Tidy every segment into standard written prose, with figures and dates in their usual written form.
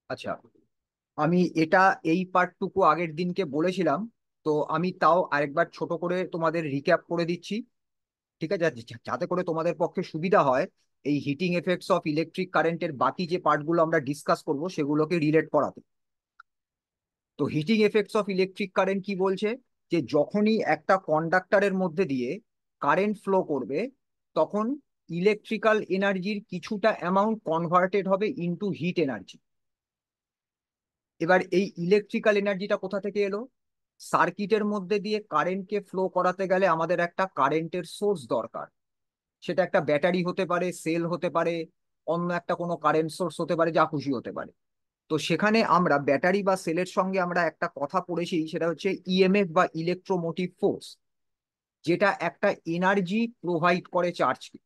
আচ্ছা, আমি এটা এই পার্টটুকু আগের দিনকে বলেছিলাম। তো আমি তাও আরেকবার ছোট করে তোমাদের রিক্যাপ করে দিচ্ছি। ঠিক আছে, যাতে করে তোমাদের পক্ষে সুবিধা হয় এই হিটিং এফেক্টস অফ ইলেকট্রিক কারেন্টের বাকি যে পার্টগুলো আমরা ডিসকাস করব সেগুলোকে রিলেট করাতে। তো heating effects of electric current কি বলছে, যে যখনই একটা কন্ডাক্টরের মধ্যে দিয়ে কারেন্ট ফ্লো করবে, তখন ইলেকট্রিক্যাল এনার্জির কিছুটা অ্যামাউন্ট কনভার্টেড হবে ইনটু হিট এনার্জি। এবার এই ইলেকট্রিক্যাল এনার্জিটা কোথা থেকে এলো? সার্কিটের মধ্যে দিয়ে কারেন্টকে ফ্লো করাতে গেলে আমাদের একটা কারেন্টের সোর্স দরকার। সেটা একটা ব্যাটারি হতে পারে, সেল হতে পারে, অন্য একটা কোনো কারেন্ট সোর্স হতে পারে, যা খুশি হতে পারে। তো সেখানে আমরা ব্যাটারি বা সেলের সঙ্গে আমরা একটা কথা পড়েছি, সেটা হচ্ছে ইএমএফ বা ইলেকট্রোমোটিভ ফোর্স, যেটা একটা এনার্জি প্রোভাইড করে চার্জকে।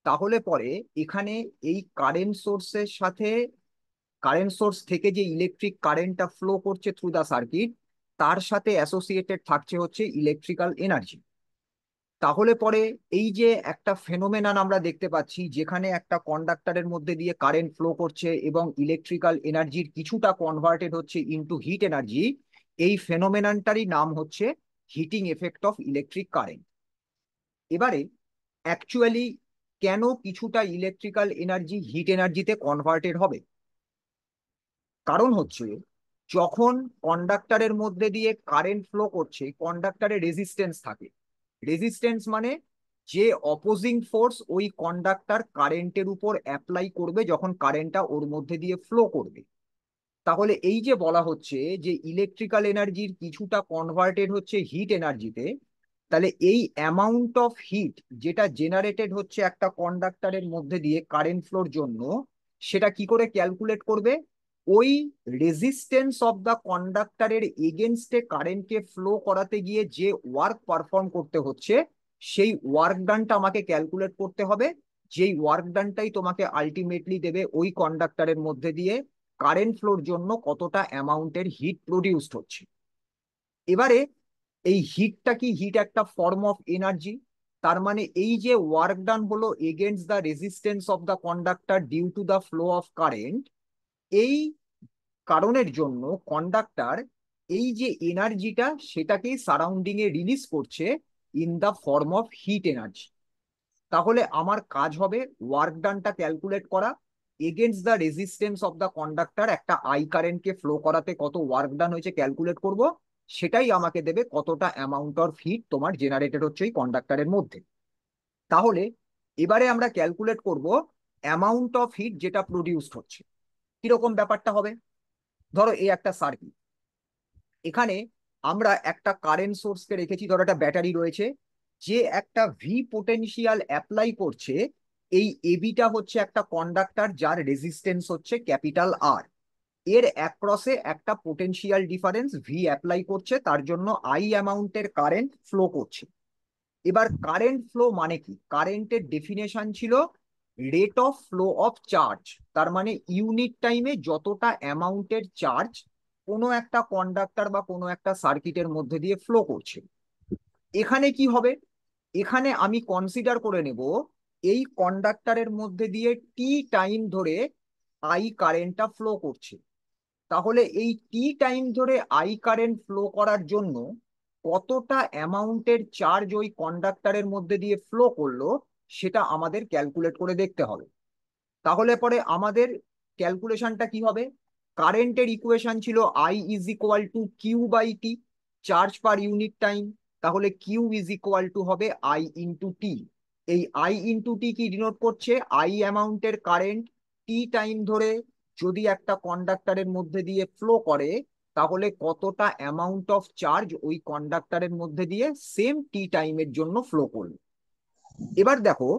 তাহলে পরে এখানে এই কারেন্ট সোর্সের সাথে, কারেন্ট সোর্স থেকে যে ইলেকট্রিক কারেন্টটা ফ্লো করছে থ্রু দা সার্কিট, তার সাথে অ্যাসোসিয়েটেড থাকছে হচ্ছে ইলেকট্রিক্যাল এনার্জি। তাহলে পরে এই যে একটা ফেনোমেনন আমরা দেখতে পাচ্ছি, যেখানে একটা কন্ডাক্টরের মধ্যে দিয়ে কারেন্ট ফ্লো করছে এবং ইলেকট্রিক্যাল এনার্জির কিছুটা কনভার্টেড হচ্ছে ইনটু হিট এনার্জি, এই ফেনোমেননটারই নাম হচ্ছে heating effect of electric current. এবারে অ্যাকচুয়ালি কেন কিছুটা ইলেকট্রিক্যাল এনার্জি হিট এনার্জিতে কনভার্টেড হবে? কারণ হচ্ছে, যখন কন্ডাক্টরের মধ্যে দিয়ে কারেন্ট ফ্লো করছে, কন্ডাক্টরে রেজিস্ট্যান্স থাকে। রেজিস্ট্যান্স মানে যে অপোজিং ফোর্স ওই কন্ডাক্টর কারেন্টের উপর অ্যাপ্লাই করবে যখন কারেন্টটা ওর মধ্যে দিয়ে ফ্লো করবে। তাহলে এই যে বলা হচ্ছে যে ইলেকট্রিক্যাল এনার্জির কিছুটা কনভার্টেড হচ্ছে হিট এনার্জিতে, তাহলে এই অ্যামাউন্ট অফ হিট যেটা জেনারেটেড হচ্ছে একটা কন্ডাক্টরের মধ্যে দিয়ে কারেন্ট ফ্লোর জন্য, সেটা কি করে ক্যালকুলেট করবে? ওই রেজিস্ট্যান্স অফ দ্য কন্ডাক্টরের এগেনস্টে কারেন্টকে ফ্লো করাতে গিয়ে যে ওয়ার্ক পারফর্ম করতে হচ্ছে, সেই ওয়ার্ক ডানটা আমাকে ক্যালকুলেট করতে হবে। যেই ওয়ার্ক ডানটাই তোমাকে আলটিমেটলি দেবে ওই কন্ডাক্টরের মধ্যে দিয়ে কারেন্ট ফ্লোর জন্য কতটা অ্যামাউন্টের হিট প্রডিউসড হচ্ছে। এবারে এই হিটটা কি? হিট একটা ফর্ম অফ এনার্জি। তার মানে এই যে ওয়ার্ক ডান হলো against the resistance of the conductor due to the flow of current, এই কারণের জন্য কন্ডাক্টর এই যে এনার্জিটা সেটাকেই সারাউন্ডিং এ রিলিজ করছে in the form of heat energy. তাহলে আমার কাজ হবে ওয়ার্ক ডানটা ক্যালকুলেট করা against the resistance of the conductor. একটা আই কারেন্টকে ফ্লো করাতে কত ওয়ার্ক ডান হয়েছে ক্যালকুলেট করব, সেটাই আমাকে দেবে কতটা অ্যামাউন্ট অফ হিট তোমার জেনারেটেড হচ্ছে এই কন্ডাক্টরের মধ্যে। তাহলে এবারে আমরা ক্যালকুলেট করব অ্যামাউন্ট অফ হিট যেটা প্রডিউসড হচ্ছে। কিরকম ব্যাপারটা হবে? ধরো এই একটা সার্কিট, এখানে আমরা একটা কারেন্ট সোর্সকে রেখেছি, ধরো একটা ব্যাটারি রয়েছে, যে একটা ভি পোটেনশিয়াল অ্যাপ্লাই করছে। এই এবিটা হচ্ছে একটা কন্ডাক্টর যার রেজিস্ট্যান্স হচ্ছে ক্যাপিটাল আর। এর অ্যাক্রসে একটা পোটেনশিয়াল ডিফারেন্স ভি অ্যাপ্লাই করছে, তার জন্য আই অ্যামাউন্টের কারেন্ট ফ্লো করছে। এবার কারেন্ট ফ্লো মানে কি? কারেন্টের ডেফিনেশন ছিল rate of flow of charge. তার মানে ইউনিট টাইমে যতটা অ্যামাউন্টের চার্জ কোনো একটা কন্ডাক্টর বা কোনো একটা সার্কিটের মধ্যে দিয়ে ফ্লো করছে। এখানে কি হবে? এখানে আমি কনসিডার করে নেব এই কন্ডাক্টরের মধ্যে দিয়ে টি টাইম ধরে আই কারেন্টটা ফ্লো করছে। তাহলে এই টি টাইম ধরে আই কারেন্ট ফ্লো করার জন্য কতটা অ্যামাউন্টের চার্জ ওই কন্ডাক্টরের মধ্যে দিয়ে ফ্লো করলো, সেটা আমাদের ক্যালকুলেট করে দেখতে হবে। তাহলে পরে আমাদের ক্যালকুলেশনটা কি হবে? কারেন্টের ইকুয়েশন ছিল I is equal to Q by T, charge per unit time. তাহলে কিউ ইজ ইকুয়াল টু হবে আই ইন্টু টি। এই আই ইন্টু টি কি ডিনোট করছে? আই অ্যামাউন্টের কারেন্ট টি টাইম ধরে যদি একটা কন্ডাক্টরের মধ্যে দিয়ে ফ্লো করে, তাহলে কতটা অ্যামাউন্ট অফ চার্জ ওই কন্ডাক্টরের মধ্যে দিয়ে সেম টি টাইমের জন্য ফ্লো করলো। এবার দেখো,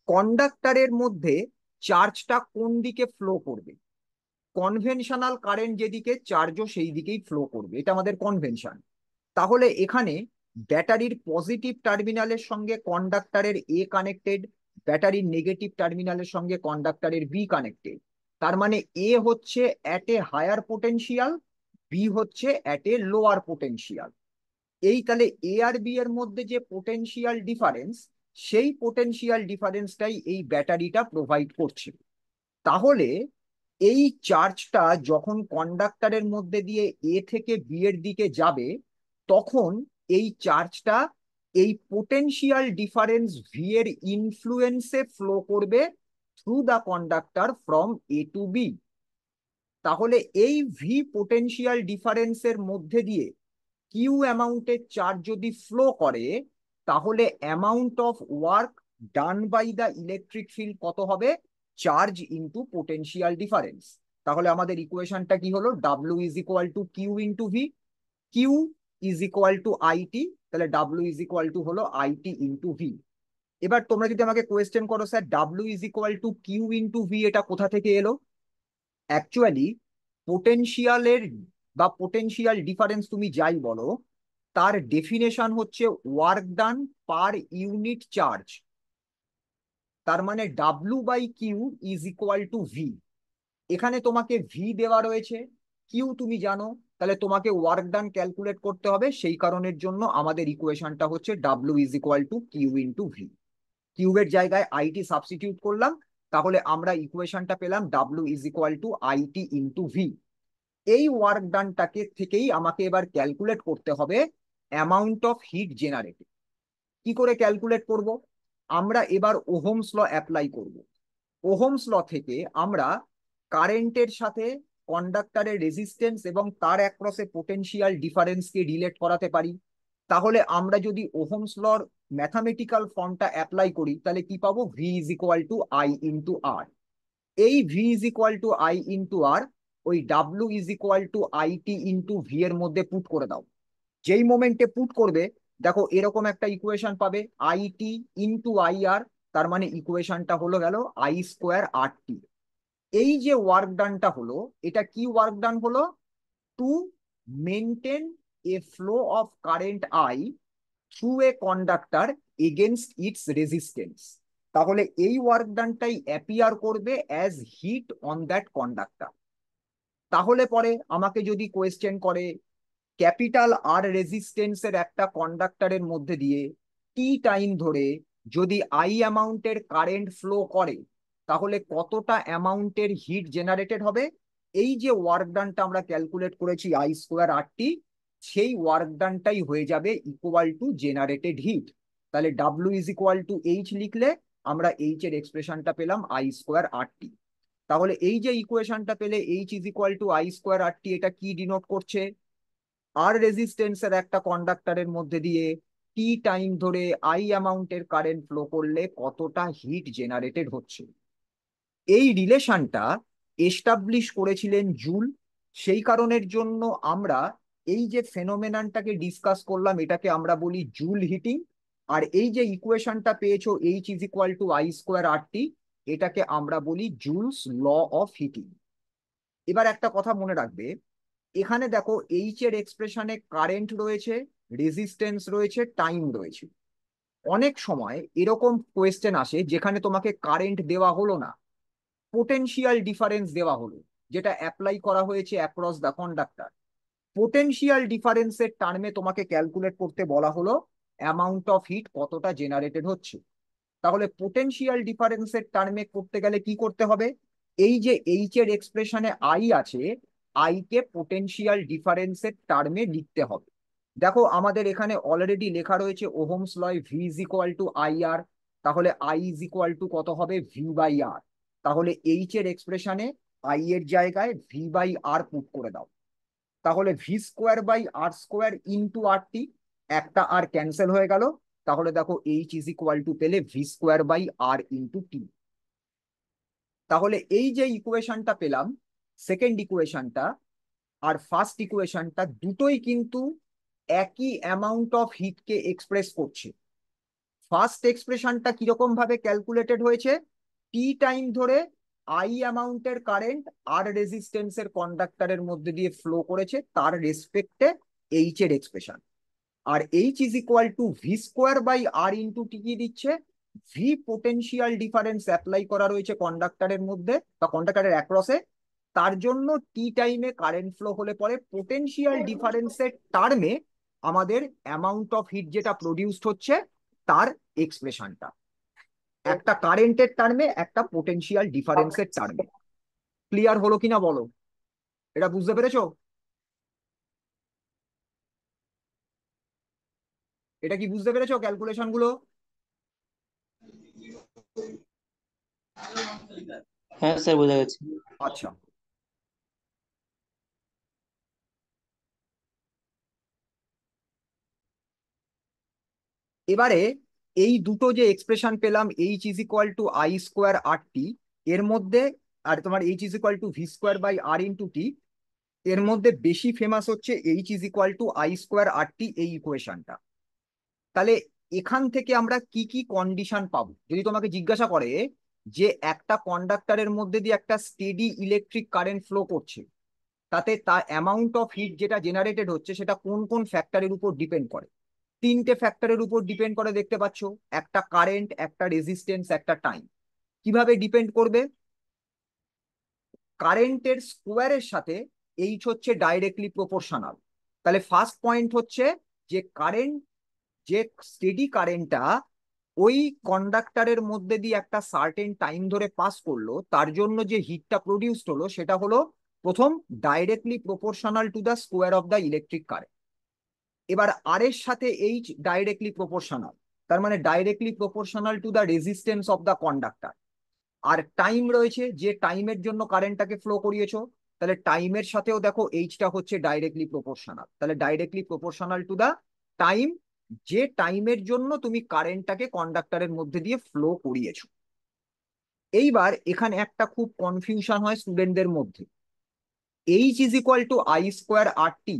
কন্ডাক্টরের মধ্যে চার্জটা কোন দিকে ফ্লো করবে? কনভেনশনাল কারেন্ট যেদিকে, চার্জও সেই দিকেই ফ্লো করবে, এটা আমাদের কনভেনশন। তাহলে এখানে ব্যাটারির পজিটিভ টার্মিনালের সঙ্গে কন্ডাক্টরের এ কানেক্টেড, ব্যাটারির নেগেটিভ টার্মিনালের সঙ্গে কন্ডাক্টরের বি কানেক্টেড। তার মানে এ হচ্ছে at a higher potential, B হচ্ছে অ্যাট এ লোয়ার পোটেনশিয়াল। এই তাহলে এ আর বি এর মধ্যে যে পোটেনশিয়াল ডিফারেন্স, সেই পোটেনশিয়াল ডিফারেন্সটাই এই ব্যাটারিটা প্রোভাইড করছে। তাহলে এই চার্জটা যখন কন্ডাক্টরের মধ্যে দিয়ে এ থেকে বি এর দিকে যাবে, তখন এই চার্জটা এই পোটেনশিয়াল ডিফারেন্স ভি এর ইনফ্লুয়েন্সে ফ্লো করবে through the conductor from A to B. তাহলে এই ভি পোটেনশিয়াল ডিফারেন্সের মধ্যে দিয়ে কিউ অ্যামাউন্টের চার্জ যদি ফ্লো করে, তাহলে amount of work done by the electric field কত হবে? Charge into potential difference. তাহলে আমাদের ইকুয়েশনটা কি হলো? W is equal to Q into V. Q is equal to I T, তাহলে ডাব্লিউ ইজ ইকুয়াল টু হলো আইটি ইন্টু ভি। এবার তোমরা যদি আমাকে কোয়েশ্চেন করো, sir W is equal to Q into V এটা কোথা থেকে এলো? অ্যাকচুয়ালি পোটেনশিয়ালের বা পোটেনশিয়াল ডিফারেন্স তুমি যাই বলো, তার ডেফিনেশন হচ্ছে work done per unit charge. তার মানে W by Q is equal to V. এখানে তোমাকে ভি দেওয়া রয়েছে, কিউ তুমি জানো, তাহলে তোমাকে ওয়ার্ক ডান ক্যালকুলেট করতে হবে। সেই কারণের জন্য আমাদের ইকুয়েশনটা হচ্ছে W is equal to Q into V. কিউবের জায়গায় আইটি সাবস্টিটিউট করলাম, তাহলে আমরা ইকুয়েশনটা পেলাম W is equal to IT into V. এই ওয়ার্ক ডানটাকে থেকেই আমাকে এবার ক্যালকুলেট করতে হবে অ্যামাউন্ট অফ হিট জেনারেটেড। কি করে ক্যালকুলেট করব? আমরা এবার ওহমস ল অ্যাপ্লাই করব। ওহমস ল থেকে আমরা কারেন্টের সাথে কন্ডাক্টরের রেজিস্ট্যান্স এবং তার অ্যাক্রসে পোটেনশিয়াল ডিফারেন্সকে রিলেট করাতে পারি। তাহলে আমরা যদি ওহমস লর ম্যাথামেটিক্যাল ফর্মটা অ্যাপ্লাই করি, তাহলে কি পাবো? V is equal to I into R. এই V is equal to I into R ওই W is equal to IT into V এর মধ্যে পুট করে দাও। যেই মোমেন্টে পুট করবে, দেখো এরকম একটা ইকুয়েশন পাবে, আইটি ইন্টু আই আর। তার মানে ইকুয়েশনটা হলো গেল আই স্কোয়ার আর টি। এই যে ওয়ার্ক ডানটা হলো, এটা কি ওয়ার্ক ডান হলো? To maintain a flow of current I through a conductor against its resistance. তাহলে এই ওয়ার্ক ডানটাই অ্যাপিয়ার করবে as heat on that conductor. তাহলে পরে আমাকে যদি কোয়েশ্চেন করে ক্যাপিটাল আর রেজিস্ট্যান্সের একটা কন্ডাক্টরের মধ্যে দিয়ে টি টাইম ধরে যদি আই অ্যামাউন্টের কারেন্ট ফ্লো করে, তাহলে কতটা অ্যামাউন্টের হিট জেনারেটেড হবে? এই যে ওয়ার্ক ডানটা আমরা ক্যালকুলেট করেছি আই স্কোয়ার আর টি, সেই ওয়ার্ক ডানটাই হয়ে যাবে ইকুয়াল টু জেনারেটেড হিট। তাহলে W is equal to H লিখলে আমরা এইচ এর এক্সপ্রেশনটা পেলাম আই স্কোয়ার আর টি। তাহলে এই যে ইকুয়েশনটা পেলে H is equal to I square R T, এটা কি ডিনোট করছে? আর রেজিস্ট্যান্সের একটা কন্ডাক্টরের মধ্যে দিয়ে টি টাইম ধরে আই অ্যামাউন্টের কারেন্ট ফ্লো করলে কতটা হিট জেনারেটেড হচ্ছে। এই রিলেশনটা এস্টাবলিশ করেছিলেন জুল। সেই কারণের জন্য আমরা এই যে ফেনোমেননটাকে ডিসকাস করলাম, এটাকে আমরা বলি জুল হিটিং। আর এই যে ইকুয়েশনটা পেয়েছো H is equal to I square R T, এটাকে আমরা বলি জুলস ল অফ হিটিং। এবার একটা কথা মনে রাখবে, এখানে দেখো এইচ এর এক্সপ্রেশনে কারেন্ট রয়েছে, রেজিস্ট্যান্স রয়েছে, টাইম রয়েছে। অনেক সময় এরকম কোয়েশ্চেন আসে যেখানে তোমাকে কারেন্ট দেওয়া হলো না, পোটেনশিয়াল ডিফারেন্স দেওয়া হলো, যেটা অ্যাপ্লাই করা হয়েছে অ্যাক্রস দ্য কন্ডাক্টর। পোটেনশিয়াল ডিফারেন্সের টার্মে তোমাকে ক্যালকুলেট করতে বলা হলো অ্যামাউন্ট অফ হিট কতটা জেনারেটেড হচ্ছে। তাহলে পোটেনশিয়াল ডিফারেন্সের টার্মে করতে গেলে কি করতে হবে? এই যে এইচ এর এক্সপ্রেশনে আই আছে, আই কে পোটেনশিয়াল ডিফারেন্সের টার্মে লিখতে হবে। দেখো আমাদের এখানে অলরেডি লেখা রয়েছে Ohm's law V is equal to I R. তাহলে আই ইজ ইকুয়াল টু কত হবে? V by R. তাহলে এইচ এর এক্সপ্রেশনে আই এর জায়গায় ভি বাই আর পুট করে দাও। তাহলে V square by R square into R T, একটা আর ক্যান্সেল হয়ে গেল। তাহলে দেখো এইচ ইজ ইকুয়াল টু পেলে V square by R into T. তাহলে এই যে ইকুয়েশনটা পেলাম, সেকেন্ড ইকুয়েশনটা আর ফার্স্ট ইকুয়েশনটা দুটোই কিন্তু একই অ্যামাউন্ট অফ হিটকে এক্সপ্রেস করছে। ফার্স্ট এক্সপ্রেশনটা কিরকম ভাবে ক্যালকুলেটেড হয়েছে? টি টাইম ধরে আই অ্যামাউন্টের কারেন্ট আর রেজিস্ট্যান্সের কন্ডাক্টরের মধ্যে দিয়ে ফ্লো করেছে, তার রেসপেক্টে এইচ এর এক্সপ্রেশন। আর H is equal to V square by R into T কি দিচ্ছে? ভি পোটেনশিয়াল ডিফারেন্স অ্যাপ্লাই করা রয়েছে কন্ডাক্টরের মধ্যে বা কন্ডাক্টরের অ্যাক্রসে। তার জন্য টি টাইমে কারেন্ট ফ্লো হলে পরে পোটেনশিয়াল ডিফারেন্সের টার্মে আমাদের অ্যামাউন্ট অফ হিট যেটা প্রডিউসড হচ্ছে তার এক্সপ্রেশনটা, একটা কারেন্টের টার্মে, একটা পোটেনশিয়াল ডিফারেন্সের টার্মে। ক্লিয়ার হলো কিনা বলো, এটা বুঝতে পেরেছো? এটা কি বুঝতে পেরেছো ক্যালকুলেশন গুলো? হ্যাঁ স্যার, বোঝা গেছে। আচ্ছা, এবারে এই দুটো যে এক্সপ্রেশন পেলাম, H is equal to I square R T, এর মধ্যে, আর তোমার H is equal to V square by R into T, এর মধ্যে বেশি ফেমাস হচ্ছে H is equal to I square R T, এই ইকুয়েশনটা। তাহলে এখান থেকে আমরা কি কি কন্ডিশন পাবো? যদি তোমাকে জিজ্ঞাসা করে যে একটা কন্ডাক্টরের মধ্যে দিয়ে একটা স্টেডি ইলেকট্রিক কারেন্ট ফ্লো করছে, তাতে তার অ্যামাউন্ট অফ হিট যেটা জেনারেটেড হচ্ছে সেটা কোন কোন ফ্যাক্টরের উপর ডিপেন্ড করে? তিনটে ফ্যাক্টরের উপর ডিপেন্ড করে, দেখতে পাচ্ছ, একটা কারেন্ট, একটা রেজিস্ট্যান্স, একটা টাইম। কিভাবে ডিপেন্ড করবে? কারেন্টের স্কোয়ারের সাথে এইচ হচ্ছে ডাইরেক্টলি প্রপোর্শনাল। তাহলে ফার্স্ট পয়েন্ট হচ্ছে যে কারেন্ট, যে স্টেডি কারেন্টটা ওই কন্ডাক্টরের মধ্যে দিয়ে একটা সার্টেন টাইম ধরে পাস করলো, তার জন্য যে হিটটা প্রডিউসড হলো সেটা হলো প্রথম directly proportional to the square of the electric current. এবার আর এর সাথে এইচ ডাইরেক্টলি প্রপোর্শনাল, তার মানে directly proportional to the resistance of the conductor. আর টাইম রয়েছে, যে টাইমের জন্য কারেন্টটাকে ফ্লো করিয়েছো, তাহলে টাইমের সাথেও দেখো এইচটা হচ্ছে ডাইরেক্টলি প্রপোর্শনাল, তাহলে directly proportional to the time, যে টাইমের জন্য তুমি কারেন্টটাকে কন্ডাক্টরের মধ্যে দিয়ে ফ্লো করিয়েছো। এইবার এখানে একটা খুব কনফিউশন হয় স্টুডেন্টদের মধ্যে, H is equal to I square R T,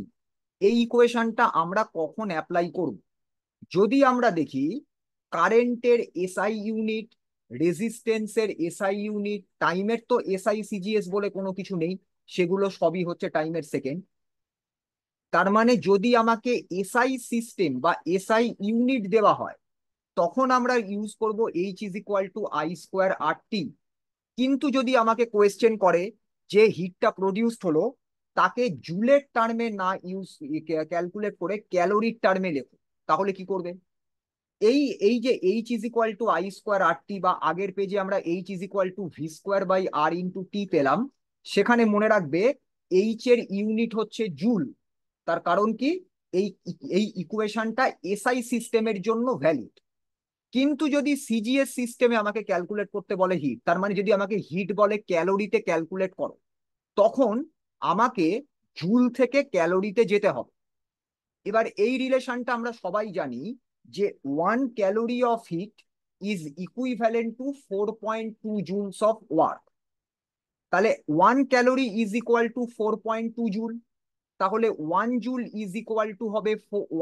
এই ইকুয়েশনটা আমরা কখন অ্যাপ্লাই করব? যদি আমরা দেখি কারেন্টের এসআই ইউনিট, রেজিস্ট্যান্সের এসআই ইউনিট, টাইমের তো এসআই সিজিএস বলে কোনো কিছু নেই, সেগুলো সবই হচ্ছে টাইমের সেকেন্ড। তার মানে যদি আমাকে এসআই সিস্টেম বা এসআই ইউনিট দেওয়া হয়, তখন আমরা ইউজ করব H is equal to I square R T. কিন্তু যদি আমাকে কোয়েশ্চেন করে যে হিটটা প্রডিউসড হলো, তাকে জুলের টার্মে না ইউজ, ক্যালকুলেট করে ক্যালোরির টার্মে লেখো, তাহলে কি করবে? এই এই যে H is equal to I square R T, বা আগের পেজে আমরা H is equal to V square by R into T পেলাম, সেখানে মনে রাখবে এইচ এর ইউনিট হচ্ছে জুল। তার কারণ কি? এই এই ইকুয়েশনটা এসআই সিস্টেমের জন্য ভ্যালিড। কিন্তু যদি সিজিএস সিস্টেমে আমাকে ক্যালকুলেট করতে বলে হিট, তার মানে যদি আমাকে হিট বলে ক্যালোরিতে ক্যালকুলেট করো, তখন আমাকে জুল থেকে ক্যালোরিতে যেতে হবে। এবার এই রিলেশনটা আমরা সবাই জানি যে 1 calorie of heat is equivalent to 4.2 joules of work. তাহলে 1 calorie is equal two 4.2 joule, তাহলে 1 জুল ইজ ইকুয়াল টু হবে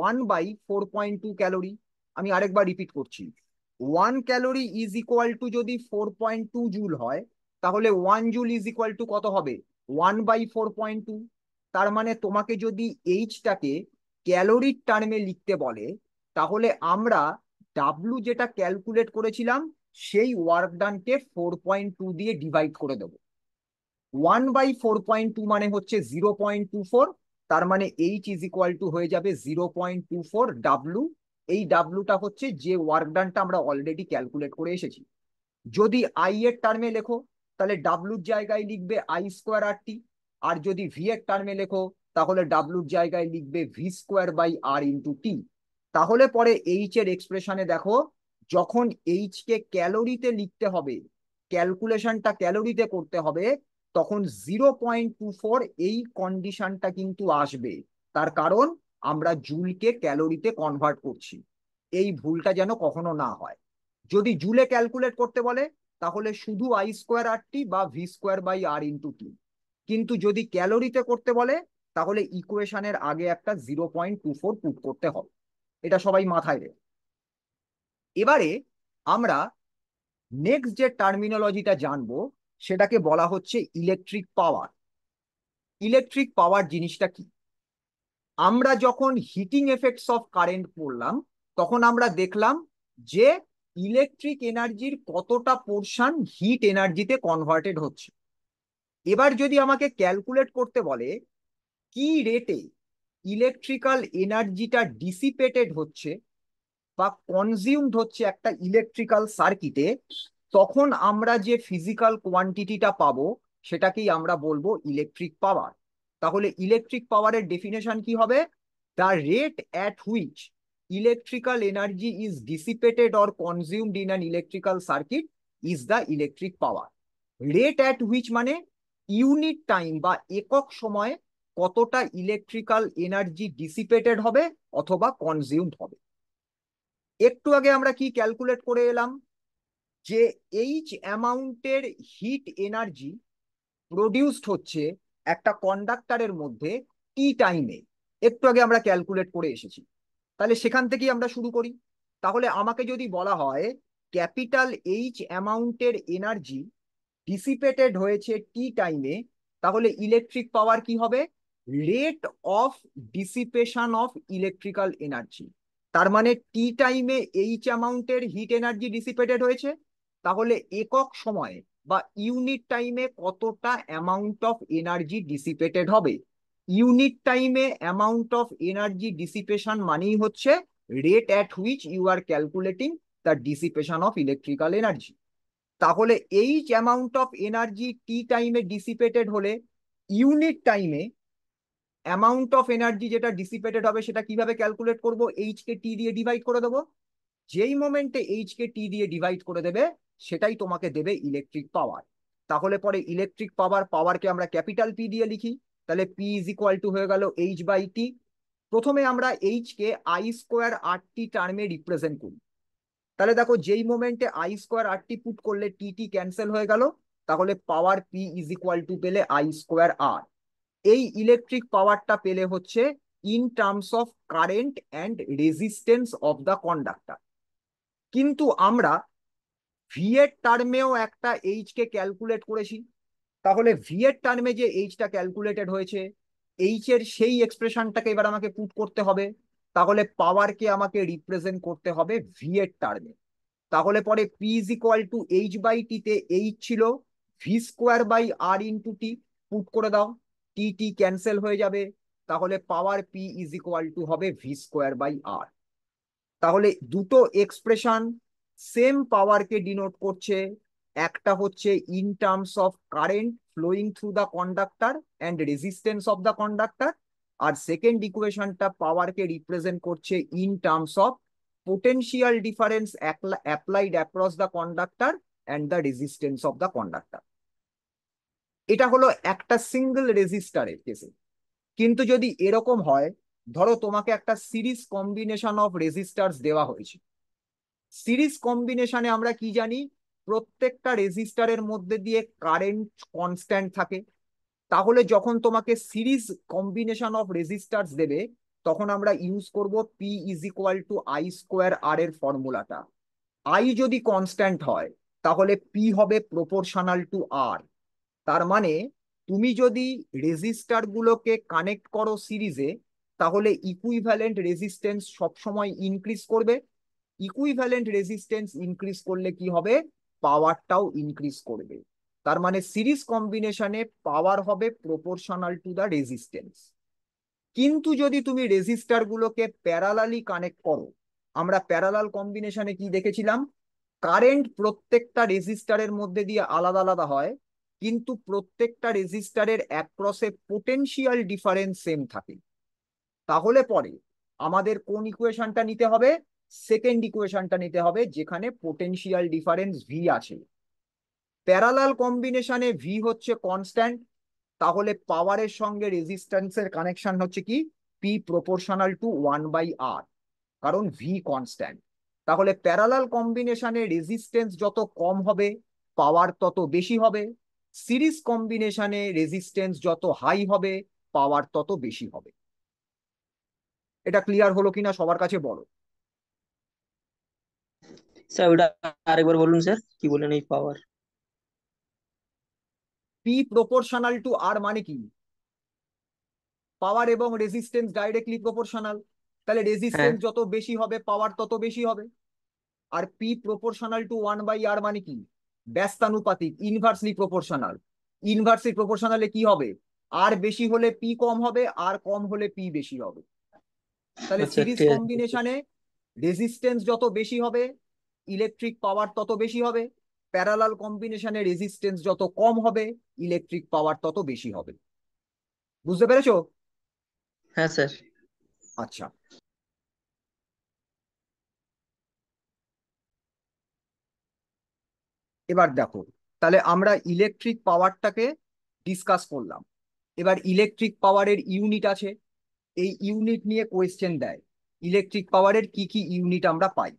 1/4.2 ক্যালোরি। আমি আরেকবার রিপিট করছি, 1 ক্যালোরি ইজ ইকুয়াল টু যদি 4.2 জুল হয়, তাহলে 1 জুল ইজ ইকুয়াল টু কত হবে? 1/4.2। তার মানে তোমাকে যদি এইচটাকে ক্যালোরির টার্মে লিখতে বলে, তাহলে আমরা ডাব্লু যেটা ক্যালকুলেট করেছিলাম সেই ওয়ার্ক ডানকে 4.2 দিয়ে ডিভাইড করে দেবো। 1/4.2 মানে হচ্ছে 0.24, তার মানে এইচ ইজ ইকুয়াল টু হয়ে যাবে 0.24 ডাব্লু। এই ডাব্লুটা হচ্ছে যে ওয়ার্ক ডানটা আমরা অলরেডি ক্যালকুলেট করে এসেছি। যদি আই এর টার্মে লেখো, তাহলে ডাব্লুর জায়গায় লিখবে আই স্কোয়ার আর টি। আর যদি ভি এর টার্মে লেখো, তাহলে ডাব্লুর জায়গায় লিখবে V square by R into T. তাহলে পরে এইচ এর এক্সপ্রেশনে দেখো, যখন এইচ কে ক্যালোরিতে লিখতে হবে, ক্যালকুলেশনটা ক্যালোরিতে করতে হবে, তখন 0.24 এই কন্ডিশনটা কিন্তু আসবে। তার কারণ আমরা জুলকে ক্যালোরিতে কনভার্ট করছি। এই ভুলটা যেন কখনো না হয়। যদি জুলে ক্যালকুলেট করতে বলে, তাহলে শুধু আই স্কোয়ার আর টি বা V square by R into T. কিন্তু যদি ক্যালোরিতে করতে বলে, তাহলে ইকুয়েশনের আগে একটা 0.24 পুট করতে হবে। এটা সবাই মাথায় রে। এবারে আমরা নেক্সট যে টার্মিনোলজিটা জানবো, সেটাকে বলা হচ্ছে ইলেকট্রিক পাওয়ার। ইলেকট্রিক পাওয়ার জিনিসটা কি? আমরা যখন হিটিং এফেক্টস অফ কারেন্ট পড়লাম, তখন আমরা দেখলাম যে ইলেকট্রিক এনার্জির কতটা পোর্শন হিট এনার্জিতে কনভার্টেড হচ্ছে। এবার যদি আমাকে ক্যালকুলেট করতে বলে কি রেটে ইলেকট্রিক্যাল এনার্জিটা ডিসিপেটেড হচ্ছে বা কনজিউমড হচ্ছে একটা ইলেকট্রিক্যাল সার্কিটে, তখন আমরা যে ফিজিক্যাল কোয়ান্টিটিটা পাবো সেটাকেই আমরা বলবো ইলেকট্রিক পাওয়ার। তাহলে ইলেকট্রিক পাওয়ারের ডেফিনেশন কি হবে? The rate at which electrical energy is dissipated or consumed in an electrical circuit is the electric power. Rate at which মানে ইউনিট টাইম বা একক সময়ে কতটা ইলেকট্রিক্যাল এনার্জি ডিসিপেটেড হবে অথবা কনজিউমড হবে। একটু আগে আমরা কি ক্যালকুলেট করে এলাম? যে এইচ অ্যামাউন্টের হিট এনার্জি প্রডিউসড হচ্ছে একটা কন্ডাক্টরের মধ্যে টি টাইমে, একটু আগে আমরা ক্যালকুলেট করে এসেছি। তাহলে সেখান থেকেই আমরা শুরু করি। তাহলে আমাকে যদি বলা হয় ক্যাপিটাল এইচ অ্যামাউন্টের এনার্জি ডিসিপেটেড হয়েছে টি টাইমে, তাহলে ইলেকট্রিক পাওয়ার কি হবে? Rate of dissipation of electrical energy. তার মানে টি টাইমে এইচ অ্যামাউন্টের হিট এনার্জি ডিসিপেটেড হয়েছে, তাহলে একক সময়ে বা ইউনিট টাইমে কতটা অ্যামাউন্ট অফ এনার্জি ডিসিপেটেড হবে। ইউনিট টাইমে অ্যামাউন্ট অফ এনার্জি ডিসিপেশন মানেই হচ্ছে rate at which you are calculating the dissipation of electrical energy. তাহলে H amount of energy T টাইমে ডিসিপেটেড হলে ইউনিট টাইমে অ্যামাউন্ট অফ এনার্জি যেটা ডিসিপেটেড হবে সেটা কিভাবে ক্যালকুলেট করব? এইচ কে টি দিয়ে ডিভাইড করে দেবো। যেই মোমেন্টে এইচ কে টি দিয়ে ডিভাইড করে দেবে সেটাই তোমাকে দেবে ইলেকট্রিক পাওয়ার। তাহলে পরে ইলেকট্রিক পাওয়ার, পাওয়ারকে আমরা ক্যাপিটাল পি দিয়ে লিখি। তাহলে পি ইজ ইকুয়াল টু হয়ে গেল এইচ বাই টি। প্রথমে আমরা এইচ কে আই স্কোয়ার আর টি টার্মে রিপ্রেজেন্ট করি। তাহলে দেখো যেই moment I square R T put করলে টি টি ক্যান্সেল হয়ে গেল, তাহলে power P is equal to পেলে আই স্কোয়ার আর। এই ইলেকট্রিক পাওয়ারটা পেলে হচ্ছে in terms of current and resistance of the conductor. কিন্তু আমরা ভি এর টার্মেও একটা এইচ কে ক্যালকুলেট করেছি। তাহলে ভি এর টার্মে যে এইচটা ক্যালকুলেটেড হয়েছে, এইচ এর সেই এক্সপ্রেশনটাকে এবার আমাকে পুট করতে হবে। তাহলে পাওয়ারকে আমাকে রিপ্রেজেন্ট করতে হবে ভি এর টার্মে। তাহলে পরে P is equal to H by T তে এইচ ছিল V square by R into T, put করে দাও, টি টি ক্যান্সেল হয়ে যাবে। তাহলে power P is equal to হবে ভি স্কোয়ার বাই আর। তাহলে দুটো এক্সপ্রেশন সেম পাওয়ারকে ডিনোট করছে। একটা হচ্ছে in terms of current flowing through the conductor and resistance of the conductor, আর সেকেন্ড ইকুয়েশনটা পাওয়ারকে রিপ্রেজেন্ট করছে in terms of potential difference applied across the conductor and the resistance of the conductor. এটা হলো একটা সিঙ্গেল রেজিস্টারের কেসে। কিন্তু যদি এরকম হয়, ধরো তোমাকে একটা সিরিজ কম্বিনেশন অফ রেজিস্টার্স দেওয়া হয়েছে। সিরিজ কম্বিনেশনে আমরা কি জানি? প্রত্যেকটা রেজিস্টারের মধ্যে দিয়ে কারেন্ট কনস্ট্যান্ট থাকে। তাহলে যখন তোমাকে সিরিজ কম্বিনেশন অফ রেজিস্টার্স দেবে, তখন আমরা ইউজ করব P is equal to I square R এর ফর্মুলাটা। আই যদি কনস্ট্যান্ট হয় তাহলে পি হবে প্রপোর্শনাল টু আর। তার মানে তুমি যদি রেজিস্টার গুলোকে কানেক্ট করো সিরিজে, তাহলে ইকুইভ্যালেন্ট রেজিস্ট্যান্স সবসময় ইনক্রিজ করবে। ইকুইভ্যালেন্ট রেজিস্ট্যান্স ইনক্রিজ করলে কি হবে? পাওয়ারটাও ইনক্রিজ করবে। তার মানে সিরিজ কম্বিনেশনে পাওয়ার হবে প্রপোর্শনাল টু দা রেজিস্ট্যান্স। কিন্তু যদি তুমি রেজিস্টার গুলোকে প্যারালালি কানেক্ট করো, আমরা প্যারালাল কম্বিনেশনে কি দেখেছিলাম? কারেন্ট প্রত্যেকটা রেজিস্টারের মধ্যে দিয়ে আলাদা আলাদা হয়, কিন্তু প্রত্যেকটা রেজিস্টারের অ্যাক্রসে পোটেনশিয়াল ডিফারেন্স সেম থাকে। তাহলে পরে আমাদের কোন ইকুয়েশনটা নিতে হবে? সেকেন্ড ইকুয়েশনটা নিতে হবে, যেখানে পোটেনশিয়াল ডিফারেন্স ভি আছে। প্যারালাল কম্বিনেশনে ভি হচ্ছে কনস্ট্যান্ট, তাহলে পাওয়ারের সঙ্গে রেজিস্ট্যান্সের কানেকশন হচ্ছে কি? P proportional to one by R, কারণ ভি কনস্ট্যান্ট। তাহলে প্যারালাল কম্বিনেশনে রেজিস্ট্যান্স যত কম হবে পাওয়ার তত বেশি হবে। সিরিজ কম্বিনেশনে রেজিস্ট্যান্স যত হাই হবে পাওয়ার তত বেশি হবে। এটা ক্লিয়ার হলো কিনা সবার কাছে বলো। স্যার ওটা আরেকবার বলুন স্যার, কি বলেন এই পাওয়ার? পি প্রপোর্শনাল টু আর মানে কি? পাওয়ার এবং রেজিস্ট্যান্স ডাইরেক্টলি প্রপোর্শনাল। তাহলে হ্যাঁ। রেজিস্ট্যান্স যত বেশি হবে পাওয়ার তত বেশি হবে। আর P proportional to one by R মানে কি? ব্যস্তানুপাতিক, ইনভার্সলি প্রপোর্শনাল। ইনভার্সলি প্রপোর্শনালে কি হবে? আর বেশি হলে পি কম হবে, আর কম হলে পি বেশি হবে। তাহলে আচ্ছা সিরিজ ঠিক আছে। কম্বিনেশনে রেজিস্ট্যান্স যত বেশি হবে ইলেকট্রিক পাওয়ার তত বেশি হবে। প্যারালাল কম্বিনেশনের রেজিস্ট্যান্স যত কম হবে ইলেকট্রিক পাওয়ার তত বেশি হবে। বুঝতে পেরেছো? হ্যাঁ স্যার। আচ্ছা, এবার দেখো, তাহলে আমরা ইলেকট্রিক পাওয়ারটাকে ডিসকাস করলাম। এবার ইলেকট্রিক পাওয়ারের ইউনিট আছে, এই ইউনিট নিয়ে কোয়েশ্চেন দেয়। ইলেকট্রিক পাওয়ারের কি কি ইউনিট আমরা পাই?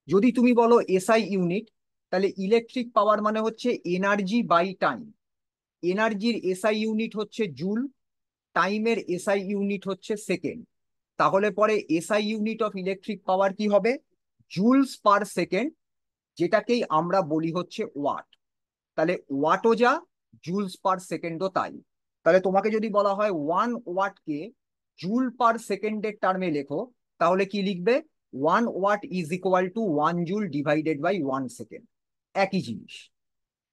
যদি তুমি বলো এসআই ইউনিট, তাহলে ইলেকট্রিক পাওয়ার মানে হচ্ছে এনার্জি বাই টাইম। এনার্জির এসআই ইউনিট হচ্ছে জুল, টাইমের এসআই ইউনিট হচ্ছে সেকেন্ড। তাহলে পরে SI unit of electric power কি হবে? জুলস পার সেকেন্ড, যেটাকেই আমরা বলি হচ্ছে ওয়াট। তাহলে ওয়াটও যা, জুলস পার সেকেন্ডও তাই। তাহলে তোমাকে যদি বলা হয় 1 ওয়াটকে জুল পার সেকেন্ডের টার্মে লেখো, তাহলে কি লিখবে? 1 watt is equal to 1 joule divided by 1 second. একই জিনিস।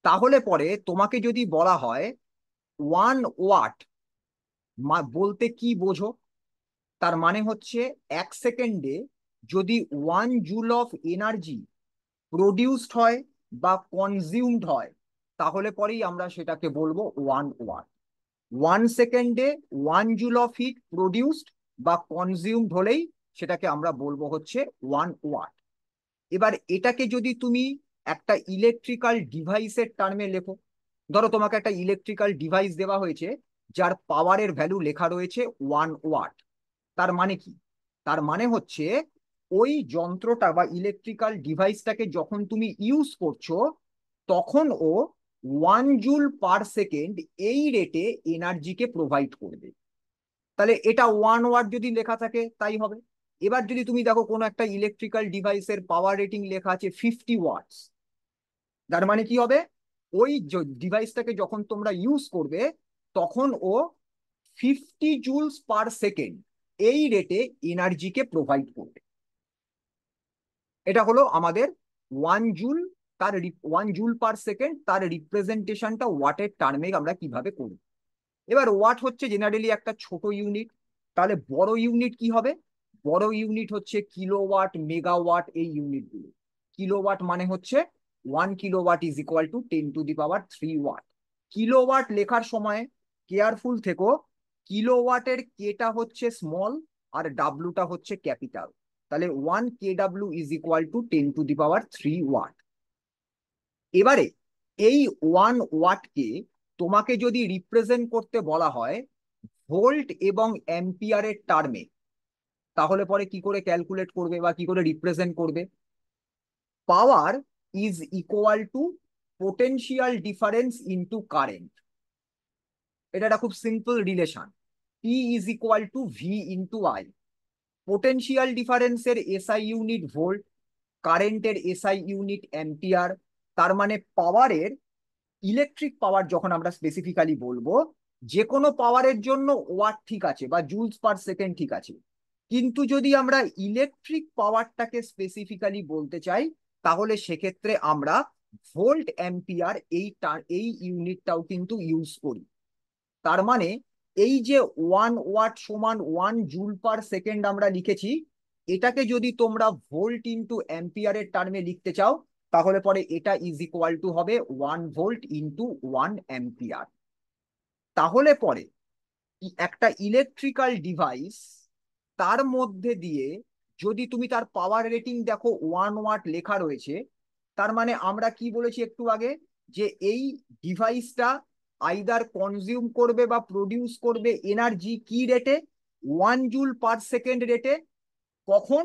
তাহলে পরে তোমাকে যদি বলা হয় 1 ওয়াট বলতে কি বোঝো? তার মানে হচ্ছে 1 সেকেন্ডে যদি 1 জুল অফ এনার্জি প্রডিউসড হয় বা কনজিউমড হয়, তাহলে পরেই আমরা সেটাকে বলবো 1 ওয়াট। 1 সেকেন্ডে 1 জুল অফ হিট প্রডিউসড বা কনজিউমড হলেই সেটাকে আমরা বলবো হচ্ছে 1 ওয়াট। এবার এটাকে যদি তুমি একটা ইলেকট্রিক্যাল ডিভাইসের টার্মে লেখো, ধরো তোমাকে একটা ইলেকট্রিক্যাল ডিভাইস দেওয়া হয়েছে যার পাওয়ারের ভ্যালু লেখা রয়েছে 1 ওয়াট। তার মানে কি? তার মানে হচ্ছে ওই যন্ত্রটা বা ইলেকট্রিক্যাল ডিভাইসটাকে যখন তুমি ইউজ করছো, তখন ও 1 জুল পার সেকেন্ড এই রেটে এনার্জিকে প্রোভাইড করবে। তাহলে এটা 1 ওয়াট যদি লেখা থাকে তাই হবে। এবার যদি তুমি দেখো কোনো একটা ইলেকট্রিক্যাল ডিভাইসের পাওয়ার রেটিং লেখা আছে 50 ওয়াটস, তার মানে কি হবে? ওই ডিভাইসটাকে যখন তোমরা ইউজ করবে, তখন ও 50 জুলস পার সেকেন্ড এই রেটে এনার্জিকে প্রোভাইড করবে। এটা হলো আমাদের 1 জুল। তার 1 জুল পার সেকেন্ড, তার রিপ্রেজেন্টেশনটা ওয়াটের টার্মে আমরা কিভাবে করি। এবার ওয়াট হচ্ছে জেনারেলি একটা ছোট ইউনিট। তাহলে বড় ইউনিট কি হবে? বড় ইউনিট হচ্ছে কিলোওয়াট, মেগাওয়াট, এই ইউনিটগুলো। কিলোওয়াট মানে হচ্ছে 1 kilowatt is equal to 10⁻³ watt. Kilowatt লেখার সময় কেয়ারফুল থেকো, কিলোওয়াটের কেটা হচ্ছে স্মল আর ডাব্লুটা হচ্ছে ক্যাপিটাল। তাহলে 1 kW is equal to 10⁻³ watt. এবারে এই 1 ওয়াটকে তোমাকে যদি রিপ্রেজেন্ট করতে বলা হয় ভোল্ট এবং অ্যাম্পিয়ারের টার্মে, তাহলে পরে কি করে ক্যালকুলেট করবে বা কি করে রিপ্রেজেন্ট করবে? Power is equal to potential difference into current. এটা একটা খুব simple relation. P is equal to V into I. Potential ডিফারেন্সের এসআই ইউনিট ভোল্ট, কারেন্টের এসআই ইউনিট অ্যাম্পিয়ার। তার মানে পাওয়ারের, ইলেকট্রিক পাওয়ার যখন আমরা স্পেসিফিক্যালি বলবো, যে কোনো পাওয়ারের জন্য ওয়াট ঠিক আছে বা জুলস পার সেকেন্ড ঠিক আছে, কিন্তু যদি আমরা ইলেকট্রিক পাওয়ারটাকে স্পেসিফিক্যালি বলতে চাই, তাহলে সেক্ষেত্রে আমরা ভোল্ট অ্যাম্পিয়ার এই ইউনিটটাও কিন্তু ইউজ করি। তার মানে এই যে 1 ওয়াট সমান 1 জুল পার সেকেন্ড আমরা লিখেছি, এটাকে যদি তোমরা ভোল্ট ইন্টু অ্যাম্পিয়ারের টার্মে লিখতে চাও, তাহলে পরে এটা ইজ ইকুয়াল টু হবে 1 ভোল্ট ইন্টু 1 অ্যাম্পিয়ার। তাহলে পরে একটা ইলেকট্রিক্যাল ডিভাইস, তার মধ্যে দিয়ে যদি তুমি তার পাওয়ার রেটিং দেখো 1 ওয়াট লেখা রয়েছে, তার মানে আমরা কি বলেছি একটু আগে, যে এই ডিভাইসটা আইদার কনজিউম করবে বা প্রডিউস করবে এনার্জি কি রেটে? 1 জুল পার সেকেন্ড রেটে। কখন?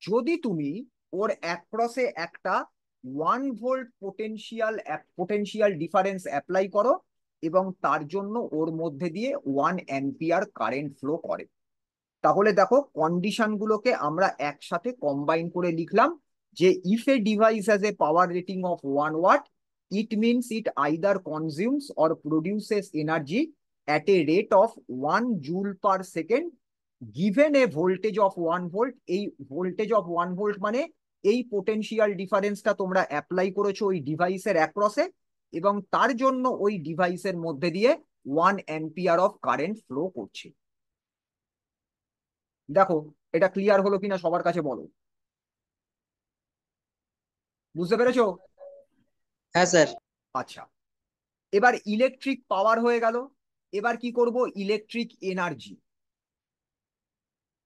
যদি তুমি ওর অ্যাক্রসে একটা 1 ভোল্ট পোটেনশিয়াল ডিফারেন্স অ্যাপ্লাই করো এবং তার জন্য ওর মধ্যে দিয়ে 1 অ্যাম্পিয়ার কারেন্ট ফ্লো করে। তাহলে দেখো কন্ডিশন গুলোকে আমরা একসাথে কম্বাইন করে লিখলাম যে if a device has a power rating of 1 watt, it means it either consumes or produces energy at a rate of 1 joule per second given a voltage of 1 volt. এই voltage of 1 volt মানে এই potential ডিফারেন্সটা তোমরা apply করেছো ওই ডিভাইসের অ্যাক্রসে, এবং তার জন্য ওই ডিভাইসের মধ্যে দিয়ে 1 অ্যাম্পিয়ার অফ কারেন্ট ফ্লো করছে। দেখো এটা ক্লিয়ার হলো কিনা সবার কাছে বলো। বুঝতে পেরেছো? হ্যাঁ স্যার। আচ্ছা, এবার ইলেকট্রিক পাওয়ার হয়ে গেল। এবার কি করব? Electric energy.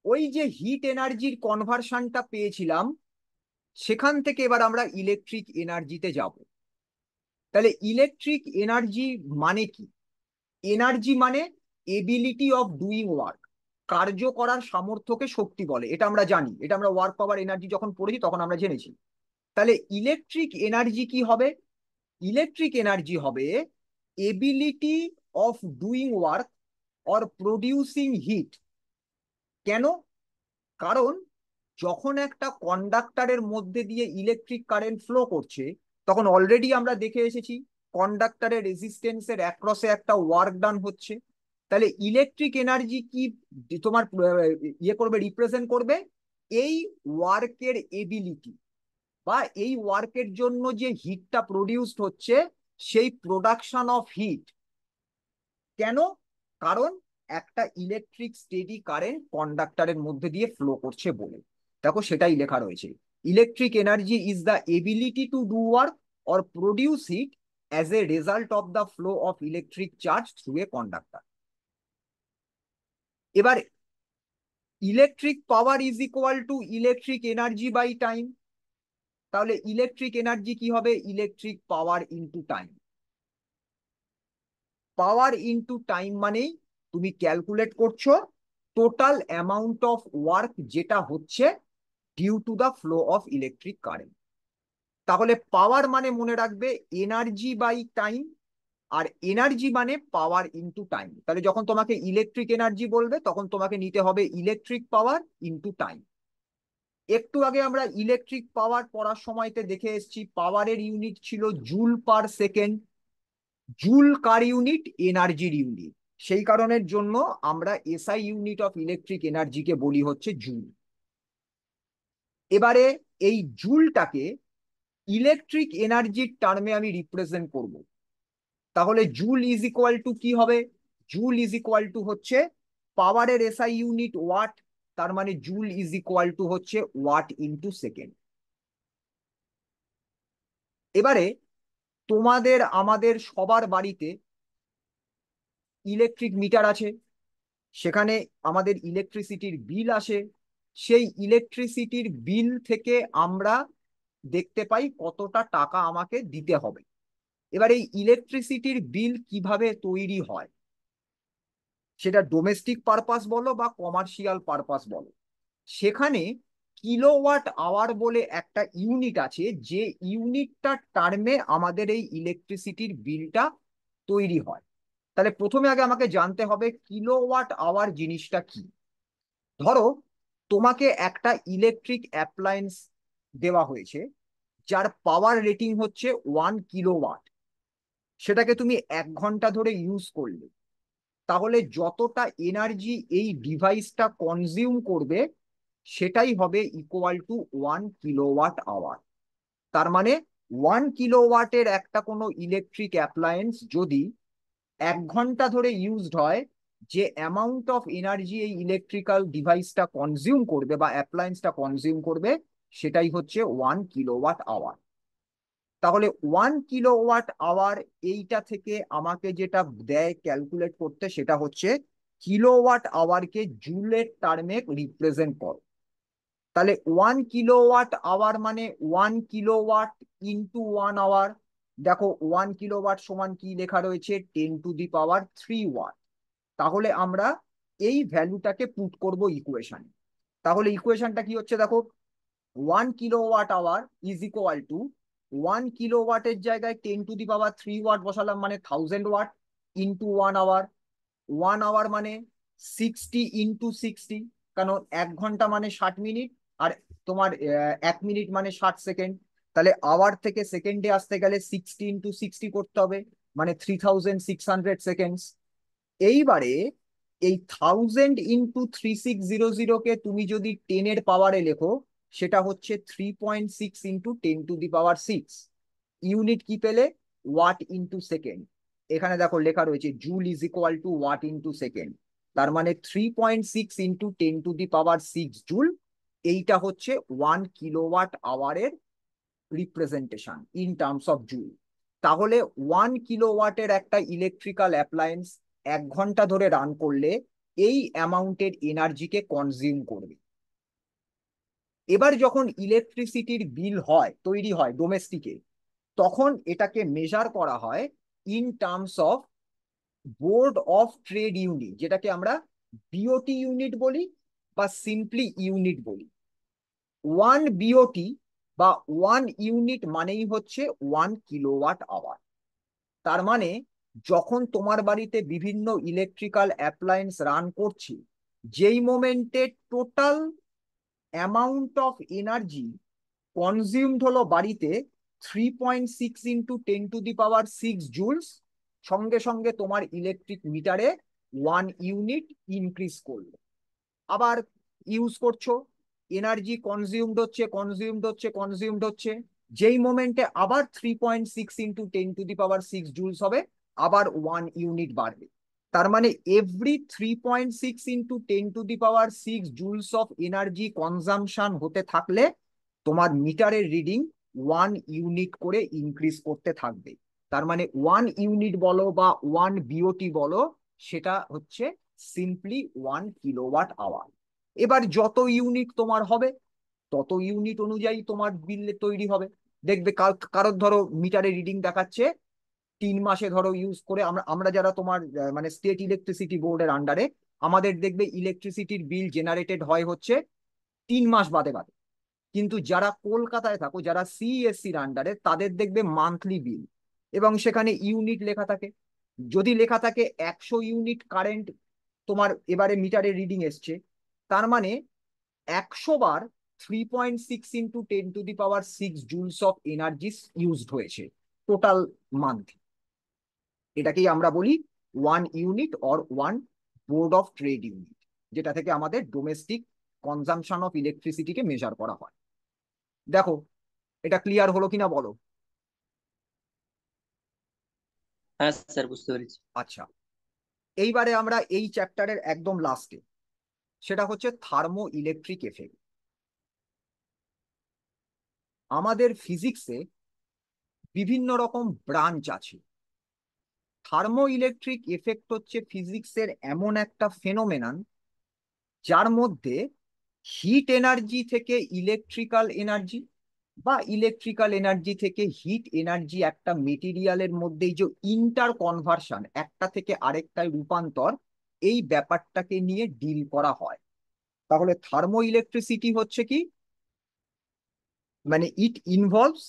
ওই যে হিট এনার্জির কনভার্সনটা পেয়েছিলাম, সেখান থেকে এবার আমরা ইলেকট্রিক এনার্জিতে যাব। তাহলে ইলেকট্রিক এনার্জি মানে কি? এনার্জি মানে এবিলিটি অফ ডুইং ওয়ার্ক, কার্য করার সামর্থ্যকে শক্তি বলে, এটা আমরা জানি, এটা আমরা ওয়ার্ক পাওয়ার এনার্জি যখন পড়েছি তখন আমরা জেনেছি। তাহলে ইলেকট্রিক এনার্জি কি হবে? ইলেকট্রিক এনার্জি হবে ability of doing work or producing heat. কেন? কারণ যখন একটা কন্ডাক্টরের মধ্যে দিয়ে ইলেকট্রিক কারেন্ট ফ্লো করছে, তখন অলরেডি আমরা দেখে এসেছি কন্ডাক্টরের রেজিস্ট্যান্সের অ্যাক্রসে একটা ওয়ার্ক ডান হচ্ছে। তাহলে ইলেকট্রিক এনার্জি কি তোমার ইয়ে করবে, রিপ্রেজেন্ট করবে এই ওয়ার্কের এবিলিটি, বা এই ওয়ার্কের জন্য যে হিটটা প্রডিউসড হচ্ছে সেই প্রোডাকশন অফ হিট। কেন? কারণ একটা ইলেকট্রিক স্টেডি কারেন্ট কন্ডাক্টরের মধ্যে দিয়ে ফ্লো করছে বলে। দেখো সেটাই লেখা রয়েছে, electric energy is the ability to do work or produce heat as a result of the flow of electric charge through a conductor. এবার electric power is equal to electric energy by time. তাহলে electric energy কি হবে? Electric power into time. Power into time মানেই তুমি calculate করছো total amount of work যেটা হচ্ছে due to the flow of electric current. তাহলে পাওয়ার মানে মনে রাখবে এনার্জি বাই টাইম, আর এনার্জি মানে পাওয়ার ইনটু টাইম। তাহলে যখন তোমাকে ইলেকট্রিক এনার্জি বলবে তখন তোমাকে নিতে হবে ইলেকট্রিক পাওয়ার ইনটু টাইম। একটু আগে আমরা ইলেকট্রিক পাওয়ার পড়ার সময়তে দেখে এসেছি পাওয়ারের ইউনিট ছিল জুল পার সেকেন্ড। জুল কার ইউনিট? এনার্জির ইউনিট। সেই কারণের জন্য আমরা এসআই ইউনিট অফ ইলেকট্রিক এনার্জিকে বলি হচ্ছে জুল। এবারে এই জুলটাকে ইলেকট্রিক এনার্জির টার্মে আমি রিপ্রেজেন্ট করব। তাহলে জুল ইজ ইকুয়াল টু কি হবে? জুল ইজ ইকুয়াল টু হচ্ছে পাওয়ারের এসআই ইউনিট ওয়াট, তার মানে জুল ইজ ইকুয়াল টু হচ্ছে ওয়াট ইনটু সেকেন্ড। এবারে তোমাদের আমাদের সবার বাড়িতে ইলেকট্রিক মিটার আছে, সেখানে আমাদের ইলেকট্রিসিটির বিল আসে। সেই ইলেকট্রিসিটির বিল থেকে আমরা দেখতে পাই কতটা টাকা আমাকে দিতে হবে। এবার এই ইলেকট্রিসিটির বিল কিভাবে তৈরি হয়, সেটা ডোমেস্টিক পারপাস বলো বা কমার্শিয়াল পারপাস বলো, সেখানে কিলোওয়াট আওয়ার বলে একটা ইউনিট আছে, যে ইউনিটটার টার্মে আমাদের এই ইলেকট্রিসিটির বিলটা তৈরি হয়। তাহলে প্রথমে আগে আমাকে জানতে হবে কিলোওয়াট আওয়ার জিনিসটা কি। ধরো তোমাকে একটা ইলেকট্রিক অ্যাপ্লায়েন্স দেওয়া হয়েছে যার পাওয়ার রেটিং হচ্ছে 1 কিলোওয়াট। সেটাকে তুমি 1 ঘন্টা ধরে ইউজ করলে, তাহলে যতটা এনার্জি এই ডিভাইসটা কনজিউম করবে সেটাই হবে ইকুয়াল টু 1 কিলোওয়াট আওয়ার। তার মানে 1 কিলোওয়াটের একটা কোনো ইলেকট্রিক অ্যাপ্লায়েন্স যদি 1 ঘন্টা ধরে ইউজড হয়, যে অ্যামাউন্ট অফ এনার্জি এই ইলেকট্রিক্যাল ডিভাইসটা কনজিউম করবে বা অ্যাপ্লায়েন্সটা কনজিউম করবে, সেটাই হচ্ছে 1 কিলোওয়াট আওয়ার। তাহলে 1 কিলোওয়াট আওয়ার এইটা থেকে আমাকে যেটা দেয় ক্যালকুলেট করতে, সেটা হচ্ছে কিলোওয়াট আওয়ারকে জুলের টার্মে রিপ্রেজেন্ট করো। তাহলে 1 কিলোওয়াট আওয়ার মানে 1 কিলোওয়াট ইন্টু 1 আওয়ার। দেখো 1 কিলোওয়াট সমান কি লেখা রয়েছে? 10⁻³ ওয়াট। তাহলে আমরা এই ভ্যালুটাকে পুট করব ইকুয়েশনে। তাহলে ইকুয়েশনটা কি হচ্ছে দেখো, 1 kilowatt hour is equal to 1 কিলোওয়াটের জায়গায় 10⁻³ ওয়াট বসালাম, মানে 1000 ওয়াট, ইন্টু 1 আওয়ার। 1 আওয়ার মানে 60 ইন্টু 60, কারণ 1 ঘন্টা মানে 60 মিনিট, আর তোমার 1 মিনিট মানে 60 সেকেন্ড। তাহলে আওয়ার থেকে সেকেন্ডে আসতে গেলে 60 ইন্টু 60 করতে হবে, মানে 3600 সেকেন্ডস। এইবারে এই 1000 ইন্টু 3600 কে তুমি যদি 10 এর পাওয়ারে লেখো, সেটা হচ্ছে 3.6 ইন্টু 10⁻6। ইউনিট কি পেলে? Watt into second. এখানে দেখো লেখা রয়েছে joule is equal to watt into second. তার মানে 3.6 ইন্টু 10⁻6 জুল। এইটা হচ্ছে 1 কিলোওয়াট আওয়ারের representation in terms of joule. তাহলে 1 কিলোওয়াটের একটা ইলেকট্রিক্যাল অ্যাপ্লায়েন্স 1 ঘন্টা ধরে রান করলে এই অ্যামাউন্টের এনার্জিকে কনজিউম করবে। এবার যখন ইলেকট্রিসিটির বিল হয়, তৈরি হয় ডোমেস্টিকে, তখন এটাকে মেজার করা হয় in terms of board of trade unit, যেটাকে আমরা বিওটি ইউনিট বলি বা সিম্পলি ইউনিট বলি। 1 বিওটি বা 1 ইউনিট মানেই হচ্ছে 1 কিলোওয়াট আওয়ার। তার মানে যখন তোমার বাড়িতে বিভিন্ন ইলেকট্রিক্যাল অ্যাপ্লায়েন্স রান করছে, যেই মোমেন্টে total amount of energy consumed হলো বাড়িতে 3.6 × 10⁶ সঙ্গে সঙ্গে তোমার ইলেকট্রিক মিটারে 1 ইউনিট ইনক্রিজ করলো। আবার ইউজ করছো, এনার্জি কনজিউমড হচ্ছে, যেই মোমেন্টে আবার 3.6 × 10⁶ হবে, আবার 1 ইউনিট বাড়বে। তার মানে এভরি 3.6 × 10⁶ অফ এনার্জি কনজামশন হতে থাকলে তোমার মিটারের রিডিং 1 ইউনিট করে ইনক্রিজ করতে থাকবে। তার মানে 1 ইউনিট বলো বা 1 বিওটি বলো, সেটা হচ্ছে সিম্পলি 1 কিলোওয়াট আওয়ার। এবার যত ইউনিট তোমার হবে, তত ইউনিট অনুযায়ী তোমার বিল তৈরি হবে। দেখবে কারোর ধরো মিটারে রিডিং দেখাচ্ছে 3 মাসে ধরো ইউজ করে, আমরা আমরা যারা তোমার মানে স্টেট ইলেকট্রিসিটি বোর্ডের আন্ডারে, আমাদের দেখবে ইলেকট্রিসিটির বিল জেনারেটেড হয় হচ্ছে 3 মাস বাদে বাদে। কিন্তু যারা কলকাতায় থাকো, যারা সিএসসির আন্ডারে, তাদের দেখবে মান্থলি বিল, এবং সেখানে ইউনিট লেখা থাকে। যদি লেখা থাকে 100 ইউনিট কারেন্ট তোমার এবারে মিটারে রিডিং এসছে, তার মানে 100 বার 3.6 × 10⁶ অফ এনার্জি ইউজড হয়েছে টোটাল মান্থ। এটাকেই আমরা বলি 1 unit or 1 board of trade unit, যেটা থেকে আমাদের ডোমেস্টিক কনজামশন অফ ইলেকট্রিসিটিকে মেজার করা হয়। দেখো এটা ক্লিয়ার হলো কিনা বলো। হ্যাঁ স্যার, বুঝতে পেরেছি। আচ্ছা, এইবারে আমরা এই চ্যাপ্টারের একদম লাস্টে, সেটা হচ্ছে থার্মো ইলেকট্রিক এফেক্ট। আমাদের ফিজিক্সে বিভিন্ন রকম ব্রাঞ্চ আছে। থার্মো ইলেকট্রিক এফেক্ট হচ্ছে ফিজিক্সের এমন একটা ফেনোমেনন, যার মধ্যে হিট এনার্জি থেকে ইলেকট্রিক্যাল এনার্জি বা ইলেকট্রিক্যাল এনার্জি থেকে হিট এনার্জি, একটা মেটেরিয়ালের মধ্যে যে ইন্টার কনভার্সন, একটা থেকে আরেকটায় রূপান্তর, এই ব্যাপারটাকে নিয়ে ডিল করা হয়। তাহলে থার্মো ইলেকট্রিসিটি হচ্ছে কি, মানে ইট involves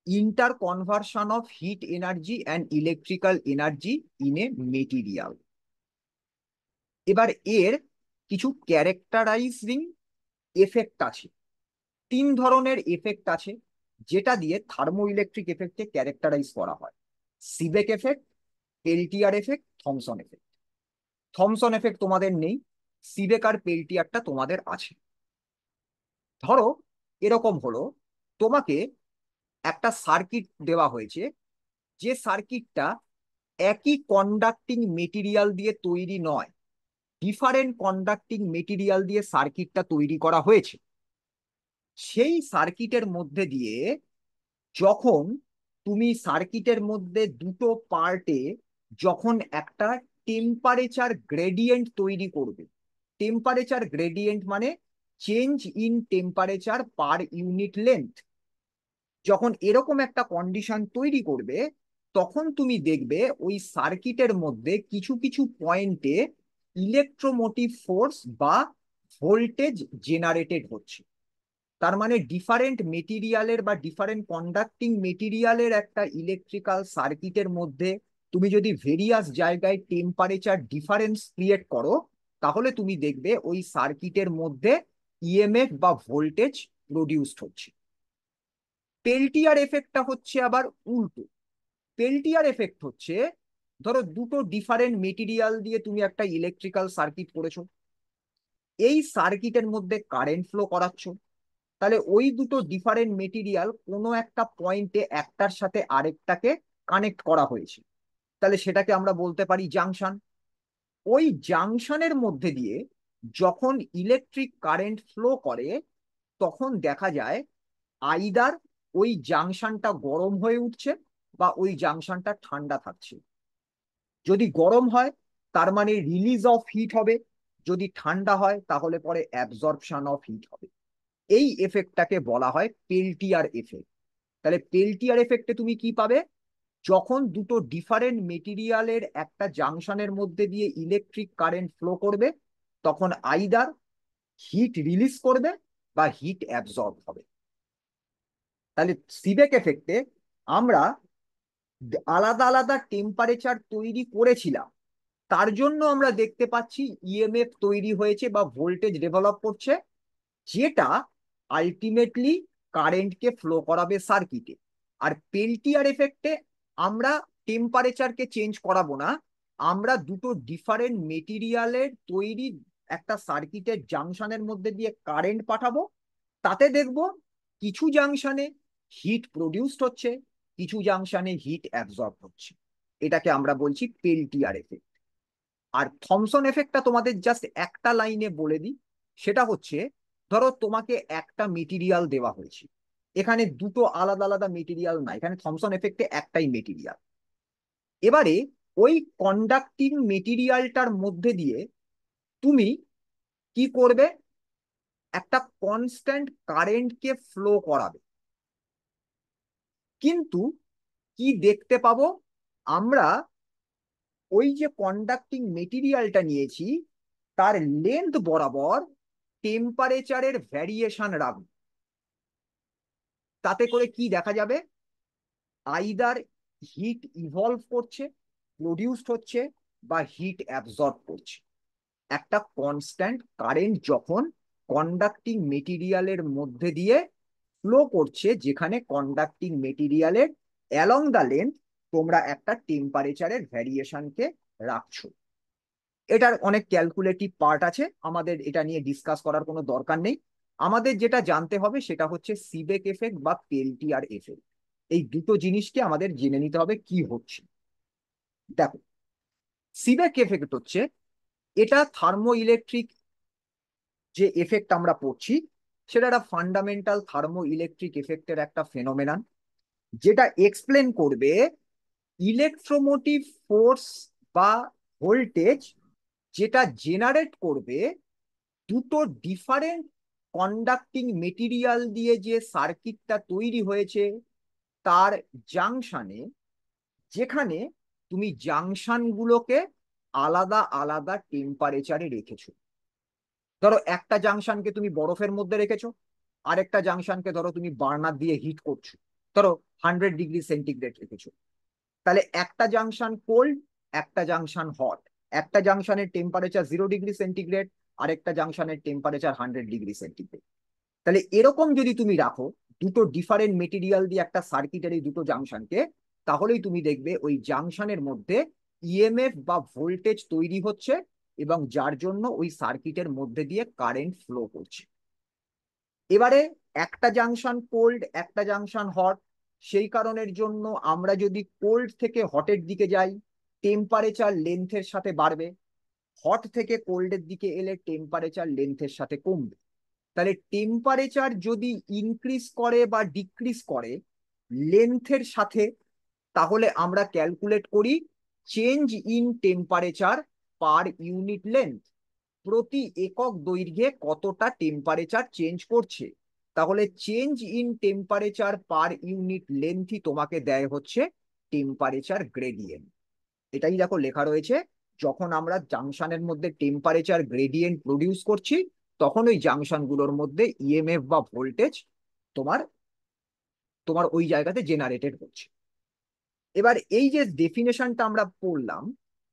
inter conversion of heat energy and electrical energy in a material. এবার এর কিছু ক্যারেক্টারাইজিং এফেক্ট আছে। 3 ধরনের এফেক্ট আছে যেটা দিয়ে থার্মো ইলেকট্রিক এফেক্টকে ক্যারেক্টারাইজ করা হয়: সিবেক effect, Peltier effect, Thomson effect. Thomson effect তোমাদের নেই, সিবেক আর পেল্টিয়ারটা তোমাদের আছে। ধরো এরকম হলো, তোমাকে একটা সার্কিট দেওয়া হয়েছে, যে সার্কিটটা একই কন্ডাক্টিং মেটেরিয়াল দিয়ে তৈরি নয়, ডিফারেন্ট কন্ডাক্টিং মেটেরিয়াল দিয়ে সার্কিটটা তৈরি করা হয়েছে। সেই সার্কিটের মধ্যে দিয়ে যখন তুমি সার্কিটের মধ্যে দুটো পার্টে যখন একটা টেম্পারেচার গ্রেডিয়েন্ট তৈরি করবে, টেম্পারেচার গ্রেডিয়েন্ট মানে change in temperature per unit length, যখন এরকম একটা কন্ডিশন তৈরি করবে, তখন তুমি দেখবে ওই সার্কিটের মধ্যে কিছু কিছু পয়েন্টে ইলেকট্রোমোটিভ ফোর্স বা ভোল্টেজ জেনারেটেড হচ্ছে। তার মানে ডিফারেন্ট মেটেরিয়ালের বা ডিফারেন্ট কন্ডাক্টিং মেটেরিয়ালের একটা ইলেকট্রিক্যাল সার্কিটের মধ্যে তুমি যদি ভেরিয়াস জায়গায় টেম্পারেচার ডিফারেন্স ক্রিয়েট করো, তাহলে তুমি দেখবে ওই সার্কিটের মধ্যে ইএমএফ বা ভোল্টেজ প্রডিউসড হচ্ছে। পেল্টিয়ার এফেক্টটা হচ্ছে আবার উল্টো। পেল্টিয়ার এফেক্ট হচ্ছে, ধরো দুটো ডিফারেন্ট মেটেরিয়াল দিয়ে তুমি একটা ইলেকট্রিক্যাল সার্কিট করেছো, এই সার্কিটের মধ্যে কারেন্ট ফ্লো করাচ্ছ, তাহলে ওই দুটো ডিফারেন্ট মেটেরিয়াল কোনো একটা পয়েন্টে একটার সাথে আরেকটাকে কানেক্ট করা হয়েছে, তাহলে সেটাকে আমরা বলতে পারি জাংশন। ওই জাংশনের মধ্যে দিয়ে যখন ইলেকট্রিক কারেন্ট ফ্লো করে, তখন দেখা যায় আইদার ওই জাংশনটা গরম হয়ে উঠছে বা ওই জাংশনটা ঠান্ডা থাকছে। যদি গরম হয় তার মানে রিলিজ অফ হিট হবে, যদি ঠান্ডা হয় তাহলে পরে অ্যাবজর্পশন অফ হিট হবে। এই এফেক্টটাকে বলা হয় পেল্টিয়ার এফেক্ট। তাহলে পেল্টিয়ার এফেক্টে তুমি কি পাবে? যখন দুটো ডিফারেন্ট মেটেরিয়ালের একটা জাংশনের মধ্যে দিয়ে ইলেকট্রিক কারেন্ট ফ্লো করবে, তখন আইদার হিট রিলিজ করবে বা হিট অ্যাবজর্ব হবে। তাহলে সিবেক এফেক্টে আমরা আলাদা আলাদা টেম্পারেচার তৈরি করেছিলাম, তার জন্য আমরা দেখতে পাচ্ছি ইএমএফ তৈরি হয়েছে বা ভোল্টেজ ডেভেলপ করছে, যেটা আলটিমেটলি কারেন্টকে ফ্লো করাবে সার্কিটে। আর পেল্টিয়ার এফেক্টে আমরা টেম্পারেচারকে চেঞ্জ করাবো না, আমরা দুটো ডিফারেন্ট মেটেরিয়ালের তৈরি একটা সার্কিটের জাংশনের মধ্যে দিয়ে কারেন্ট পাঠাবো। তাতে দেখবো কিছু জাংশনে হিট প্রডিউসড হচ্ছে, কিছু জাংশনে হিট অ্যাবজর্ব হচ্ছে। এটাকে আমরা বলছি পেল্টিয়ার এফেক্ট। আর থমসন এফেক্টটা তোমাদের জাস্ট একটা লাইনে বলে দিই। সেটা হচ্ছে, ধরো তোমাকে একটা মেটেরিয়াল দেওয়া হয়েছে, এখানে দুটো আলাদা আলাদা মেটেরিয়াল না, এখানে থমসন এফেক্টে একটাই মেটেরিয়াল। এবারে ওই কন্ডাক্টিং মেটেরিয়ালটার মধ্যে দিয়ে তুমি কি করবে? একটা কনস্ট্যান্ট কারেন্টকে ফ্লো করাবে। কিন্তু কি দেখতে পাবো আমরা? ওই যে কন্ডাক্টিং মেটেরিয়ালটা নিয়েছি, তার লেন্থ বরাবর টেম্পারেচারের ভ্যারিয়েশন রাখবো। তাতে করে কি দেখা যাবে? আইদার হিট ইভলভ করছে, প্রডিউসড হচ্ছে, বা হিট অ্যাবজর্ব করছে। একটা কনস্ট্যান্ট কারেন্ট যখন কন্ডাক্টিং মেটেরিয়ালের মধ্যে দিয়ে ফ্লো করছে, যেখানে কন্ডাক্টিং মেটেরিয়ালের অ্যালং দ্য লেন্থ তোমরা একটা টেম্পারেচারের ভ্যারিয়েশনকে রাখছো। এটার অনেক ক্যালকুলেটিভ পার্ট আছে, আমাদের এটা নিয়ে ডিসকাস করার কোনো দরকার নেই। আমাদের যেটা জানতে হবে সেটা হচ্ছে সিবেক এফেক্ট বা পেল্টিয়ার এফেক্ট। এই দুটো জিনিসকে আমাদের জেনে নিতে হবে কি হচ্ছে। দেখো, সিবেক এফেক্ট হচ্ছে, এটা থার্মো ইলেকট্রিক যে এফেক্ট আমরা পড়ছি, সেটা একটা ফান্ডামেন্টাল থার্মো ইলেকট্রিক এফেক্টের একটা ফেনোমেনন, যেটা এক্সপ্লেন করবে ইলেকট্রোমোটিভ ফোর্স বা ভোল্টেজ, যেটা জেনারেট করবে দুটো ডিফারেন্ট কন্ডাক্টিং মেটেরিয়াল দিয়ে যে সার্কিটটা তৈরি হয়েছে তার জাংশনে, যেখানে তুমি জাংশনগুলোকে আলাদা আলাদা টেম্পারেচারে রেখেছো। ধরো একটা জাংশনকে তুমি বরফের মধ্যে রেখেছো, আরেকটা জাংশনকে ধরো তুমি বার্নার দিয়ে হিট করছো, ধরো 100 ডিগ্রি সেন্টিগ্রেড রেখেছো। তাহলে একটা জাংশন কোল্ড, একটা জাংশন হট, একটা জাংশনের টেম্পারেচার 0 ডিগ্রি সেন্টিগ্রেড, আরেকটা জাংশনের টেম্পারেচার 100 ডিগ্রি সেন্টিগ্রেড। তাহলে এরকম যদি তুমি রাখো দুটো ডিফারেন্ট মেটেরিয়াল দিয়ে একটা সার্কিটের এই দুটো জাংশনকে, তাহলেই তুমি দেখবে ওই জাংশনের মধ্যে ইএমএফ বা ভোল্টেজ তৈরি হচ্ছে, এবং যার জন্য ওই সার্কিটের মধ্যে দিয়ে কারেন্ট ফ্লো করছে। এবারে একটা জাংশন কোল্ড, একটা জাংশন হট, সেই কারণের জন্য আমরা যদি কোল্ড থেকে হটের দিকে যাই, টেম্পারেচার লেন্থের সাথে বাড়বে, হট থেকে কোল্ডের দিকে এলে টেম্পারেচার লেন্থের সাথে কমবে। তাহলে টেম্পারেচার যদি ইনক্রিজ করে বা ডিক্রিজ করে লেন্থের সাথে, তাহলে আমরা ক্যালকুলেট করি change in temperature per unit length, প্রতি একক দৈর্ঘ্যে কতটা টেম্পারেচার চেঞ্জ করছে। তাহলে change in temperature per unit লেন্থই তোমাকে দেয় হচ্ছে টেম্পারেচার গ্রেডিয়েন্ট। এটাই দেখো লেখা রয়েছে, যখন আমরা জাংশনের মধ্যে টেম্পারেচার গ্রেডিয়েন্ট প্রডিউস করছি, তখন ওই জাংশনগুলোর মধ্যে ইএমএফ বা ভোল্টেজ তোমার তোমার ওই জায়গাতে জেনারেটেড হচ্ছে। এবার এই যে ডেফিনেশনটা আমরা পড়লাম,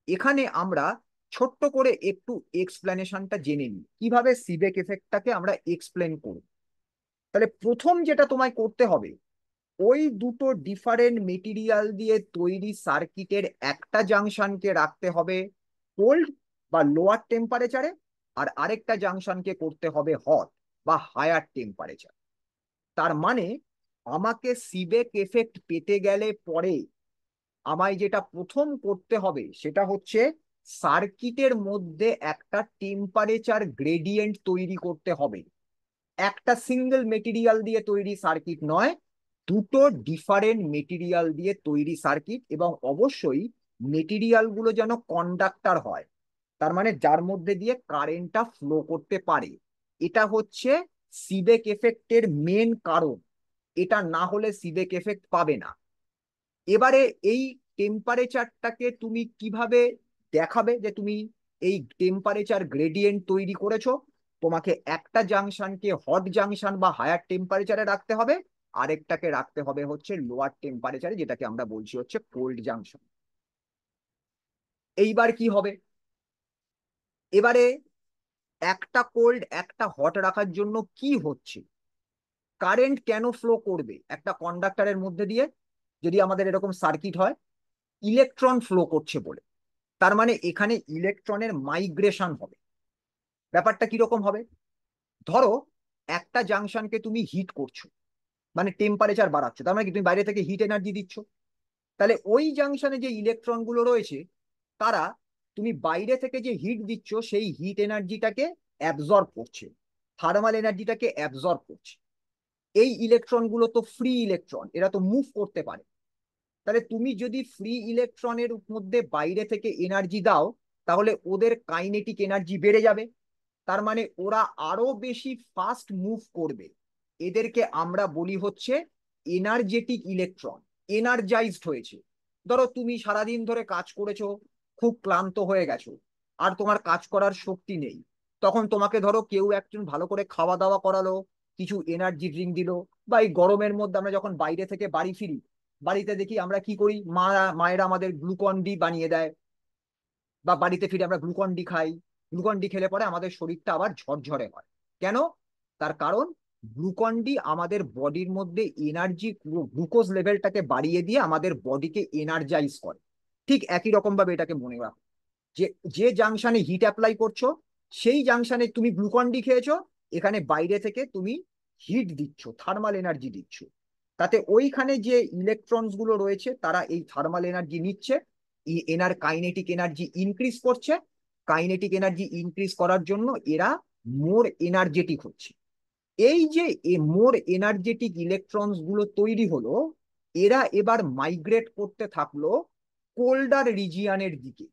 এখানে আমরা ছোট্ট করে একটু এক্সপ্লেনেশনটা জেনে নিই কিভাবে সিবেক এফেক্টটাকে আমরা এক্সপ্লেন করব। তাহলে প্রথম যেটা তোমায় করতে হবে, ওই দুটো ডিফারেন্ট মেটেরিয়াল দিয়ে তৈরি সার্কিটের একটা জাংশনকে রাখতে হবে কোল্ড বা লোয়ার টেম্পারেচারে, আর আরেকটা জাংশনকে করতে হবে হট বা হায়ার টেম্পারেচার। তার মানে আমাকে সিবেক এফেক্ট পেতে গেলে পরে আমায় যেটা প্রথম করতে হবে সেটা হচ্ছে সার্কিটের মধ্যে একটা টেম্পারেচার গ্রেডিয়েন্ট তৈরি করতে হবে। একটা সিঙ্গেল মেটেরিয়াল দিয়ে তৈরি সার্কিট নয়, দুটো ডিফারেন্ট মেটেরিয়াল দিয়ে তৈরি সার্কিট, এবং অবশ্যই মেটেরিয়াল গুলো যেন কন্ডাক্টর হয়, তার মানে যার মধ্যে দিয়ে কারেন্টটা ফ্লো করতে পারে। এটা হচ্ছে সিবেক এফেক্টের মেন কারণ। এটা না হলে সিবেক এফেক্ট পাবে না। এবারে এই টেম্পারেচারটাকে তুমি কিভাবে দেখাবে যে তুমি এই টেম্পারেচার গ্রেডিয়েন্ট তৈরি করেছো? তোমাকে একটা জাংশনকে হট জাংশন বা হায়ার টেম্পারেচারে রাখতে হবে, আরেকটাকে রাখতে হবে হচ্ছে লোয়ার টেম্পারেচারে, যেটাকে আমরা বলছি হচ্ছে কোল্ড জাংশন। এইবার কি হবে? এবারে একটা কোল্ড একটা হট রাখার জন্য কি হচ্ছে, কারেন্ট কেন ফ্লো করবে একটা কন্ডাক্টরের মধ্যে দিয়ে যদি আমাদের এরকম সার্কিট হয়? ইলেকট্রন ফ্লো করছে বলে। তার মানে এখানে ইলেকট্রনের মাইগ্রেশন হবে। ব্যাপারটা কিরকম হবে? ধরো একটা জাংশনকে তুমি হিট করছো, মানে টেম্পারেচার বাড়াচ্ছ, তার মানে কি তুমি বাইরে থেকে হিট এনার্জি দিচ্ছ। তাহলে ওই জাংশনে যে ইলেকট্রন গুলো রয়েছে, তারা তুমি বাইরে থেকে যে হিট দিচ্ছ সেই হিট এনার্জিটাকে অ্যাবজর্ব করছে, থার্মাল এনার্জিটাকে অ্যাবজর্ব করছে। এই ইলেকট্রন গুলো তো ফ্রি ইলেকট্রন, এরা তো মুভ করতে পারে। তাহলে তুমি যদি ফ্রি ইলেকট্রনের মধ্যে বাইরে থেকে এনার্জি দাও, তাহলে ওদের কাইনেটিক এনার্জি বেড়ে যাবে। তার মানে ওরা আরো বেশি ফাস্ট মুভ করবে। এদেরকে আমরা বলি হচ্ছে এনার্জেটিক ইলেকট্রন, এনার্জাইজড হয়েছে। ধরো তুমি সারাদিন ধরে কাজ করেছো, খুব ক্লান্ত হয়ে গেছো, আর তোমার কাজ করার শক্তি নেই। তখন তোমাকে ধরো কেউ একজন ভালো করে খাওয়া দাওয়া করালো, কিছু এনার্জি ড্রিঙ্ক দিল। বা এই গরমের মধ্যে আমরা যখন বাইরে থেকে বাড়ি ফিরি, বাড়িতে দেখি আমরা কি করি, মায়েরা আমাদের গ্লুকন ডি বানিয়ে দেয়, বা বাড়িতে ফিরে আমরা গ্লুকন ডি খাই। গ্লুকন ডি খেলে পরে আমাদের শরীরটা আবার ঝরঝরে হয়। কেন? তার কারণ গ্লুকন ডি আমাদের বডির মধ্যে এনার্জি, গ্লুকোজ লেভেলটাকে বাড়িয়ে দিয়ে আমাদের বডিকে এনার্জাইজ করে। ঠিক একই রকম ভাবে এটাকে মনে রাখো, যে যে জাংশনে হিট অ্যাপ্লাই করছো, সেই জাংশনে তুমি গ্লুকন ডি খেয়েছো, এখানে বাইরে থেকে তুমি হিট দিচ্ছ, থার্মাল এনার্জি দিচ্ছ। তাতে ওইখানে যে ইলেকট্রনস গুলো রয়েছে তারা এই থার্মাল এনার্জি নিচ্ছে, এনার কাইনেটিক এনার্জি ইনক্রিজ করছে। কাইনেটিক এনার্জি ইনক্রিজ করার জন্য এরা মোর এনার্জেটিক হচ্ছে। এই যে মোর এনার্জেটিক ইলেকট্রনস গুলো তৈরি হলো, এরা এবার মাইগ্রেট করতে থাকলো কোল্ডার রিজিয়ানের দিকে।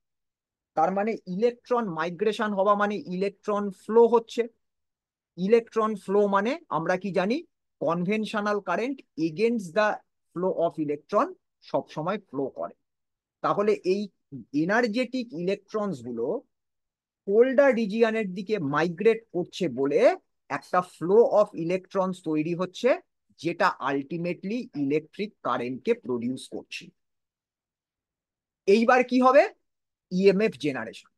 তার মানে ইলেকট্রন মাইগ্রেশন হওয়া মানে ইলেকট্রন ফ্লো হচ্ছে। ইলেকট্রন ফ্লো মানে আমরা কি জানি, conventional current against the flow of electron সবসময় ফ্লো করে। তাহলে এই এনার্জেটিক ইলেকট্রনস গুলো কোল্ডার রিজিয়নের দিকে মাইগ্রেট করছে বলে একটা ফ্লো অফ ইলেকট্রনস তৈরি হচ্ছে, যেটা আলটিমেটলি ইলেকট্রিক কারেন্টকে প্রডিউস করছে। এইবার কি হবে? EMF generation.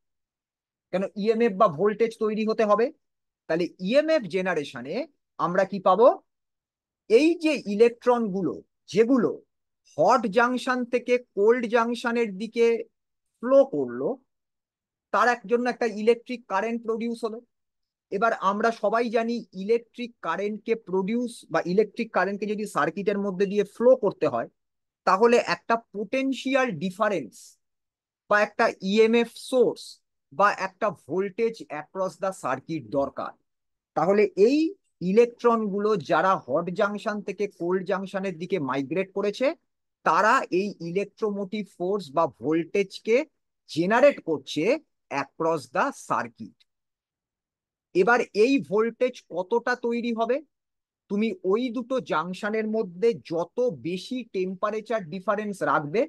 কেন ইএমএফ বা ভোল্টেজ তৈরি হতে হবে? তাহলে ইএমএফ জেনারেশনে আমরা কি পাবো? এই যে ইলেকট্রন গুলো, যেগুলো হট জাংশন থেকে কোল্ড জাংশনের দিকে ফ্লো করলো, তার জন্য একটা ইলেকট্রিক কারেন্ট প্রডিউস হলো। এবার আমরা সবাই জানি ইলেকট্রিক কারেন্টকে প্রডিউস বা ইলেকট্রিক কারেন্টকে যদি সার্কিটের মধ্যে দিয়ে ফ্লো করতে হয়, তাহলে একটা পোটেনশিয়াল ডিফারেন্স বা একটা ইএমএফ সোর্স বা একটা ভোল্টেজ অ্যাক্রস দ্য সার্কিট দরকার। তাহলে এই ইলেকট্রন গুলো যারা হট জাংশন থেকে কোল্ড জাংশনের দিকে মাইগ্রেট করেছে, তারা এই ইলেকট্রোমোটিভ ফোর্স বা ভোল্টেজকে জেনারেট করছে অ্যাক্রস দ্য সার্কিট। এবার এই ভোল্টেজ কতটা তৈরি হবে? তুমি ওই দুটো জাংশনের মধ্যে যত বেশি টেম্পারেচার ডিফারেন্স রাখবে,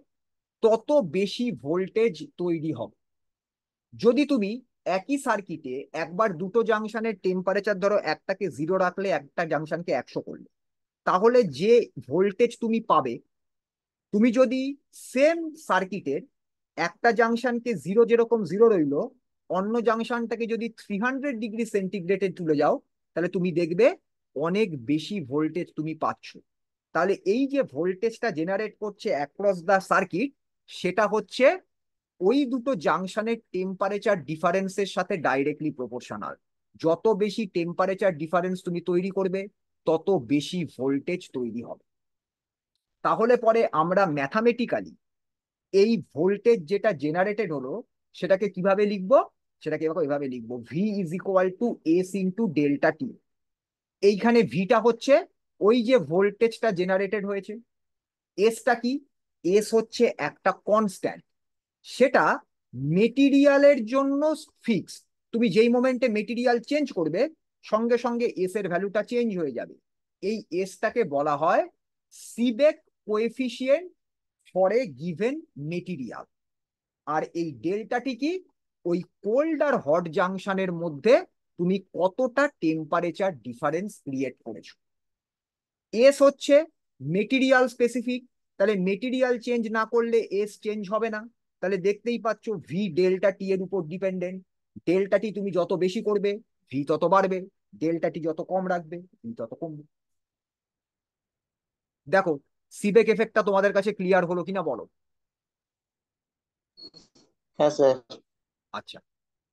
তত বেশি ভোল্টেজ তৈরি হবে। যদি তুমি একই সার্কিটে একবার দুটো জাংশনের টেম্পারেচার ধরো একটাকে 0 রাখলে, একটা জাংশনকে 100 করলে, তাহলে যে ভোল্টেজ তুমি পাবে, তুমি যদি সেম সার্কিটের একটা জাংশনকে 0 যেরকম 0 রইলো, অন্য জাংশনটাকে যদি 300 ডিগ্রি সেন্টিগ্রেডে তুলে যাও, তাহলে তুমি দেখবে অনেক বেশি ভোল্টেজ তুমি পাচ্ছ। তাহলে এই যে ভোল্টেজটা জেনারেট করছে অ্যাক্রস দ্য সার্কিট, সেটা হচ্ছে ওই দুটো জাংশনের টেম্পারেচার ডিফারেন্সের সাথে ডাইরেক্টলি প্রপোর্শনাল। যত বেশি টেম্পারেচার ডিফারেন্স তুমি তৈরি করবে, তত বেশি ভোল্টেজ তৈরি হবে। তাহলে পরে আমরা ম্যাথামেটিক্যালি এই ভোল্টেজ যেটা জেনারেটেড হলো, সেটাকে কিভাবে লিখবো? সেটাকে এভাবে লিখবো, V is equal to S into delta T. এইখানে ভিটা হচ্ছে ওই যে ভোল্টেজটা জেনারেটেড হয়েছে, এসটা কি? এস হচ্ছে একটা কনস্ট্যান্ট, সেটা মেটেরিয়ালের জন্য ফিক্স। তুমি যেই মোমেন্টে মেটেরিয়াল চেঞ্জ করবে, সঙ্গে সঙ্গে এস এর ভ্যালুটা চেঞ্জ হয়ে যাবে। এই এসটাকে বলা হয় Seebeck coefficient for a given material. আর এই ডেল্টাটি কি? ওই কোল্ড আর হট জাংশনের মধ্যে তুমি কতটা টেম্পারেচার ডিফারেন্স ক্রিয়েট করেছো। এস হচ্ছে মেটেরিয়াল স্পেসিফিক, তাহলে মেটেরিয়াল চেঞ্জ না করলে এস চেঞ্জ হবে না। তাহলে দেখতেই পাচ্ছ ভি ডেল্টা টি এর উপর ডিপেন্ডেন্ট। ডেল্টা টি তুমি যত বেশি করবে, ভি তত বাড়বে। ডেল্টা টি যত কম রাখবে, ভি তত কমবে। দেখো, সিবেক এফেক্টটা তোমাদের কাছে ক্লিয়ার হলো কিনা বলো। হ্যাঁ স্যার। আচ্ছা,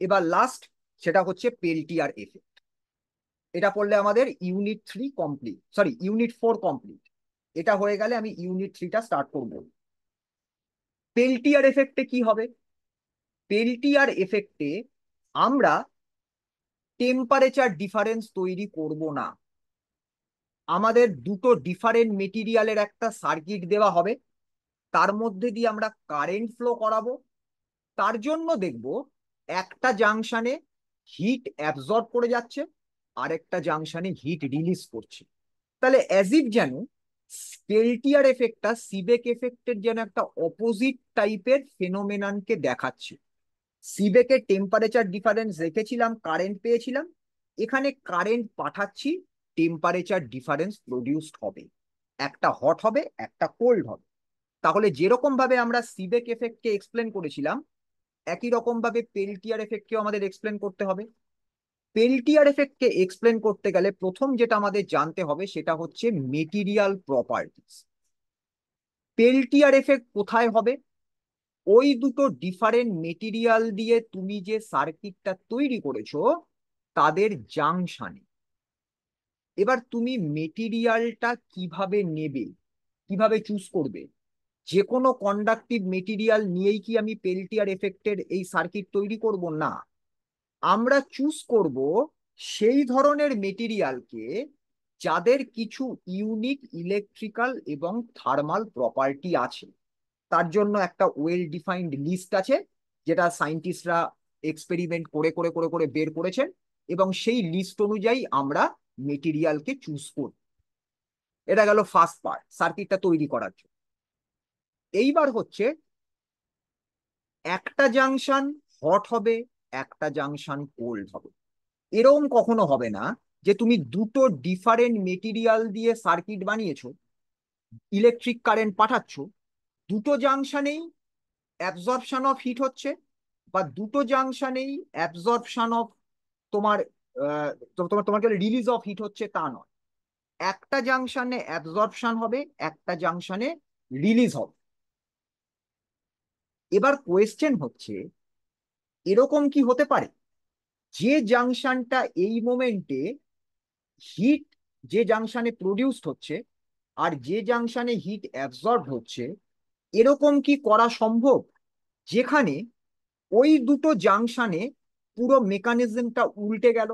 এবার লাস্ট, সেটা হচ্ছে পেল্টিয়ার এফেক্ট। এটা পড়লে আমাদের unit 3 complete, sorry unit 4 complete. এটা হয়ে গেলে আমি ইউনিট 3টা স্টার্ট করবো। পেল্টিয়ার এফেক্টে কি হবে? পেল্টিয়ার এফেক্টে আমরা টেম্পারেচার ডিফারেন্স তৈরি করব না। আমাদের দুটো ডিফারেন্ট মেটেরিয়ালের একটা সার্কিট দেওয়া হবে, তার মধ্যে দিয়ে আমরা কারেন্ট ফ্লো করাবো। তার জন্য দেখব একটা জাংশনে হিট অ্যাবজর্ব করে যাচ্ছে, আরেকটা জাংশনে হিট রিলিজ করছে। তাহলে অ্যাজ ইফ যেন পেল্টিয়ার এফেক্টটা সিবেক এফেক্টের যেন একটা অপোজিট টাইপের ফেনোমেননকে দেখাচ্ছে। সিবেকে টেম্পারেচার ডিফারেন্স রেখেছিলাম, কারেন্ট পেয়েছিলাম। এখানে কারেন্ট পাঠাচ্ছি, টেম্পারেচার ডিফারেন্স প্রডিউসড হবে। একটা হট হবে, একটা কোল্ড হবে। তাহলে যেরকম ভাবে আমরা সিবেক এফেক্টকে এক্সপ্লেন করেছিলাম, একই রকম ভাবে পেল্টিয়ার এফেক্টকেও আমাদের এক্সপ্লেন করতে হবে। পেল্টিয়ার এফেক্টকে এক্সপ্লেন করতে গেলে প্রথম যেটা আমাদের জানতে হবে সেটা হচ্ছে মেটেরিয়াল প্রপার্টিস। পেল্টিয়ার এফেক্ট কোথায় হবে? ওই দুটো ডিফারেন্ট মেটেরিয়াল দিয়ে তুমি যে সার্কিটটা তৈরি করেছো, তাদের জাংশনে। এবার তুমি মেটেরিয়ালটা কিভাবে নেবে, কিভাবে চুজ করবে? যে কোনো কন্ডাক্টিভ মেটেরিয়াল নিয়েই কি আমি পেল্টিয়ার এফেক্টের এই সার্কিট তৈরি করব? না, আমরা চুজ করব সেই ধরনের মেটেরিয়ালকে যাদের কিছু ইউনিক ইলেকট্রিক্যাল এবং থার্মাল প্রপার্টি আছে। তার জন্য একটা ওয়েল ডিফাইন্ড লিস্ট আছে, যেটা সায়েন্টিস্টরা এক্সপেরিমেন্ট করে করে করে করে বের করেছেন, এবং সেই লিস্ট অনুযায়ী আমরা মেটেরিয়ালকে চুজ করি। এটা গেল ফার্স্ট পার্ট, সার্কিটটা তৈরি করার জন্য। এইবার হচ্ছে একটা জাংশন হট হবে, একটা জাংশন কোল্ড হবে। এরকম কখনো হবে না যে তুমি দুটো ডিফারেন্ট মেটেরিয়াল দিয়ে সার্কিট বানিয়েছো, ইলেকট্রিক কারেন্ট পাঠাচ্ছ, দুটো জাংশনেই অ্যাবজর্পশন অফ হিট হচ্ছে, বা দুটো জাংশনেই অ্যাবজর্পশন অফ তোমার তোমার তোমার রিলিজ অফ হিট হচ্ছে, তা নয়। একটা জাংশনে অ্যাবজর্পশন হবে, একটা জাংশনে রিলিজ হবে। এবার কোয়েশ্চেন হচ্ছে, এরকম কি হতে পারে যে জাংশনটা এই মোমেন্টে হিট, যে জাংশনে প্রডিউসড হচ্ছে আর যে জাংশনে হিট অ্যাবজর্ব হচ্ছে, এরকম কি করা সম্ভব যেখানে ওই দুটো জাংশনে পুরো মেকানিজমটা উল্টে গেল?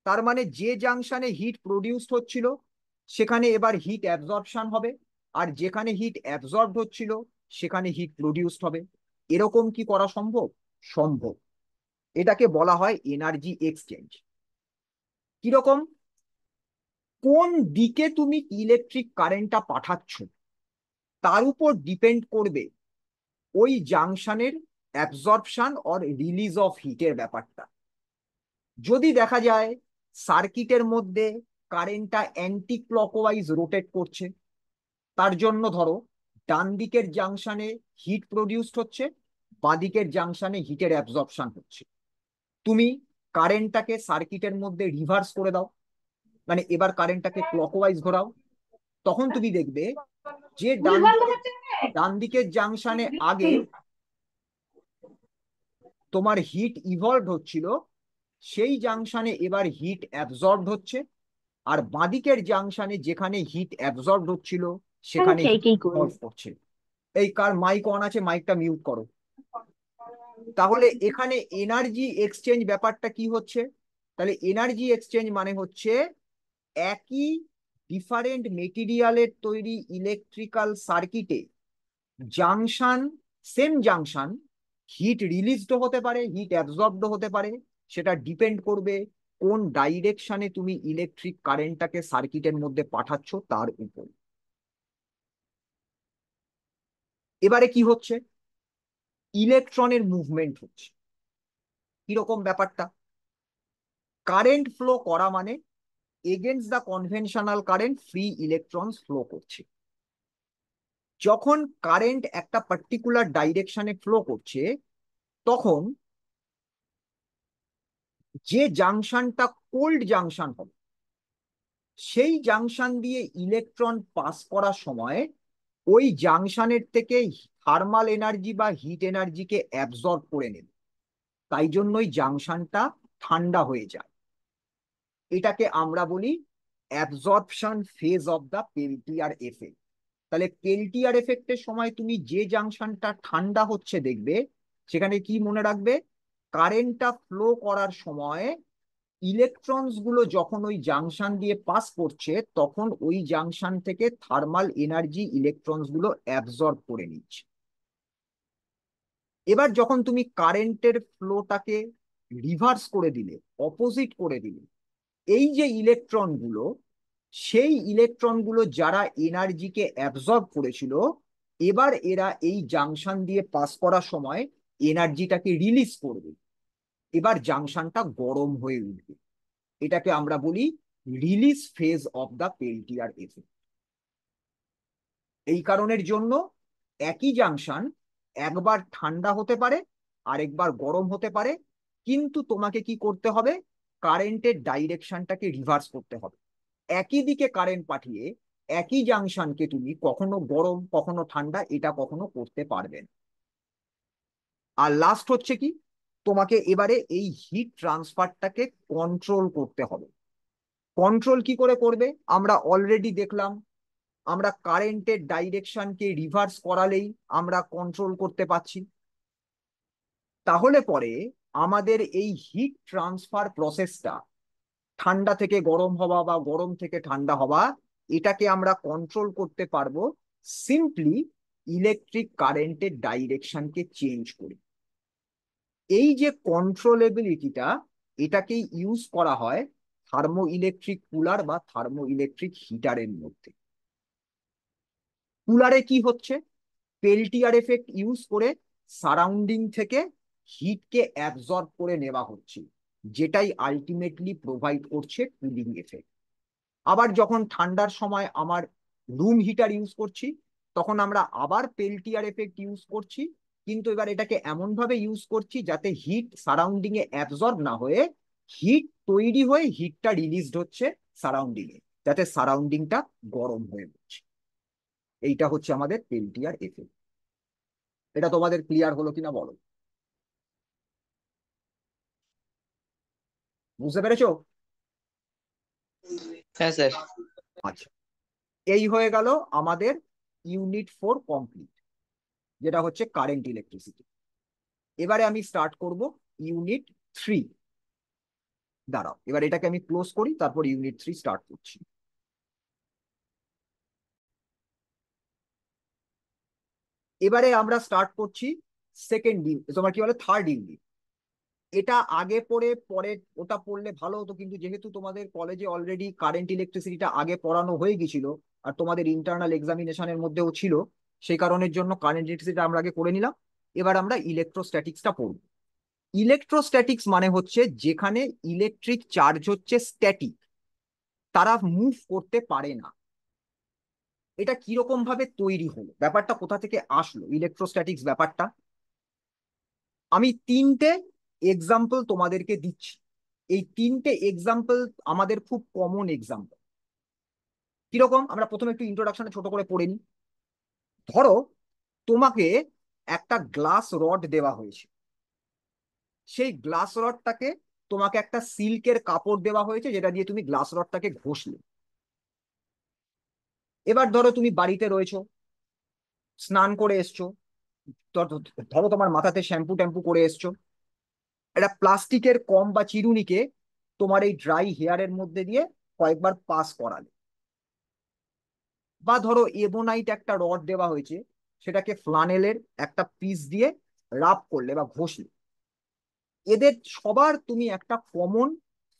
তার মানে যে জাংশনে হিট প্রডিউসড হচ্ছিল সেখানে এবার হিট অ্যাবজর্পশন হবে, আর যেখানে হিট অ্যাবজর্বড হচ্ছিল সেখানে হিট প্রডিউসড হবে। এরকম কি করা সম্ভব? সম্ভব। এটাকে বলা হয় এনার্জি এক্সচেঞ্জ। কিরকম? কোন দিকে তুমি ইলেকট্রিক কারেন্টটা পাঠাচ্ছ তার উপর ডিপেন্ড করবে ওই জাংশনের অ্যাবজর্পশন অর রিলিজ অফ হিটের ব্যাপারটা। যদি দেখা যায় সার্কিটের মধ্যে কারেন্টটা অ্যান্টি ক্লকওয়াইজ রোটেট করছে, তার জন্য ধরো ডান দিকের জাংশনে হিট প্রডিউসড হচ্ছে, বাঁ দিকের জাংশনে হিটের অ্যাবজর্পশন হচ্ছে, তুমি কারেন্টটাকে সার্কিটের মধ্যে রিভার্স করে দাও, মানে এবার কারেন্টটাকে ক্লকওয়াইজ ঘোরাও। তখন তুমি দেখবে যে ডান দিকের জাংশনে আগে তোমার হিট ইভলভ হচ্ছিল, সেই জাংশনে এবার হিট অ্যাবজর্বড হচ্ছে, আর বাঁদিকের জাংশনে যেখানে হিট অ্যাবজর্বড হচ্ছিল সেখানে হিট ইভলভ করছে। এই কার মাইক অন আছে? মাইকটা মিউট করো। তাহলে এখানে এনার্জি এক্সচেঞ্জ ব্যাপারটা কি হচ্ছে? তাহলে এনার্জি এক্সচেঞ্জ মানে হচ্ছে একই ডিফারেন্ট মেটেরিয়ালের তৈরি ইলেকট্রিক্যাল সার্কিটে junction, same junction, heat released হতে পারে, হিট অ্যাবজর্বড হতে পারে, সেটা ডিপেন্ড করবে কোন ডাইরেকশনে তুমি ইলেকট্রিক কারেন্টটাকে সার্কিটের মধ্যে পাঠাচ্ছ তার উপর। এবারে কি হচ্ছে, ইলেকট্রনের মুভমেন্ট হচ্ছে। কিরকম ব্যাপারটা, কারেন্ট ফ্লো করা মানে against the conventional current free electrons flow করছে। যখন কারেন্ট একটা পার্টিকুলার ডাইরেকশনে ফ্লো করছে, তখন যে জাংশনটা কোল্ড জাংশন হবে, সেই জাংশন দিয়ে ইলেকট্রন পাস করার সময় ওই জাংশনের থেকে থার্মাল এনার্জি বা হিট এনার্জিকে অ্যাবজর্ব করে নেবে। তাই জন্যই জাংশনটা ঠান্ডা হয়ে যায়। এটাকে আমরা বলি absorption phase of the Peltier effect. তাহলে পেল্টিয়ার এফেক্টের সময় তুমি যে জাংশনটা ঠান্ডা হচ্ছে দেখবে, সেখানে কি মনে রাখবে, কারেন্টটা ফ্লো করার সময় ইলেকট্রনস গুলো যখন ওই জাংশন দিয়ে পাস করছে, তখন ওই জাংশন থেকে থার্মাল এনার্জি ইলেকট্রনস গুলো অ্যাবজর্ব করে নিচ্ছে। এবার যখন তুমি কারেন্টের ফ্লোটাকে রিভার্স করে দিলে, অপোজিট করে দিলে, এই যে ইলেকট্রন গুলো, সেই ইলেকট্রন গুলো যারা এনার্জিকে অ্যাবজর্ব করেছিল, এবার এরা এই জাংশন দিয়ে পাস করার সময় এনার্জিটাকে রিলিজ করবে। এবার জাংশনটা গরম হয়ে উঠবে। এটাকে আমরা বলি release phase of the Peltier effect. এই কারণের জন্য একই জাংশন একবার ঠান্ডা হতে পারে, আরেকবার গরম হতে পারে, কিন্তু তোমাকে কি করতে হবে, কারেন্টের ডাইরেকশনটাকে রিভার্স করতে হবে। একই দিকে কারেন্ট পাঠিয়ে একই জাংশনকে তুমি কখনো গরম কখনো ঠান্ডা এটা কখনো করতে পারবে না। আর লাস্ট হচ্ছে কি, তোমাকে এবারে এই হিট ট্রান্সফারটাকে কন্ট্রোল করতে হবে। কন্ট্রোল কি করে করবে, আমরা অলরেডি দেখলাম, আমরা কারেন্টের ডাইরেকশনকে রিভার্স করালেই আমরা কন্ট্রোল করতে পারছি। তাহলে পরে আমাদের এই হিট ট্রান্সফার প্রসেসটা, ঠান্ডা থেকে গরম হওয়া বা গরম থেকে ঠান্ডা হওয়া, এটাকে আমরা কন্ট্রোল করতে পারবো সিম্পলি ইলেকট্রিক কারেন্টের ডাইরেকশনকে চেঞ্জ করে। এই যে কন্ট্রোলেবিলিটিটা, এটাকেই ইউজ করা হয় থার্মো ইলেকট্রিক কুলার বা থার্মো ইলেকট্রিক হিটারের মধ্যে। কুলারে কি হচ্ছে, পেল্টিয়ার এফেক্ট ইউজ করে সারাউন্ডিং থেকে হিটকে অ্যাবজর্ব করে নেওয়া হচ্ছে, যেটাই আলটিমেটলি প্রোভাইড করছে কুলিং এফেক্ট। আবার যখন ঠান্ডার সময় আমার রুম হিটার ইউজ করছি, তখন আমরা আবার পেল্টিয়ার এফেক্ট ইউজ করছি, কিন্তু এবার এটাকে এমন ভাবে ইউজ করছি যাতে হিট সারাউন্ডিং এ অ্যাবজর্ব না হয়ে হিট তৈরি হয়ে হিটটা রিলিজড হচ্ছে সারাউন্ডিং এ, যাতে সারাউন্ডিংটা গরম হয়ে পড়ছে। এইটা হচ্ছে আমাদের পেল্টিয়ার এফেক্ট। এটা তোমাদের ক্লিয়ার হলো কিনা বলো, বুঝতে পেরেছো? হ্যাঁ স্যার। আচ্ছা, এই হয়ে গেল আমাদের ইউনিট 4 কমপ্লিট, যেটা হচ্ছে কারেন্ট ইলেকট্রিসিটি। এবারে আমি স্টার্ট করব ইউনিট 3। দাঁড়াও, এবার এটাকে আমি ক্লোজ করি, তারপর ইউনিট 3 স্টার্ট করছি। এবারে আমরা স্টার্ট করছি সেকেন্ড ইউনিট, তোমার কি বলে থার্ড ইউনিট। এটা আগে পড়ে পরে ওটা পড়লে ভালো হতো, কিন্তু যেহেতু তোমাদের কলেজে অলরেডি কারেন্ট ইলেকট্রিসিটিটা আগে পড়ানো হয়ে গেছিল, আর তোমাদের ইন্টারনাল এক্সামিনেশনের মধ্যেও ছিল, সেই কারণের জন্য কারেন্ট ইলেকট্রিসিটি আমরা আগে করে নিলাম। এবার আমরা ইলেকট্রোস্ট্যাটিক্সটা পড়ব। ইলেকট্রোস্ট্যাটিক্স মানে হচ্ছে যেখানে ইলেকট্রিক চার্জ হচ্ছে স্ট্যাটিক, তারা মুভ করতে পারে না। এটা কিরকম ভাবে তৈরি হলো, ব্যাপারটা কোথা থেকে আসলো ইলেকট্রোস্ট্যাটিক্স ব্যাপারটা, আমি তিনটে এক্সাম্পল তোমাদেরকে দিচ্ছি। এই তিনটে এক্সাম্পল আমাদের খুব কমন এক্সাম্পল। কিরকম, আমরা প্রথমে একটু ইন্ট্রোডাকশনে ছোট করে পড়ে নিই। ধরো তোমাকে একটা গ্লাস রড দেওয়া হয়েছে, সেই গ্লাস রডটাকে তোমাকে একটা সিল্কের কাপড় দেওয়া হয়েছে, যেটা দিয়ে তুমি গ্লাস রডটাকে ঘষলে। এবার ধরো তুমি বাড়িতে রয়েছো, স্নান করে এসছো, ধরো তোমার মাথাতে শ্যাম্পু ট্যাম্পু করে এসছো, একটা প্লাস্টিকের কম বা চিরুনিকে তোমার এই ড্রাই হেয়ারের মধ্যে দিয়ে কয়েকবার পাস করালে। বা ধরো এবোনাইট একটা রড দেওয়া হয়েছে, সেটাকে ফ্লানেলের একটা পিস দিয়ে রাব করলে বা ঘষলে, এদের সবার তুমি একটা কমন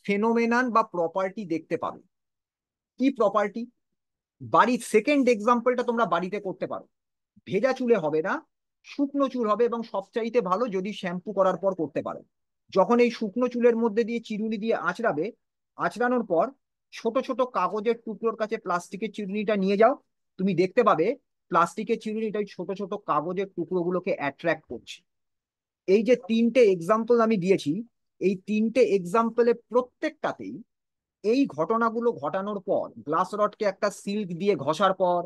ফেনোমেনান বা প্রপার্টি দেখতে পাবে। কি প্রপার্টি? বাড়ির সেকেন্ড এক্সাম্পলটা তোমরা বাড়িতে করতে পারো। ভেজা চুলে হবে না, শুকনো চুল হবে, এবং সবচাইতে ভালো যদি শ্যাম্পু করার পর করতে পারো। যখন এই শুকনো চুলের মধ্যে দিয়ে চিরুনি দিয়ে আঁচড়াবে, আঁচড়ানোর পর ছোট ছোট কাগজের টুকরোর কাছে প্লাস্টিকের চিরুনিটা নিয়ে যাও, তুমি দেখতে পাবে প্লাস্টিকের চিরুনিটা ওই ছোট ছোট কাগজের টুকরোগুলোকে অ্যাট্রাক্ট করছে। এই যে তিনটে এক্সাম্পল আমি দিয়েছি, এই তিনটে এক্সাম্পলের প্রত্যেকটাতেই এই ঘটনাগুলো ঘটানোর পর, গ্লাস রডকে একটা সিল্ক দিয়ে ঘষার পর,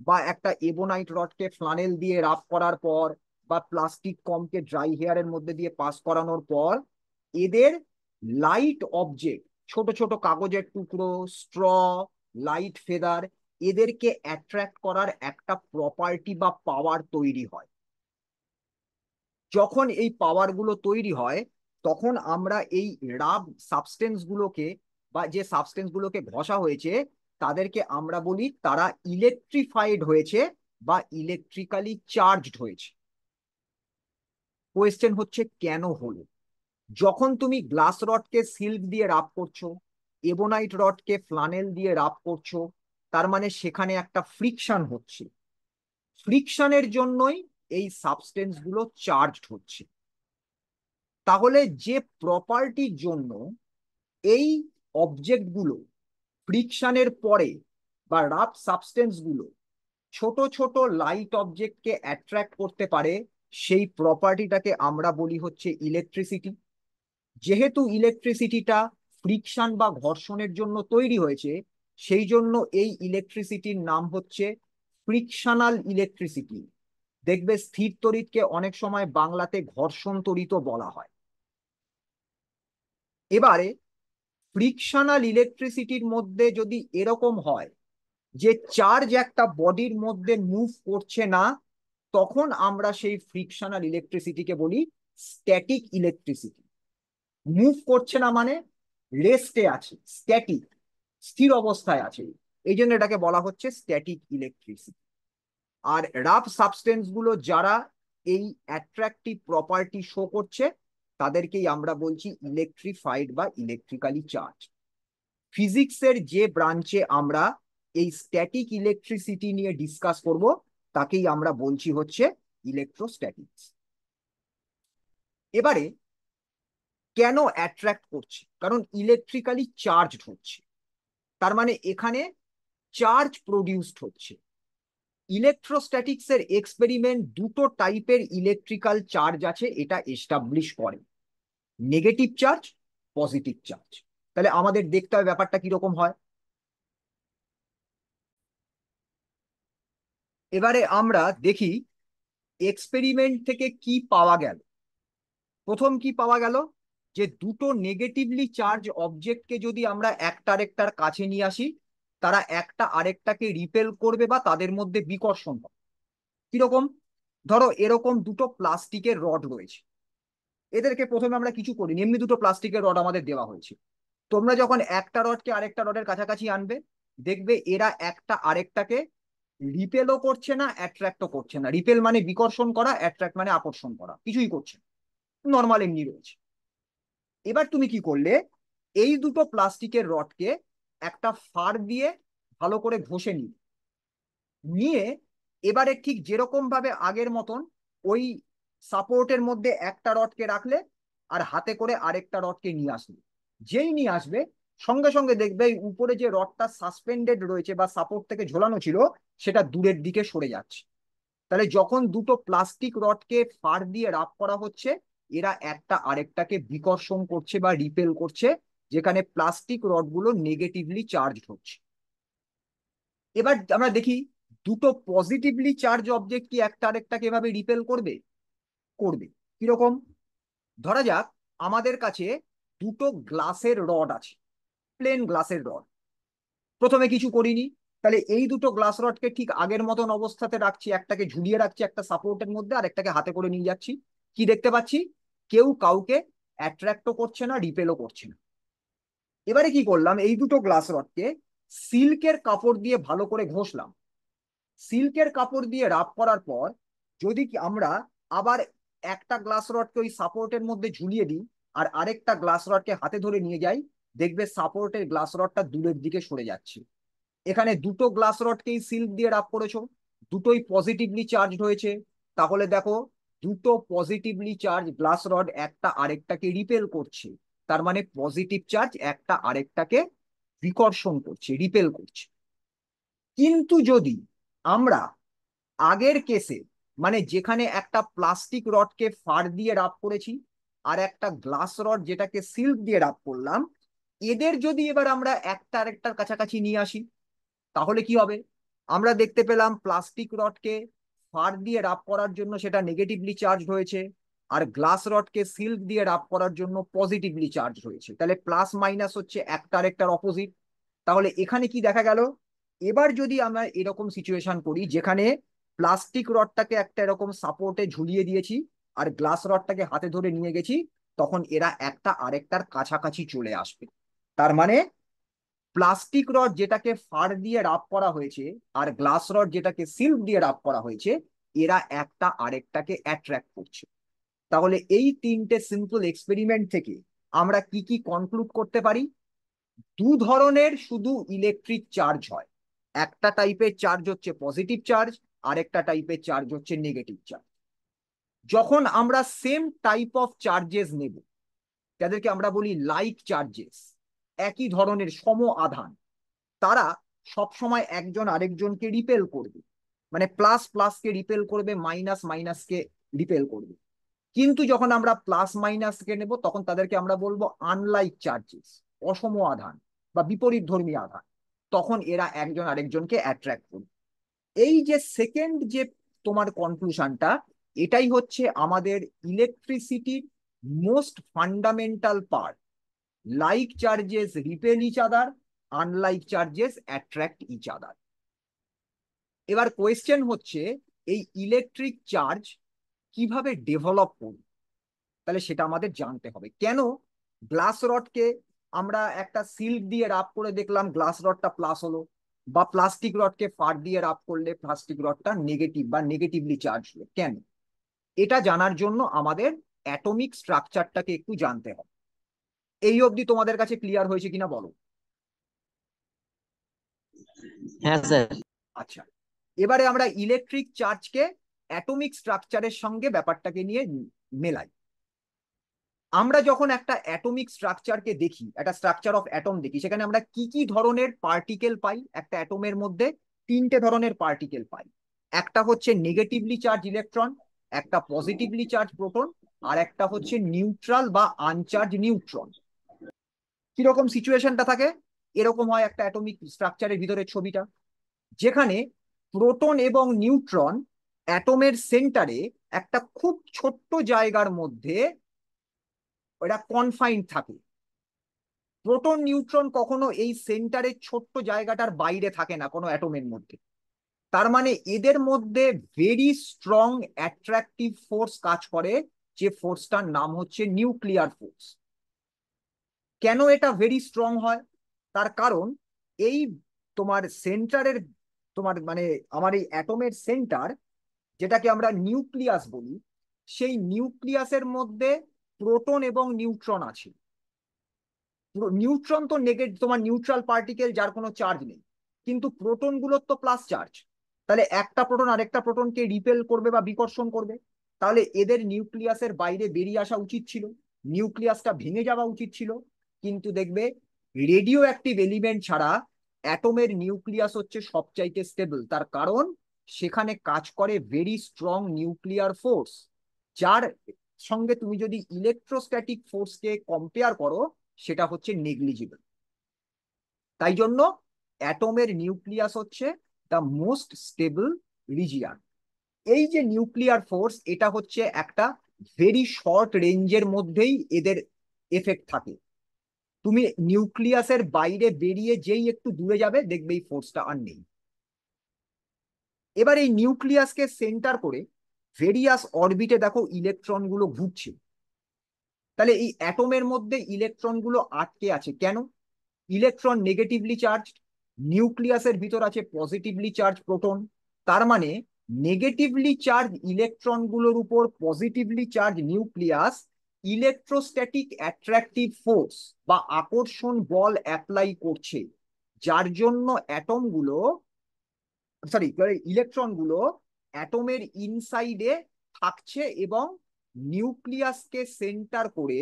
বা একটা এবোনাইট রডকে ফ্লানেল দিয়ে রাব করার পর, বা প্লাস্টিক কমকে ড্রাই হেয়ারের মধ্যে দিয়ে পাস করানোর পর, এদের লাইট অবজেক্ট, ছোট ছোট কাগজের টুকরো, স্ট্র, লাইট ফেদার, এদেরকে অ্যাট্রাক্ট করার একটা প্রপার্টি বা পাওয়ার তৈরি হয়। যখন এই পাওয়ার গুলো তৈরি হয়, তখন আমরা এই রাব সাবস্টেন্স গুলোকে, বা যে সাবস্টেন্স গুলোকে ঘষা হয়েছে, তাদেরকে আমরা বলি তারা ইলেকট্রিফাইড হয়েছে বা ইলেকট্রিক্যালি চার্জড হয়েছে। কোয়েশ্চেন হচ্ছে কেন হলো? যখন তুমি গ্লাস রডকে সিল্ক দিয়ে রাব করছো, এবোনাইট রডকে ফ্লানেল দিয়ে রাব করছো, তার মানে সেখানে একটা ফ্রিকশন হচ্ছে। ফ্রিকশনের জন্যই এই সাবস্টেন্স গুলো চার্জড হচ্ছে। তাহলে যে প্রপার্টির জন্য এই অবজেক্ট গুলো ফ্রিকশনের পরে, বা রাফ সাবস্টেন্স গুলো ছোট ছোট লাইট অবজেক্টকে অ্যাট্রাক্ট করতে পারে, সেই প্রপার্টিটাকে আমরা বলি হচ্ছে ইলেকট্রিসিটি। যেহেতু ইলেকট্রিসিটিটা ফ্রিকশন বা ঘর্ষণের জন্য তৈরি হয়েছে, সেই জন্য এই ইলেকট্রিসিটির নাম হচ্ছে ফ্রিকশনাল ইলেকট্রিসিটি। দেখবে স্থির তড়িৎকে অনেক সময় বাংলাতে ঘর্ষণ তড়িৎও বলা হয়। এবারে ফ্রিকশনাল ইলেকট্রিসিটির মধ্যে যদি এরকম হয় যে চার্জ একটা বডির মধ্যে মুভ করছে না, তখন আমরা সেই ফ্রিকশনাল ইলেকট্রিসিটিকে বলি স্ট্যাটিক ইলেকট্রিসিটি। মুভ করছে না মানে রেস্টে আছে, স্ট্যাটিক, স্থির অবস্থায় আছে, এই জন্য এটাকে বলা হচ্ছে স্ট্যাটিক ইলেকট্রিসিটি। আর রাফ সাবস্টেন্স গুলো যারা এই অ্যাট্রাকটিভ প্রপার্টি শো করছে, তাদেরকেই আমরা বলছি ইলেকট্রিফাইড বা ইলেকট্রিক্যালি চার্জ। ফিজিক্সের যে ব্রাঞ্চে আমরা এই স্ট্যাটিক ইলেকট্রিসিটি নিয়ে ডিসকাস করব, তাকেই আমরা বলছি হচ্ছে ইলেকট্রোস্ট্যাটিক্স। এবারে কেন অ্যাট্রাক্ট করছে? কারণ ইলেকট্রিক্যালি চার্জড হচ্ছে, তার মানে এখানে চার্জ প্রডিউসড হচ্ছে। ইলেকট্রোস্ট্যাটিক্স এর এক্সপেরিমেন্ট দুটো টাইপের ইলেকট্রিক্যাল চার্জ আছে এটা এস্টাবলিশ করে, নেগেটিভ চার্জ, পজিটিভ চার্জ। তাহলে আমাদের দেখতে হবে ব্যাপারটা কিরকম হয়। এবারে আমরা দেখি এক্সপেরিমেন্ট থেকে কি পাওয়া গেল। প্রথম কি পাওয়া গেল, যে দুটো নেগেটিভলি চার্জ অবজেক্টকে যদি আমরা একটা আরেকটার কাছে নিয়ে আসি, তারা একটা আরেকটাকে রিপেল করবে বা তাদের মধ্যে বিকর্ষণ হবে। কিরকম? ধরো এরকম দুটো প্লাস্টিকের রড রয়েছে, এদেরকে প্রথমে আমরা কিছু করিনি, এমনি দুটো প্লাস্টিকের রড আমাদের দেওয়া হয়েছে। তোমরা যখন একটা রডকে আরেকটা রডের কাছাকাছি আনবে, দেখবে এরা একটা আরেকটাকে রিপেলও করছে না, অ্যাট্রাক্টও করছে না। রিপেল মানে বিকর্ষণ করা, অ্যাট্রাক্ট মানে আকর্ষণ করা, কিছুই করছে না, নর্মাল এমনি রয়েছে। এবার তুমি কি করলে, এই দুটো প্লাস্টিকের রডকে একটা ফার দিয়ে ভালো করে ঘষে নিলে, নিয়ে এবারে ঠিক যেরকম ভাবে আগের মতন ওই সাপোর্টের মধ্যে একটা রডকে রাখলে, আর হাতে করে আরেকটা রডকে নিয়ে আসলে, যেই নিয়ে আসবে সঙ্গে সঙ্গে দেখবে এই উপরে যে রডটা সাসপেন্ডেড রয়েছে বা সাপোর্ট থেকে ঝোলানো ছিল, সেটা দূরের দিকে সরে যাচ্ছে। তাহলে যখন দুটো প্লাস্টিক রডকে ফার দিয়ে রাব করা হচ্ছে, এরা একটা আরেকটাকে বিকর্ষণ করছে বা রিপেল করছে, যেখানে প্লাস্টিক রডগুলো নেগেটিভলি চার্জ হচ্ছে। এবার আমরা দেখি দুটো পজিটিভলি চার্জ অবজেক্ট কি একটা আরেকটাকে এভাবে রিপেল করবে? করবে। কিরকম? ধরা যাক আমাদের কাছে দুটো গ্লাসের রড আছে, প্লেন গ্লাসের রড। প্রথমে কিছু করিনি, তাহলে এই দুটো গ্লাস রডকে ঠিক আগের মতন অবস্থাতে রাখছি, একটাকে ঝুলিয়ে রাখছি একটা সাপোর্টের মধ্যে, আর একটাকে হাতে করে নিয়ে যাচ্ছি। কি দেখতে পাচ্ছি? কেউ কাউকে অ্যাট্রাক্টও করছে না, রিপেলও করছে না। এবারে কি করলাম, এই দুটো গ্লাস রডকে সিল্কের কাপড় দিয়ে ভালো করে ঘষলাম, সিল্কের কাপড় দিয়ে রাব করার পর যদি আমরা আবার একটা গ্লাস রডকে ওই সাপোর্টের মধ্যে ঝুলিয়ে দিই আর আরেকটা গ্লাস রডকে হাতে ধরে নিয়ে যাই, দেখবে সাপোর্টের গ্লাস রডটা দূরের দিকে সরে যাচ্ছে। এখানে দুটো গ্লাস রডকেই সিল্ক দিয়ে রাব করেছো, দুটোই পজিটিভলি চার্জড হয়েছে। তাহলে দেখো, দুটো পজিটিভলি চার্জ গ্লাস রড একটা আরেকটাকে রিপেল করছে। তার মানে পজিটিভ চার্জ একটা আরেকটাকে বিকর্ষণ করছে, রিপেল করছে। কিন্তু যদি আমরা আগের কেসে, মানে যেখানে একটা প্লাস্টিক রডকে ফার দিয়ে রাব করেছি আর একটা গ্লাস রড যেটাকে সিল্ক দিয়ে রাব করলাম, এদের যদি এবার আমরা একটা আরেকটার কাছাকাছি নিয়ে আসি, তাহলে কি হবে? আমরা দেখতে পেলাম প্লাস্টিক রডকে ফার দিয়ে রাব করার জন্য সেটা নেগেটিভলি চার্জ হয়েছে, আর গ্লাস রডকে সিল্ক দিয়ে রাব করার জন্য পজিটিভলি চার্জ হয়েছে। তাহলে প্লাস মাইনাস হচ্ছে একটা আরেকটার অপোজিট। তাহলে এখানে কি দেখা গেল? এবার যদি আমরা এরকম সিচুয়েশন করি যেখানে প্লাস্টিক রডটাকে একটা এরকম সাপোর্টে ঝুলিয়ে দিয়েছি আর গ্লাস রডটাকে হাতে ধরে নিয়ে গেছি, তখন এরা একটা আরেকটার কাছাকাছি চলে আসবে। তার মানে প্লাস্টিক রড যেটাকে ফার দিয়ে রাব করা হয়েছে আর গ্লাস রড যেটাকে সিল্ক দিয়ে রাব করা হয়েছে, এরা একটা আরেকটাকে অ্যাট্রাক্ট করছে। তাহলে এই তিনটে সিম্পল এক্সপেরিমেন্ট থেকে আমরা কি কি কনক্লুড করতে পারি? দু ধরনের শুধু ইলেকট্রিক চার্জ হয়। একটা টাইপের চার্জ হচ্ছে পজিটিভ চার্জ, আরেকটা টাইপের চার্জ হচ্ছে নেগেটিভ চার্জ। যখন আমরা সেম টাইপ অফ চার্জেস নেব, যাদেরকে আমরা বলি লাইক চার্জেস, একই ধরনের সম আধান, তারা সব সময় একজন আরেকজনকে রিপেল করবে। মানে প্লাস প্লাসকে রিপেল করবে, মাইনাস মাইনাসকে রিপেল করবে। কিন্তু যখন আমরা প্লাস মাইনাসকে নেব, তখন তাদেরকে আমরা বলবো আনলাইক চার্জেস, অসম আধান বা বিপরীত ধর্মী আধান। তখন এরা একজন আরেকজনকে অ্যাট্রাক্ট করবে। এই যে সেকেন্ড যে তোমার কনক্লুশনটা, এটাই হচ্ছে আমাদের ইলেকট্রিসিটির most fundamental part. Like charges repel each other, unlike charges attract each other. এবার কোয়েশ্চেন হচ্ছে, এই ইলেকট্রিক চার্জ কিভাবে ডেভেলপ করবে? তাহলে সেটা আমাদের জানতে হবে। কেন গ্লাস রডকে আমরা একটা সিল্ক দিয়ে রাব করে দেখলাম গ্লাস রডটা প্লাস হলো, বা প্লাস্টিক রডকে ফার দিয়ে রাব করলে প্লাস্টিক রডটা নেগেটিভ বা নেগেটিভলি চার্জ হলো? কেন? এটা জানার জন্য আমাদের অ্যাটমিক স্ট্রাকচারটাকে একটু জানতে হবে। এই অবধি তোমাদের কাছে ক্লিয়ার হয়েছে কিনা বলো? হ্যাঁ স্যার। আচ্ছা, এবারে আমরা ইলেকট্রিক চার্জকে অ্যাটমিক স্ট্রাকচারের সঙ্গে ব্যাপারটাকে নিয়ে মেলাই। আমরা যখন একটা অ্যাটমিক স্ট্রাকচারকে দেখি, একটা স্ট্রাকচার অফ অ্যাটম দেখি, সেখানে আমরা কি কি ধরনের পার্টিকেল পাই? একটা অ্যাটমের মধ্যে তিনটে ধরনের পার্টিকেল পাই। একটা হচ্ছে নেগেটিভলি চার্জ ইলেকট্রন, একটা পজিটিভলি চার্জ প্রোটন, আর একটা হচ্ছে নিউট্রাল বা আনচার্জ নিউট্রন। কিরকম সিচুয়েশনটা থাকে? এরকম হয় একটা অ্যাটমিক স্ট্রাকচারের ভিতরে ছবিটা, যেখানে প্রোটন এবং নিউট্রন অ্যাটমের সেন্টারে একটা খুব ছোট্ট জায়গার মধ্যে ওটা কনফাইন্ড থাকে। প্রোটন নিউট্রন কখনো এই সেন্টারের ছোট্ট জায়গাটার বাইরে থাকে না কোনো অ্যাটমের মধ্যে। তার মানে এদের মধ্যে ভেরি স্ট্রং অ্যাট্রাকটিভ ফোর্স কাজ করে, যে ফোর্সটার নাম হচ্ছে নিউক্লিয়ার ফোর্স। কেন এটা ভেরি স্ট্রং হয়? তার কারণ এই তোমার সেন্টারের, তোমার মানে আমার এই অ্যাটমের সেন্টার, যেটাকে আমরা নিউক্লিয়াস বলি, সেই নিউক্লিয়াসের মধ্যে প্রোটন এবং নিউট্রন আছে। নিউট্রন তো নেগেটিভ, তোমার নিউট্রাল পার্টিকেল যার কোনো চার্জ নেই, কিন্তু প্রোটন গুলোর তো প্লাস চার্জ। তাহলে একটা প্রোটন আরেকটা প্রোটনকে রিপেল করবে বা বিকর্ষণ করবে। তাহলে এদের নিউক্লিয়াসের বাইরে বেরিয়ে আসা উচিত ছিল, নিউক্লিয়াসটা ভেঙে যাওয়া উচিত ছিল। কিন্তু দেখবে, রেডিও অ্যাক্টিভ এলিমেন্ট ছাড়া অ্যাটমের নিউক্লিয়াস হচ্ছে সবচাইতে স্টেবল। তার কারণ সেখানে কাজ করে ভেরি স্ট্রং নিউক্লিয়ার ফোর্স, যার সঙ্গে তুমি যদি ইলেকট্রোস্ট্যাটিক ফোর্সকে কম্পেয়ার করো, সেটা হচ্ছে নেগলিজিবল। তাই জন্য অ্যাটমের নিউক্লিয়াস হচ্ছে দ্য মোস্ট স্টেবল রিজিয়ান। এই যে নিউক্লিয়ার ফোর্স, এটা হচ্ছে একটা ভেরি শর্ট রেঞ্জের মধ্যেই এদের এফেক্ট থাকে। তুমি নিউক্লিয়াসের বাইরে বেরিয়ে যেই একটু দূরে যাবে, দেখবে এই ফোর্সটা আর নেই। এবার এই নিউক্লিয়াসকে সেন্টার করে ভেরিয়াস অরবিটে দেখো ইলেকট্রন গুলো ঘুরছে। তাহলে এই অ্যাটমের মধ্যে ইলেকট্রন গুলো আটকে আছে কেন? ইলেকট্রন নেগেটিভলি চার্জ, নিউক্লিয়াসের ভিতর আছে পজিটিভলি চার্জ প্রোটন। তার মানে নেগেটিভলি চার্জ ইলেকট্রনগুলোর উপর positively charge nucleus electrostatic attractive force বা আকর্ষণ বল অ্যাপ্লাই করছে, যার জন্য অ্যাটমগুলো, সরি, ইলেকট্রনগুলো অ্যাটমের ইনসাইডে থাকছে এবং নিউক্লিয়াসকে সেন্টার করে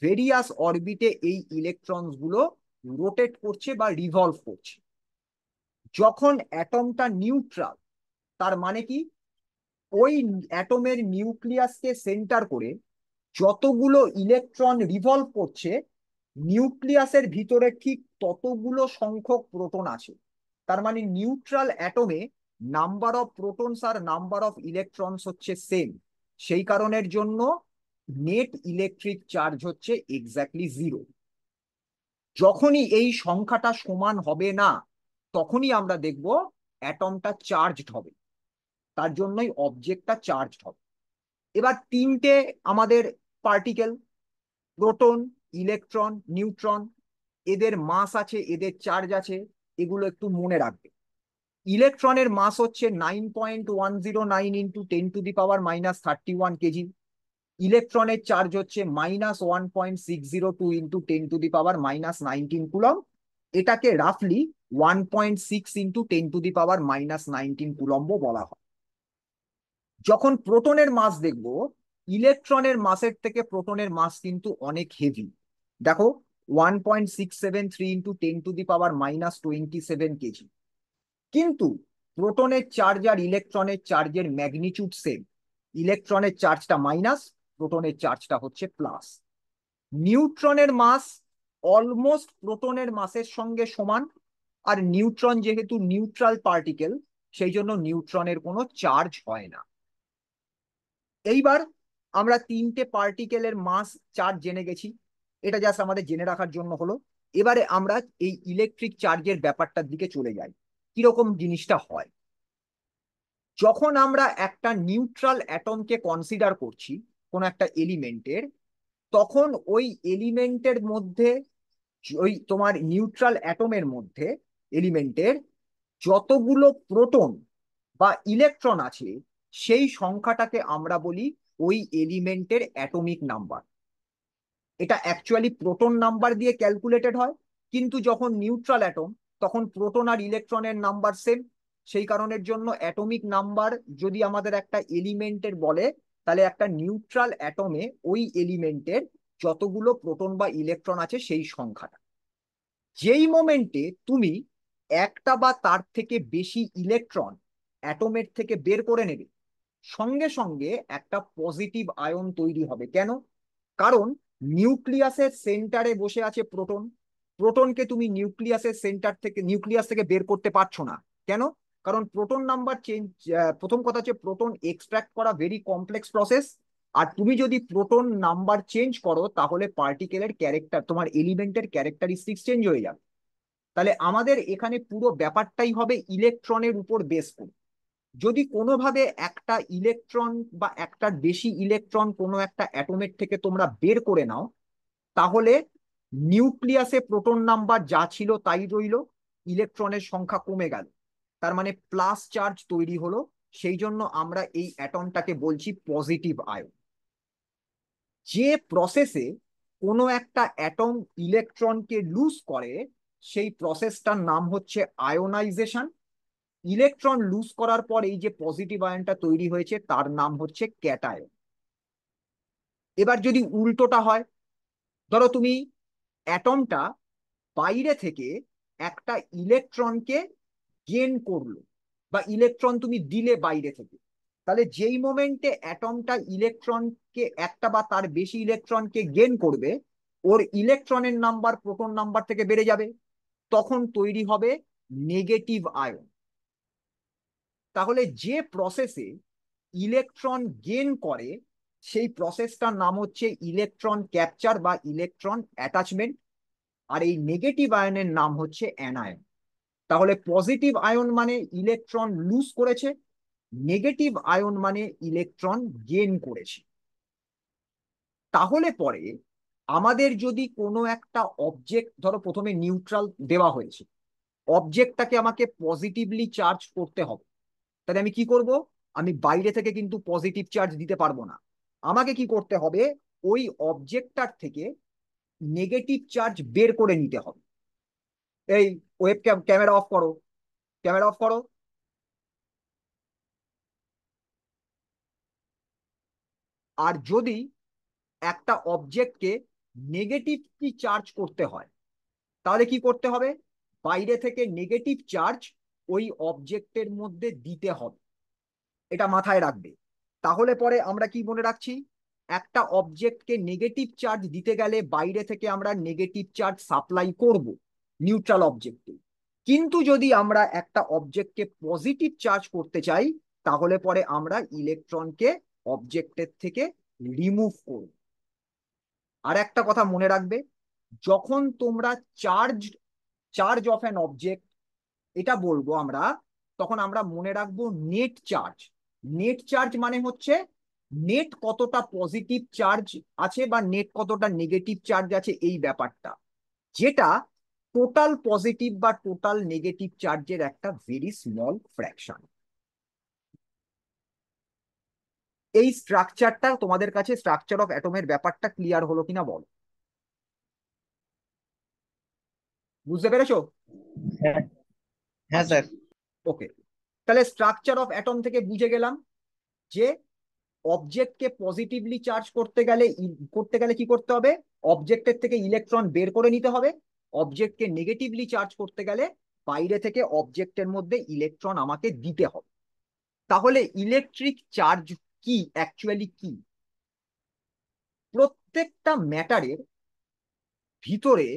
ভেরিয়াস অরবিটে এই ইলেকট্রনগুলো রোটেট করছে বা রিভলভ করছে। যখন অ্যাটমটা নিউট্রাল, তার মানে কি, ওই অ্যাটমের নিউক্লিয়াসকে সেন্টার করে যতগুলো ইলেকট্রন রিভলভ করছে, নিউক্লিয়াসের ভিতরে ঠিক ততগুলো সংখ্যক প্রোটন আছে। তার মানে নিউট্রাল অ্যাটমে নাম্বার অফ প্রোটনস আর নাম্বার অফ ইলেকট্রনস হচ্ছে সেম। সেই কারণের জন্য নেট ইলেকট্রিক চার্জ হচ্ছে এক্স্যাক্টলি 0। যখনই এই সংখ্যাটা সমান হবে না, তখনই আমরা দেখব অ্যাটমটা চার্জড হবে, তার জন্যই অবজেক্টটা চার্জড হবে। এবার তিনটে আমাদের পার্টিকেল, প্রোটন, ইলেকট্রন, নিউট্রন, এদের মাস আছে, এদের চার্জ আছে, এগুলো একটু মনে রাখবে। ইলেকট্রনের মাস হচ্ছে 9.109 ইন্টু 10⁻⁻31 কেজি। ইলেকট্রনের চার্জ হচ্ছে -1.602 ইন্টু 10⁻⁻19 কুলম। এটাকে রাফলি 1.6 ইন্টু 10⁻⁻19 কুলম্ব বলা হয়। যখন প্রোটনের মাস দেখব, ইলেকট্রনের মাসের থেকে প্রোটনের মাস কিন্তু অনেক হেভি। দেখো, 1.673 ইন্টু 10⁻⁻27 কেজি। কিন্তু প্রোটনের চার্জ আর ইলেকট্রনের চার্জের ম্যাগনিটিউড সেম। ইলেকট্রনের চার্জটা মাইনাস, প্রোটনের চার্জটা হচ্ছে প্লাস। নিউট্রনের মাস অলমোস্ট প্রোটনের মাসের সঙ্গে সমান, আর নিউট্রন যেহেতু নিউট্রাল পার্টিকেল, সেই জন্য নিউট্রনের কোনো চার্জ হয় না। এইবার আমরা তিনটে পার্টিকেলের মাস চার্জ জেনে গেছি, এটা জাস্ট আমাদের জেনে রাখার জন্য হলো। এবারে আমরা এই ইলেকট্রিক চার্জের ব্যাপারটার দিকে চলে যাই, কিরকম জিনিসটা হয়। যখন আমরা একটা নিউট্রাল অ্যাটমকে কনসিডার করছি কোন একটা এলিমেন্টের, তখন ওই এলিমেন্টের মধ্যে, ওই তোমার নিউট্রাল অ্যাটমের মধ্যে এলিমেন্টের যতগুলো প্রোটন বা ইলেকট্রন আছে, সেই সংখ্যাটাকে আমরা বলি ওই এলিমেন্টের অ্যাটমিক নাম্বার। এটা অ্যাকচুয়ালি প্রোটন নাম্বার দিয়ে ক্যালকুলেটেড হয়, কিন্তু যখন নিউট্রাল অ্যাটম, তখন প্রোটন আর ইলেকট্রনের নাম্বার সেম। সেই কারণের জন্য অ্যাটমিক নাম্বার যদি আমাদের একটা এলিমেন্টের বলে, তাহলে একটা নিউট্রাল অ্যাটমে ওই এলিমেন্টের যতগুলো প্রোটন বা ইলেকট্রন আছে সেই সংখ্যাটা। যেই মোমেন্টে তুমি একটা বা তার থেকে বেশি ইলেকট্রন অ্যাটমের থেকে বের করে নেবে, সঙ্গে সঙ্গে একটা পজিটিভ আয়ন তৈরি হবে। কেন? কারণ নিউক্লিয়াসের সেন্টারে বসে আছে প্রোটন। প্রোটনকে তুমি নিউক্লিয়াসের সেন্টার থেকে, নিউক্লিয়াস থেকে বের করতে পারছো না। কেন? কারণ প্রোটন নাম্বার চেঞ্জ, প্রথম কথা হচ্ছে প্রোটন এক্সট্রাক্ট করা ভেরি কমপ্লেক্স প্রসেস। আর তুমি যদি প্রোটন নাম্বার চেঞ্জ করো, তাহলে পার্টিকেলের ক্যারেক্টার, তোমার এলিমেন্টের ক্যারেক্টারিস্টিক্স চেঞ্জ হয়ে যাবে। তাহলে আমাদের এখানে পুরো ব্যাপারটাই হবে ইলেকট্রনের উপর বেস করে। যদি কোনোভাবে একটা ইলেকট্রন বা একটার বেশি ইলেকট্রন কোনো একটা অ্যাটমের থেকে তোমরা বের করে নাও, তাহলে নিউক্লিয়াসে প্রোটন নাম্বার যা ছিল তাই রইল, ইলেকট্রনের সংখ্যা কমে গেল, তার মানে প্লাস চার্জ তৈরি হলো। সেই জন্য আমরা এই অ্যাটমটাকে বলছি পজিটিভ আয়ন। যে প্রসেসে কোনো একটা অ্যাটম ইলেকট্রনকে লুজ করে, সেই প্রসেসটার নাম হচ্ছে আয়োনাইজেশন। ইলেকট্রন লুজ করার পর এই যে পজিটিভ আয়নটা তৈরি হয়েছে, তার নাম হচ্ছে ক্যাটায়ন। এবার যদি উল্টোটা হয়, ধরো তুমি অ্যাটমটা বাইরে থেকে একটা ইলেকট্রনকে গেন করলো, বা ইলেকট্রন তুমি দিলে বাইরে থেকে, তাহলে যেই মোমেন্টে অ্যাটমটা ইলেকট্রনকে, একটা বা তার বেশি ইলেকট্রনকে গেন করবে, ওর ইলেকট্রনের নাম্বার প্রোটন নাম্বার থেকে বেড়ে যাবে, তখন তৈরি হবে নেগেটিভ আয়ন। তাহলে যে প্রসেসে ইলেকট্রন গেন করে, সেই প্রসেসটার নাম হচ্ছে ইলেকট্রন ক্যাপচার বা ইলেকট্রন অ্যাটাচমেন্ট। আর এই নেগেটিভ আয়নের নাম হচ্ছে অ্যানায়ন। তাহলে পজিটিভ আয়ন মানে ইলেকট্রন লুজ করেছে, নেগেটিভ আয়ন মানে ইলেকট্রন গেন করেছে। তাহলে পরে আমাদের যদি কোনো একটা অবজেক্ট, ধরো প্রথমে নিউট্রাল দেওয়া হয়েছে, অবজেক্টটাকে আমাকে পজিটিভলি চার্জ করতে হবে, তাহলে আমি কি করব? আমি বাইরে থেকে কিন্তু পজিটিভ চার্জ দিতে পারবো না। আমাকে কি করতে হবে? ওই অবজেক্টটার থেকে নেগেটিভ চার্জ বের করে নিতে হবে। এই ওয়েব ক্যামেরা অফ করো, ক্যামেরা অফ করো। আর যদি একটা অবজেক্টকে নেগেটিভলি চার্জ করতে হয়, তাহলে কি করতে হবে? বাইরে থেকে নেগেটিভ চার্জ ওই অবজেক্টের মধ্যে দিতে হবে। এটা মাথায় রাখবে। তাহলে পরে আমরা কি মনে রাখছি? একটা অবজেক্টকে নেগেটিভ চার্জ দিতে গেলে বাইরে থেকে আমরা নেগেটিভ চার্জ সাপ্লাই করব নিউট্রাল অবজেক্টে। কিন্তু যদি আমরা একটা অবজেক্টকে পজিটিভ চার্জ করতে চাই, তাহলে পরে আমরা ইলেকট্রনকে অবজেক্টের থেকে রিমুভ করব। আর একটা কথা মনে রাখবে, যখন তোমরা charge charge of an object এটা বলবো আমরা, তখন আমরা মনে রাখবো নেট চার্জ। নেট চার্জ মানে হচ্ছে নেট কতটা পজিটিভ চার্জ আছে বা নেট কতটা নেগেটিভ চার্জ আছে, এই ব্যাপারটা, যেটা টোটাল পজিটিভ বা টোটাল নেগেটিভ চার্জের একটা ভেরি স্মল ফ্র্যাকশন। এই স্ট্রাকচারটা তোমাদের কাছে, স্ট্রাকচার অফ অ্যাটমের ব্যাপারটা ক্লিয়ার হলো কিনা বলো? বুঝতে পেরেছো? হ্যাঁ। হ্যাঁ আচ্ছা, স্যার। ওকে। তাহলে স্ট্রাকচার অফ অ্যাটম থেকে বুঝে গেলাম যে অবজেক্টকে পজিটিভলি চার্জ করতে গেলে কি করতে হবে? অবজেক্টের থেকে ইলেকট্রন বের করে নিতে হবে। অবজেক্টকে নেগেটিভলি চার্জ করতে গেলে বাইরে থেকে অবজেক্টের মধ্যে ইলেকট্রন আমাকে দিতে হবে। তাহলে ইলেকট্রিক চার্জ কি, অ্যাকচুয়ালি কি? প্রত্যেকটা ম্যাটারের ভিতরে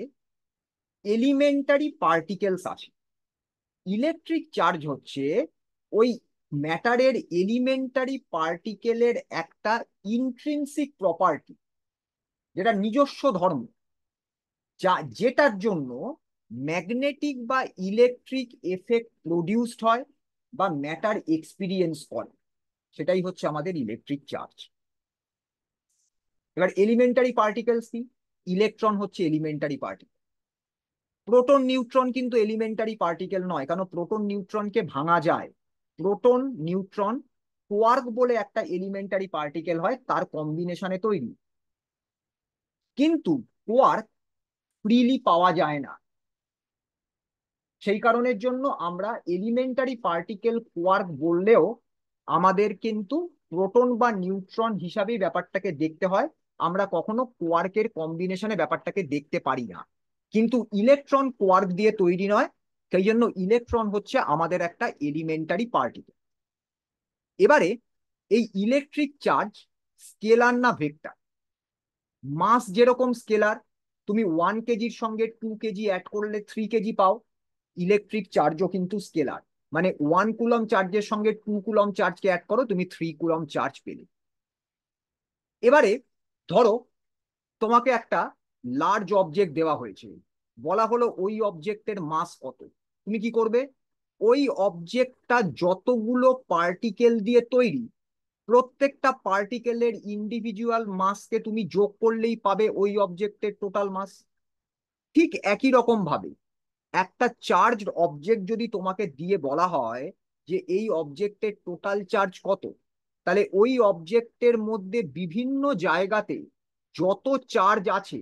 এলিমেন্টারি পার্টিকেলস আছে। ইলেকট্রিক চার্জ হচ্ছে ওই ম্যাটারের এলিমেন্টারি পার্টিকেলের একটা ইন্ট্রিনসিক প্রপার্টি, যেটা নিজস্ব ধর্ম, যেটার জন্য ম্যাগনেটিক বা ইলেকট্রিক এফেক্ট প্রডিউসড হয় বা ম্যাটার এক্সপিরিয়েন্স করে। সেটাই হচ্ছে আমাদের ইলেকট্রিক চার্জ। এবার এলিমেন্টারি পার্টিকেলস কি? ইলেকট্রন হচ্ছে এলিমেন্টারি পার্টিকেল। প্রোটন নিউট্রন কিন্তু এলিমেন্টারি পার্টিকেল নয়, কারণ প্রোটন নিউট্রনকে ভাঙা যায়। প্রোটন নিউট্রন কোয়ার্ক বলে একটা এলিমেন্টারি পার্টিকেল হয়, তার কম্বিনেশনে তৈরি। কিন্তু কোয়ার্ক ফ্রিলি পাওয়া যায় না। সেই কারণের জন্য আমরা এলিমেন্টারি পার্টিকেল কোয়ার্ক বললেও আমাদের কিন্তু প্রোটন বা নিউট্রন হিসাবেই ব্যাপারটাকে দেখতে হয়। আমরা কখনো কোয়ার্কের কম্বিনেশনে ব্যাপারটাকে দেখতে পারি না। কিন্তু ইলেকট্রন কোয়ার্ক দিয়ে তৈরি নয়, সেই জন্য ইলেকট্রন হচ্ছে আমাদের একটা এলিমেন্টারি পার্টিকেল। এবারে এই ইলেকট্রিক চার্জ স্কেলার না ভেক্টর? মাস যেরকম স্কেলার, তুমি 1 কেজির সঙ্গে 2 কেজি অ্যাড করলে 3 কেজি পাও। ইলেকট্রিক চার্জও কিন্তু স্কেলার, মানে 1 কুলম চার্জের সঙ্গে 2 কুলম চার্জকে অ্যাড করো, তুমি 3 কুলম চার্জ পেলে। এবারে ধরো তোমাকে একটা লার্জ অবজেক্ট দেওয়া হয়েছে, বলা হলো ওই অবজেক্টের মাস কত। তুমি কি করবে? ওই অবজেক্টটা যতগুলো পার্টিকেল দিয়ে তৈরি, প্রত্যেকটা পার্টিকেলের ইন্ডিভিজুয়াল মাসকে তুমি যোগ করলেই পাবে ওই অবজেক্টের টোটাল মাস। ঠিক একই রকম ভাবে একটা চার্জ অবজেক্ট যদি তোমাকে দিয়ে বলা হয় যে এই অবজেক্টের টোটাল চার্জ কত, তাহলে ওই অবজেক্টের মধ্যে বিভিন্ন জায়গাতে যত চার্জ আছে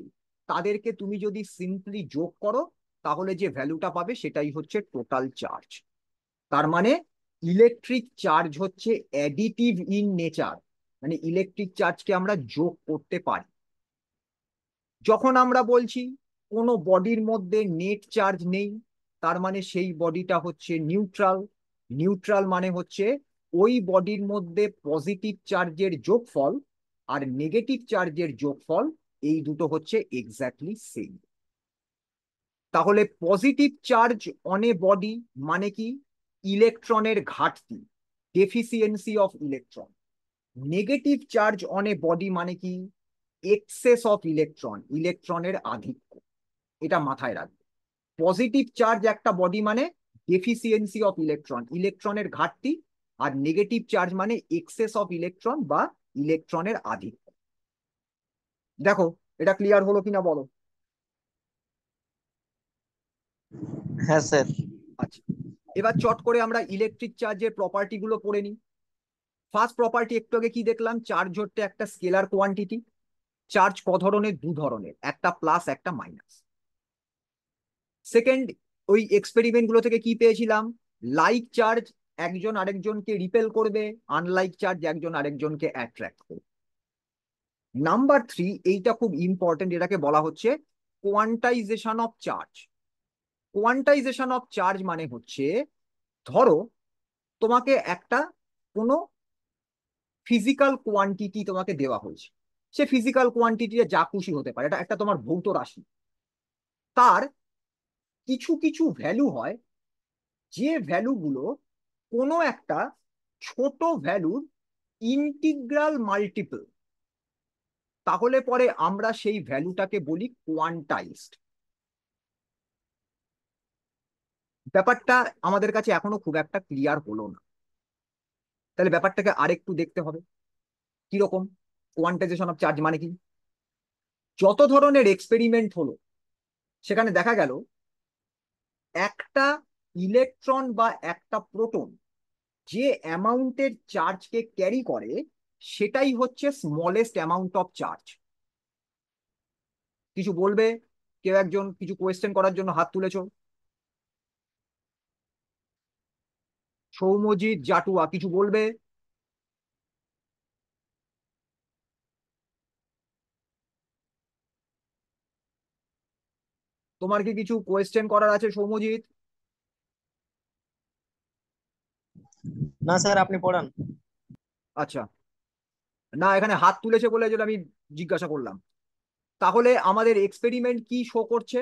তাদেরকে তুমি যদি সিম্পলি যোগ করো, তাহলে যে ভ্যালুটা পাবে সেটাই হচ্ছে টোটাল চার্জ। তার মানে ইলেকট্রিক চার্জ হচ্ছে অ্যাডিটিভ ইন নেচার, মানে ইলেকট্রিক চার্জকে আমরা যোগ করতে পারি। যখন আমরা বলছি কোনো বডির মধ্যে নেট চার্জ নেই, তার মানে সেই বডিটা হচ্ছে নিউট্রাল। নিউট্রাল মানে হচ্ছে ওই বডির মধ্যে পজিটিভ চার্জের যোগফল আর নেগেটিভ চার্জের যোগফল, এই দুটো হচ্ছে এক্স্যাক্টলি সেম। তাহলে positive charge on a body মানে কি? ইলেকট্রনের ঘাটতি, deficiency of electron. Negative charge on a body মানে কি? এক্সেস অফ ইলেকট্রন, ইলেকট্রনের আধিক্য। এটা মাথায় রাখবে। পজিটিভ চার্জ একটা বডি মানে ডেফিসিয়েন্সি অফ ইলেকট্রন, ইলেকট্রনের ঘাটতি। আর নেগেটিভ চার্জ মানে এক্সেস অফ ইলেকট্রন বা ইলেকট্রনের আধিক্য। দেখো এটা ক্লিয়ার হলো কিনা বলো? হ্যাঁ স্যার। আচ্ছা, এবার চট করে আমরা ইলেকট্রিক চার্জের প্রপার্টি গুলো পড়ে নিই। ফার্স্ট প্রপার্টি, একটু আগে কি দেখলাম, চার্জ হচ্ছে একটা স্কেলার কোয়ান্টিটি। চার্জ ক ধরনের? দু ধরনের, একটা প্লাস একটা মাইনাস। সেকেন্ড, ওই এক্সপেরিমেন্ট গুলো থেকে কি পেয়েছিলাম? লাইক চার্জ একজন আরেকজনকে রিপেল করবে, আনলাইক চার্জ একজন আরেকজনকে অ্যাট্রাক্ট করবে। নাম্বার থ্রি, এইটা খুব ইম্পর্টেন্ট, এটাকে বলা হচ্ছে quantisation of charge. Quantisation of charge মানে হচ্ছে, ধরো তোমাকে একটা কোনো ফিজিক্যাল কোয়ান্টিটি তোমাকে দেওয়া হয়েছে। সে ফিজিক্যাল কোয়ান্টিটি যা খুশি হতে পারে, এটা একটা তোমার ভৌত রাশি। তার কিছু কিছু ভ্যালু হয়, যে ভ্যালুগুলো কোনো একটা ছোট ভ্যালুর ইন্টিগ্রাল মাল্টিপল। তাহলে পরে আমরা সেই ভ্যালুটাকে বলি কোয়ান্টাইজড। ব্যাপারটা আমাদের কাছে এখনো খুব একটা ক্লিয়ার হলো না। তাহলে ব্যাপারটাকে আরেকটু দেখতে হবে কিরকম। কোয়ান্টাইজেশন অফ চার্জ মানে কি? যত ধরনের এক্সপেরিমেন্ট হলো, সেখানে দেখা গেল একটা ইলেকট্রন বা একটা প্রোটন যে অ্যামাউন্টের চার্জকে ক্যারি করে, সেটাই হচ্ছে স্মলেস্ট অ্যামাউন্ট অফ চার্জ। কিছু বলবে? কেউ একজন কিছু কোয়েশ্চেন করার জন্য হাত তুলেছো? সৌম্যজিৎ, জাটুয়া, কিছু বলবে? তোমার কি কিছু কোয়েশ্চেন করার আছে সৌম্যজিৎ? না স্যার, আপনি পড়ান। আচ্ছা, না এখানে হাত তুলেছে বলে যেটা আমি জিজ্ঞাসা করলাম। তাহলে আমাদের এক্সপেরিমেন্ট কি শো করছে?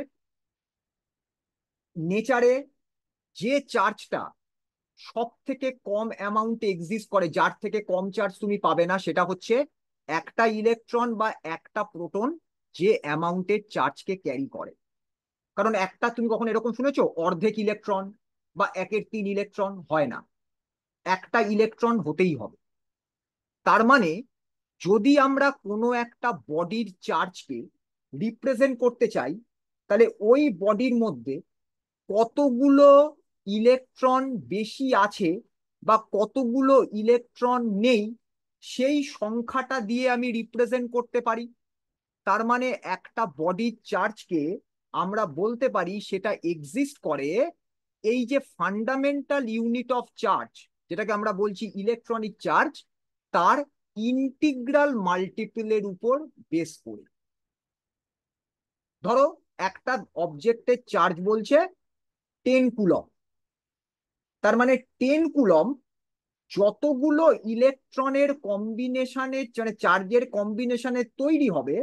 নেচারে যে চার্জটা সব থেকে কম অ্যামাউন্টে এক্সিস্ট করে, যার থেকে কম চার্জ তুমি পাবে না, সেটা হচ্ছে একটা ইলেকট্রন বা একটা প্রোটন যে অ্যামাউন্টের চার্জকে ক্যারি করে। কারণ একটা, তুমি কখন এরকম শুনেছো অর্ধেক ইলেকট্রন বা একের তিন ইলেকট্রন? হয় না, একটা ইলেকট্রন হতেই হবে। তার মানে যদি আমরা কোনো একটা বডির চার্জকে রিপ্রেজেন্ট করতে চাই, তাহলে ওই বডির মধ্যে কতগুলো ইলেকট্রন বেশি আছে বা কতগুলো ইলেকট্রন নেই, সেই সংখ্যাটা দিয়ে আমি রিপ্রেজেন্ট করতে পারি। তার মানে একটা বডির চার্জকে আমরা বলতে পারি সেটা এক্সিস্ট করে এই যে ফান্ডামেন্টাল ইউনিট অফ চার্জ, যেটাকে আমরা বলছি ইলেকট্রনিক চার্জ, তার ইন্টিগ্রাল মাল্টিপলের উপর বেস করে। ধরো একটা অবজেক্টের চার্জ বলছে 10 কুলম। তার মানে 10 কুলম যতগুলো ইলেকট্রনের কম্বিনেশনে, মানে চার্জের কম্বিনেশনে তৈরি হবে,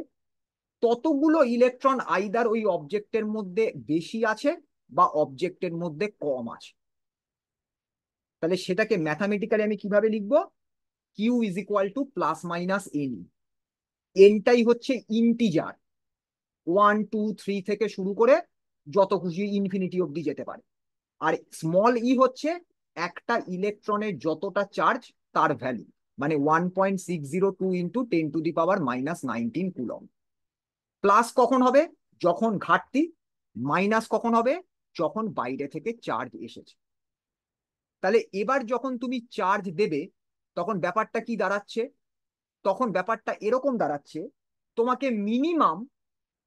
ততগুলো ইলেকট্রন আইদার ওই অবজেক্টের মধ্যে বেশি আছে বা অবজেক্টের মধ্যে কম আছে। তাহলে সেটাকে ম্যাথামেটিক্যালি আমি কিভাবে লিখবো? Q is equal to plus minus N. এনটাই হচ্ছে ইন্টিজার, 1 2 3 থেকে শুরু করে যত খুশি ইনফিনিটি অব্দি যেতে পারে। আর স্মল ই হচ্ছে একটা ইলেকট্রনের যতটা চার্জ তার ভ্যালু, মানে 1.602 ইন্টু 10⁻⁻19 কুলম। প্লাস কখন হবে? যখন ঘাটতি। মাইনাস কখন হবে? যখন বাইরে থেকে চার্জ এসেছে। তাহলে এবার যখন তুমি চার্জ দেবে, তখন ব্যাপারটা কি দাঁড়াচ্ছে? তখন ব্যাপারটা এরকম দাঁড়াচ্ছে, তোমাকে মিনিমাম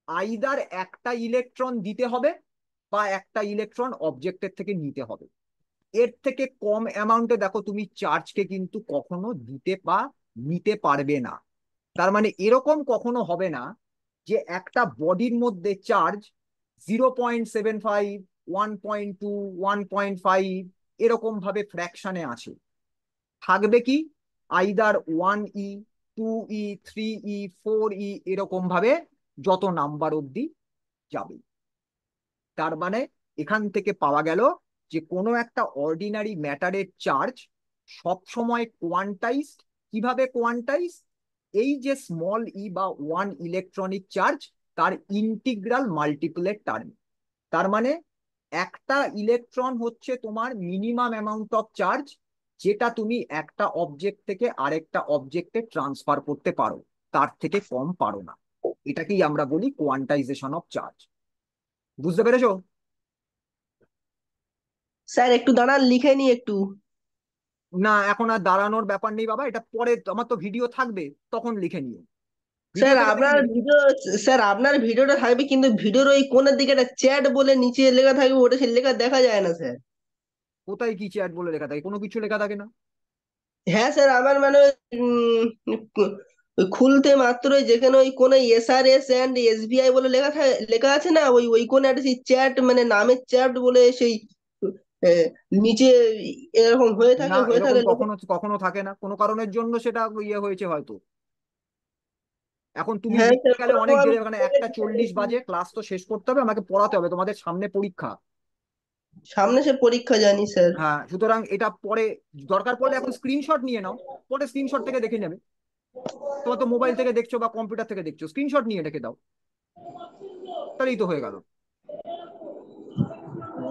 আইদার একটা ইলেকট্রন দিতে হবে বা একটা ইলেকট্রন অবজেক্টের থেকে নিতে হবে। এর থেকে কম অ্যামাউন্টে দেখো তুমি চার্জকে কিন্তু কখনো দিতে বা নিতে পারবে না। তার মানে এরকম কখনো হবে না যে একটা বডির মধ্যে চার্জ 0.75, 1.2, 1.5 এরকম ভাবে ফ্র্যাকশনে আছে। থাকবে কি either 1E, 2E, 3E, 4E এরকম ভাবে যত নাম্বার অব্দি যাবে। তার মানে এখান থেকে পাওয়া গেল যে কোনো একটা অর্ডিনারি ম্যাটারের চার্জ সব সময় কোয়ান্টাইজড। কিভাবে কোয়ান্টাইজ? এই যে স্মল ই বা 1 ইলেকট্রনিক চার্জ, তার ইন্টিগ্রাল মাল্টিপলের টার্ম। তার মানে একটা ইলেকট্রন হচ্ছে তোমার মিনিমাম অ্যামাউন্ট অফ চার্জ, যেটা তুমি একটা অবজেক্ট থেকে আরেকটা অবজেক্টে ট্রান্সফার করতে পারো, তার থেকে কম পারো না। এটাকেই আমরা বলি কোয়ান্টাইজেশন অফ চার্জ। বুঝতে পেরেছো? স্যার একটু দাঁড়ান, লিখে নি একটু। না, এখন আর দাঁড়ানোর ব্যাপার নেই বাবা, এটা পরে আমার তো ভিডিও থাকবে, তখন লিখে নিও। স্যার ভিডিও থেকে দেখে আপনার নেবে। ভিডিও, স্যার আপনার ভিডিওটা থাকবে কিন্তু ভিডিওর ওই কোণের দিকে একটা চ্যাট বলে নিচে লেখা থাকবে, ওটা সে লেখা দেখা যায় না স্যার। কোথায় কি চ্যাট বলে লেখা থাকে? কোনো কিছু লেখা থাকে না। হ্যাঁ স্যার, আমার মানে ওই খুলতে মাত্রই যেখানে ওই কোনে SRS অ্যান্ড SBI বলে লেখা আছে না, ওই কোনে একটা সেই চ্যাট মানে নামের চ্যাট বলে সেই আহ, নিচে এরকম না, হয়ে এরকম থাকে লেখা। কখনো কখনো থাকে না, কোনো কারণের জন্য সেটা ইয়ে হয়েছে হয়তো। এখন তুমি হ্যাঁ লিখতে স্যার, গেলে অনেক ওরকম আমি দেরি, ওখানে 1:40 বাজে, ক্লাস তো শেষ করতে হবে, আমাকে পড়াতে হবে, তোমাদের সামনে পরীক্ষা। সামনে সে পরীক্ষা জানি স্যার। হ্যাঁ, সুতরাং এটা পরে দরকার পড়লে এখন স্ক্রিনশট নিয়ে নাও, পরে স্ক্রিনশট থেকে দেখে নেবে। তোমার তো মোবাইল থেকে দেখছো বা কম্পিউটার থেকে দেখছো, স্ক্রিনশট নিয়ে রেখে দাও, তাহলেই তো হয়ে গেল।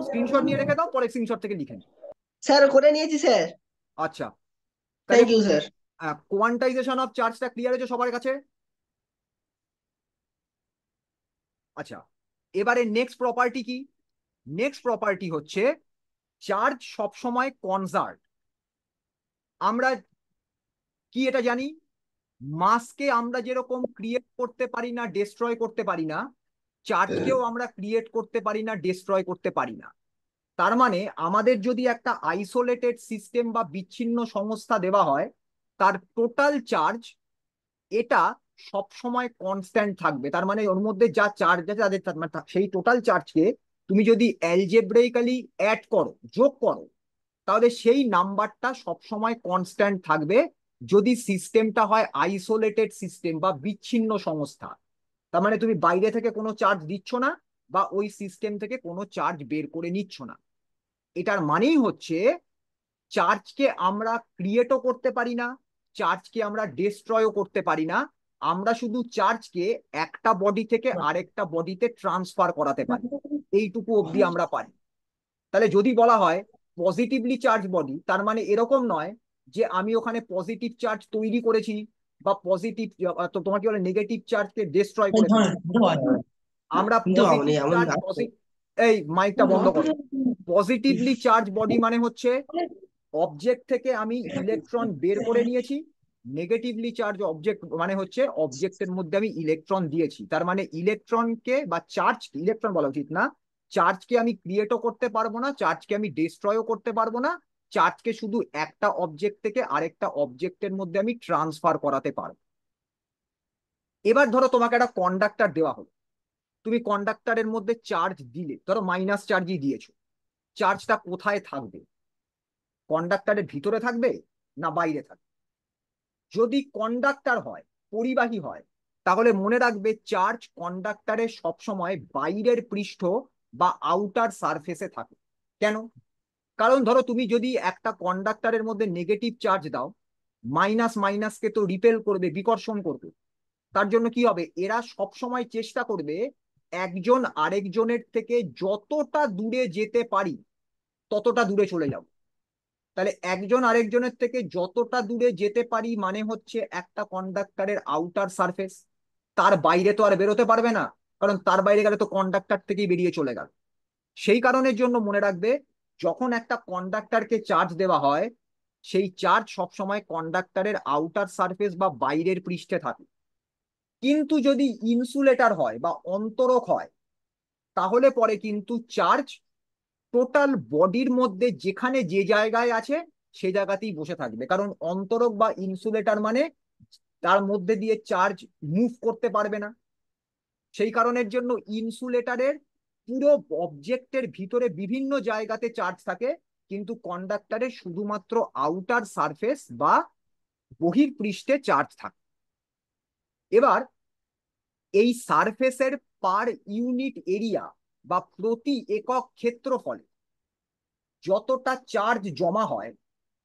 স্ক্রিনশট নিয়ে রেখে দাও, পরে স্ক্রিনশট থেকে লিখে নিও। স্যার করে নিয়েছি স্যার। আচ্ছা, তাহলে thank you sir. Quantization of চার্জটা ক্লিয়ার হয়েছে সবার কাছে? আচ্ছা, এবারে নেক্সট প্রপার্টি কি? নেক্সট প্রপার্টি হচ্ছে চার্জ সবসময় কনজার্ভ। আমরা কি এটা জানি, মাসকে আমরা যেরকম ক্রিয়েট করতে পারি না, ডিস্ট্রয় করতে পারি না, চার্জকেও আমরা ক্রিয়েট করতে পারি না, ডিস্ট্রয় করতে পারি না। তার মানে আমাদের যদি একটা আইসোলেটেড সিস্টেম বা বিচ্ছিন্ন সংস্থা দেওয়া হয়, তার টোটাল চার্জ এটা সব সময় কনস্ট্যান্ট থাকবে। তার মানে ওর মধ্যে যা চার্জ আছে তাদের মানে সেই টোটাল চার্জকে তুমি যদি অ্যালজেব্রাইক্যালি অ্যাড করো, যোগ করো, তাহলে সেই নাম্বারটা সবসময় কনস্ট্যান্ট থাকবে, যদি সিস্টেমটা হয় আইসোলেটেড সিস্টেম বা বিচ্ছিন্ন সংস্থা। তার মানে তুমি বাইরে থেকে কোনো চার্জ দিচ্ছ না, বা ওই সিস্টেম থেকে কোনো চার্জ বের করে নিচ্ছ না। এটার মানেই হচ্ছে চার্জকে আমরা ক্রিয়েটও করতে পারি না, চার্জকে আমরা ডিস্ট্রয়ও করতে পারি না, আমরা শুধু চার্জকে একটা বডি থেকে আরেকটা বডিতে ট্রান্সফার করাতে পারি, এইটুকু অবধি আমরা পারি। তাহলে যদি বলা হয় পজিটিভলি চার্জ বডি, তার মানে এরকম নয় যে আমি ওখানে পজিটিভ চার্জ তৈরি করেছি, বা পজিটিভ, তো তোমার কি বলে নেগেটিভ চার্জকে ডিস্ট্রয় করে ফেলেছি। আমরা কিন্তু পজিটিভ এমন চার্জ এই মাইকটা বন্ধ করো। পজিটিভলি চার্জ বডি মানে হচ্ছে অবজেক্ট থেকে আমি ইলেকট্রন বের করে নিয়েছি, নেগেটিভলি চার্জ অবজেক্ট মানে হচ্ছে অবজেক্টের মধ্যে আমি ইলেকট্রন দিয়েছি। তার মানে ইলেকট্রনকে বা চার্জকে, ইলেকট্রন বলা উচিত না, চার্জকে আমি ক্রিয়েটও করতে পারবো না, চার্জকে আমি ডিস্ট্রয়ও করতে পারবো না, চার্জকে শুধু একটা অবজেক্ট থেকে আরেকটা অবজেক্টের মধ্যে আমি ট্রান্সফার করাতে পারবো। এবার ধরো তোমাকে একটা কন্ডাক্টর দেওয়া হলো, তুমি কন্ডাক্টরের মধ্যে চার্জ দিলে, ধরো মাইনাস চার্জই দিয়েছো, চার্জটা কোথায় থাকবে? কন্ডাক্টরের ভিতরে থাকবে না বাইরে থাকবে? যদি কন্ডাক্টর হয়, পরিবাহী হয়, তাহলে মনে রাখবে চার্জ কন্ডাক্টরের সবসময় বাইরের পৃষ্ঠ বা আউটার সারফেসে থাকে। কেন? কারণ ধরো তুমি যদি একটা কন্ডাক্টরের মধ্যে নেগেটিভ চার্জ দাও, মাইনাস মাইনাসকে তো রিপেল করবে, বিকর্ষণ করবে। তার জন্য কি হবে, এরা সবসময় চেষ্টা করবে একজন আরেকজনের থেকে যতটা দূরে যেতে পারি ততটা দূরে চলে যাও। তাহলে একজন আরেকজনের থেকে যতটা দূরে যেতে পারি মানে হচ্ছে একটা কন্ডাক্টরের আউটার সারফেস, তার বাইরে তো আর বেরোতে পারবে না, কারণ তার বাইরে গেলে তো কন্ডাক্টর থেকেই বেরিয়ে চলে গেল। সেই কারণের জন্য মনে রাখবে, যখন একটা কন্ডাক্টরকে চার্জ দেওয়া হয়, সেই চার্জ সবসময় কন্ডাক্টরের আউটার সারফেস বা বাইরের পৃষ্ঠে থাকে। কিন্তু যদি ইনসুলেটর হয় বা অন্তরক হয়, তাহলে পরে কিন্তু চার্জ টোটাল বডির মধ্যে যেখানে যে জায়গায় আছে সে জায়গাতেই বসে থাকবে, কারণ অন্তরক বা ইনসুলেটর মানে তার মধ্যে দিয়ে চার্জ মুভ করতে পারবে না। সেই কারণের জন্য ইনসুলেটরের পুরো অবজেক্টের ভিতরে বিভিন্ন জায়গাতে চার্জ থাকে, কিন্তু কন্ডাক্টরের শুধুমাত্র আউটার সারফেস বা বহির্পৃষ্ঠে চার্জ থাকে। এবার এই সারফেসের পার ইউনিট এরিয়া বা প্রতি একক ক্ষেত্রফলে যতটা চার্জ জমা হয়,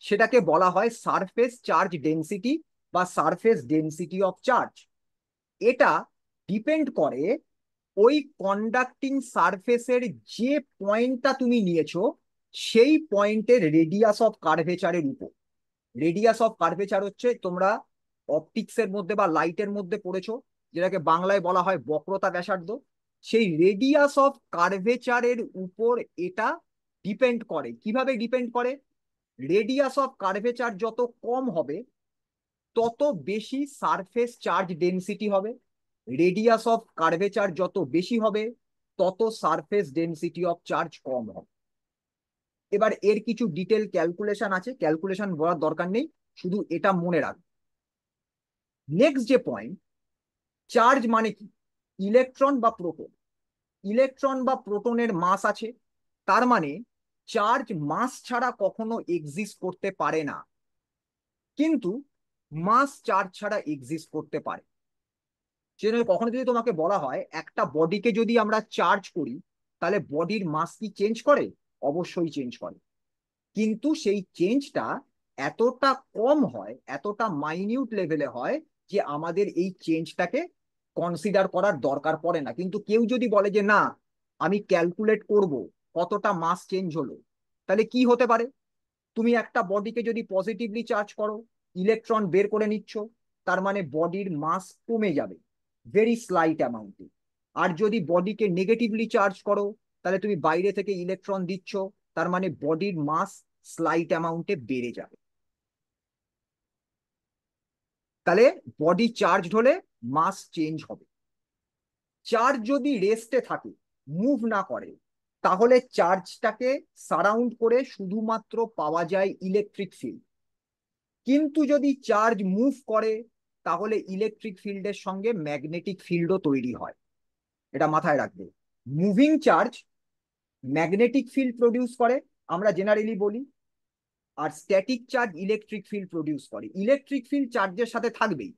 সেটাকে বলা হয় সারফেস চার্জ ডেনসিটি বা সারফেস ডেনসিটি অফ চার্জ। এটা ডিপেন্ড করে ওই কন্ডাক্টিং সারফেসের যে পয়েন্টটা তুমি নিয়েছো, সেই পয়েন্টের রেডিয়াস অফ কার্ভেচারের উপর। রেডিয়াস অফ কার্ভেচার হচ্ছে, তোমরা অপটিক্সের মধ্যে বা লাইটের মধ্যে পড়েছো, যেটাকে বাংলায় বলা হয় বক্রতা ব্যাসার্ধ। সেই রেডিয়াস অফ কার্ভেচারের উপর এটা ডিপেন্ড করে। কিভাবে ডিপেন্ড করে? রেডিয়াস অফ কার্ভেচার যত কম হবে তত বেশি সারফেস চার্জ ডেনসিটি হবে, রেডিয়াস অফ কার্ভেচার যত বেশি হবে তত সারফেস ডেনসিটি অফ চার্জ কম হবে। এবার এর কিছু ডিটেল ক্যালকুলেশন আছে, ক্যালকুলেশন বলার দরকার নেই, শুধু এটা মনে রাখ। নেক্সট যে পয়েন্ট, চার্জ মানে কি? ইলেকট্রন বা প্রোটন। ইলেকট্রন বা প্রোটনের মাস আছে, তার মানে চার্জ মাস ছাড়া কখনো এক্সিস্ট করতে পারে না, কিন্তু মাস চার্জ ছাড়া এক্সিস্ট করতে পারে। সেজন্য কখনো যদি তোমাকে বলা হয় একটা বডিকে যদি আমরা চার্জ করি তাহলে বডির মাস কি চেঞ্জ করে? অবশ্যই চেঞ্জ করে, কিন্তু সেই চেঞ্জটা এতটা কম হয়, এতটা মাইনিউট লেভেলে হয় যে আমাদের এই চেঞ্জটাকে কনসিডার করার দরকার পড়ে না। কিন্তু কেউ যদি বলে যে না, আমি ক্যালকুলেট করব কতটা মাস চেঞ্জ হলো, তাহলে কি হতে পারে? তুমি একটা বডিকে যদি পজিটিভলি চার্জ করো, ইলেকট্রন বের করে নিচ্ছ, তার মানে বডির মাস কমে যাবে ভেরি স্লাইট অ্যামাউন্টে। আর যদি বডিকে নেগেটিভলি চার্জ করো, তাহলে তুমি বাইরে থেকে ইলেকট্রন দিচ্ছ, তার মানে বডির মাস স্লাইট অ্যামাউন্টে বেড়ে যাবে। তাহলে বডি চার্জ হলে মাস চেঞ্জ হবে। চার্জ যদি রেস্টে থাকে, মুভ না করে, তাহলে চার্জটাকে সারাউন্ড করে শুধুমাত্র পাওয়া যায় ইলেকট্রিক ফিল্ড। কিন্তু যদি চার্জ মুভ করে তাহলে ইলেকট্রিক ফিল্ডের সঙ্গে ম্যাগনেটিক ফিল্ডও তৈরি হয়। এটা মাথায় রাখবে। Moving charge magnetic field produce করে, আমরা জেনারেলি বলি, আর static charge electric field produce করে। ইলেকট্রিক ফিল্ড চার্জের সাথে থাকবেই,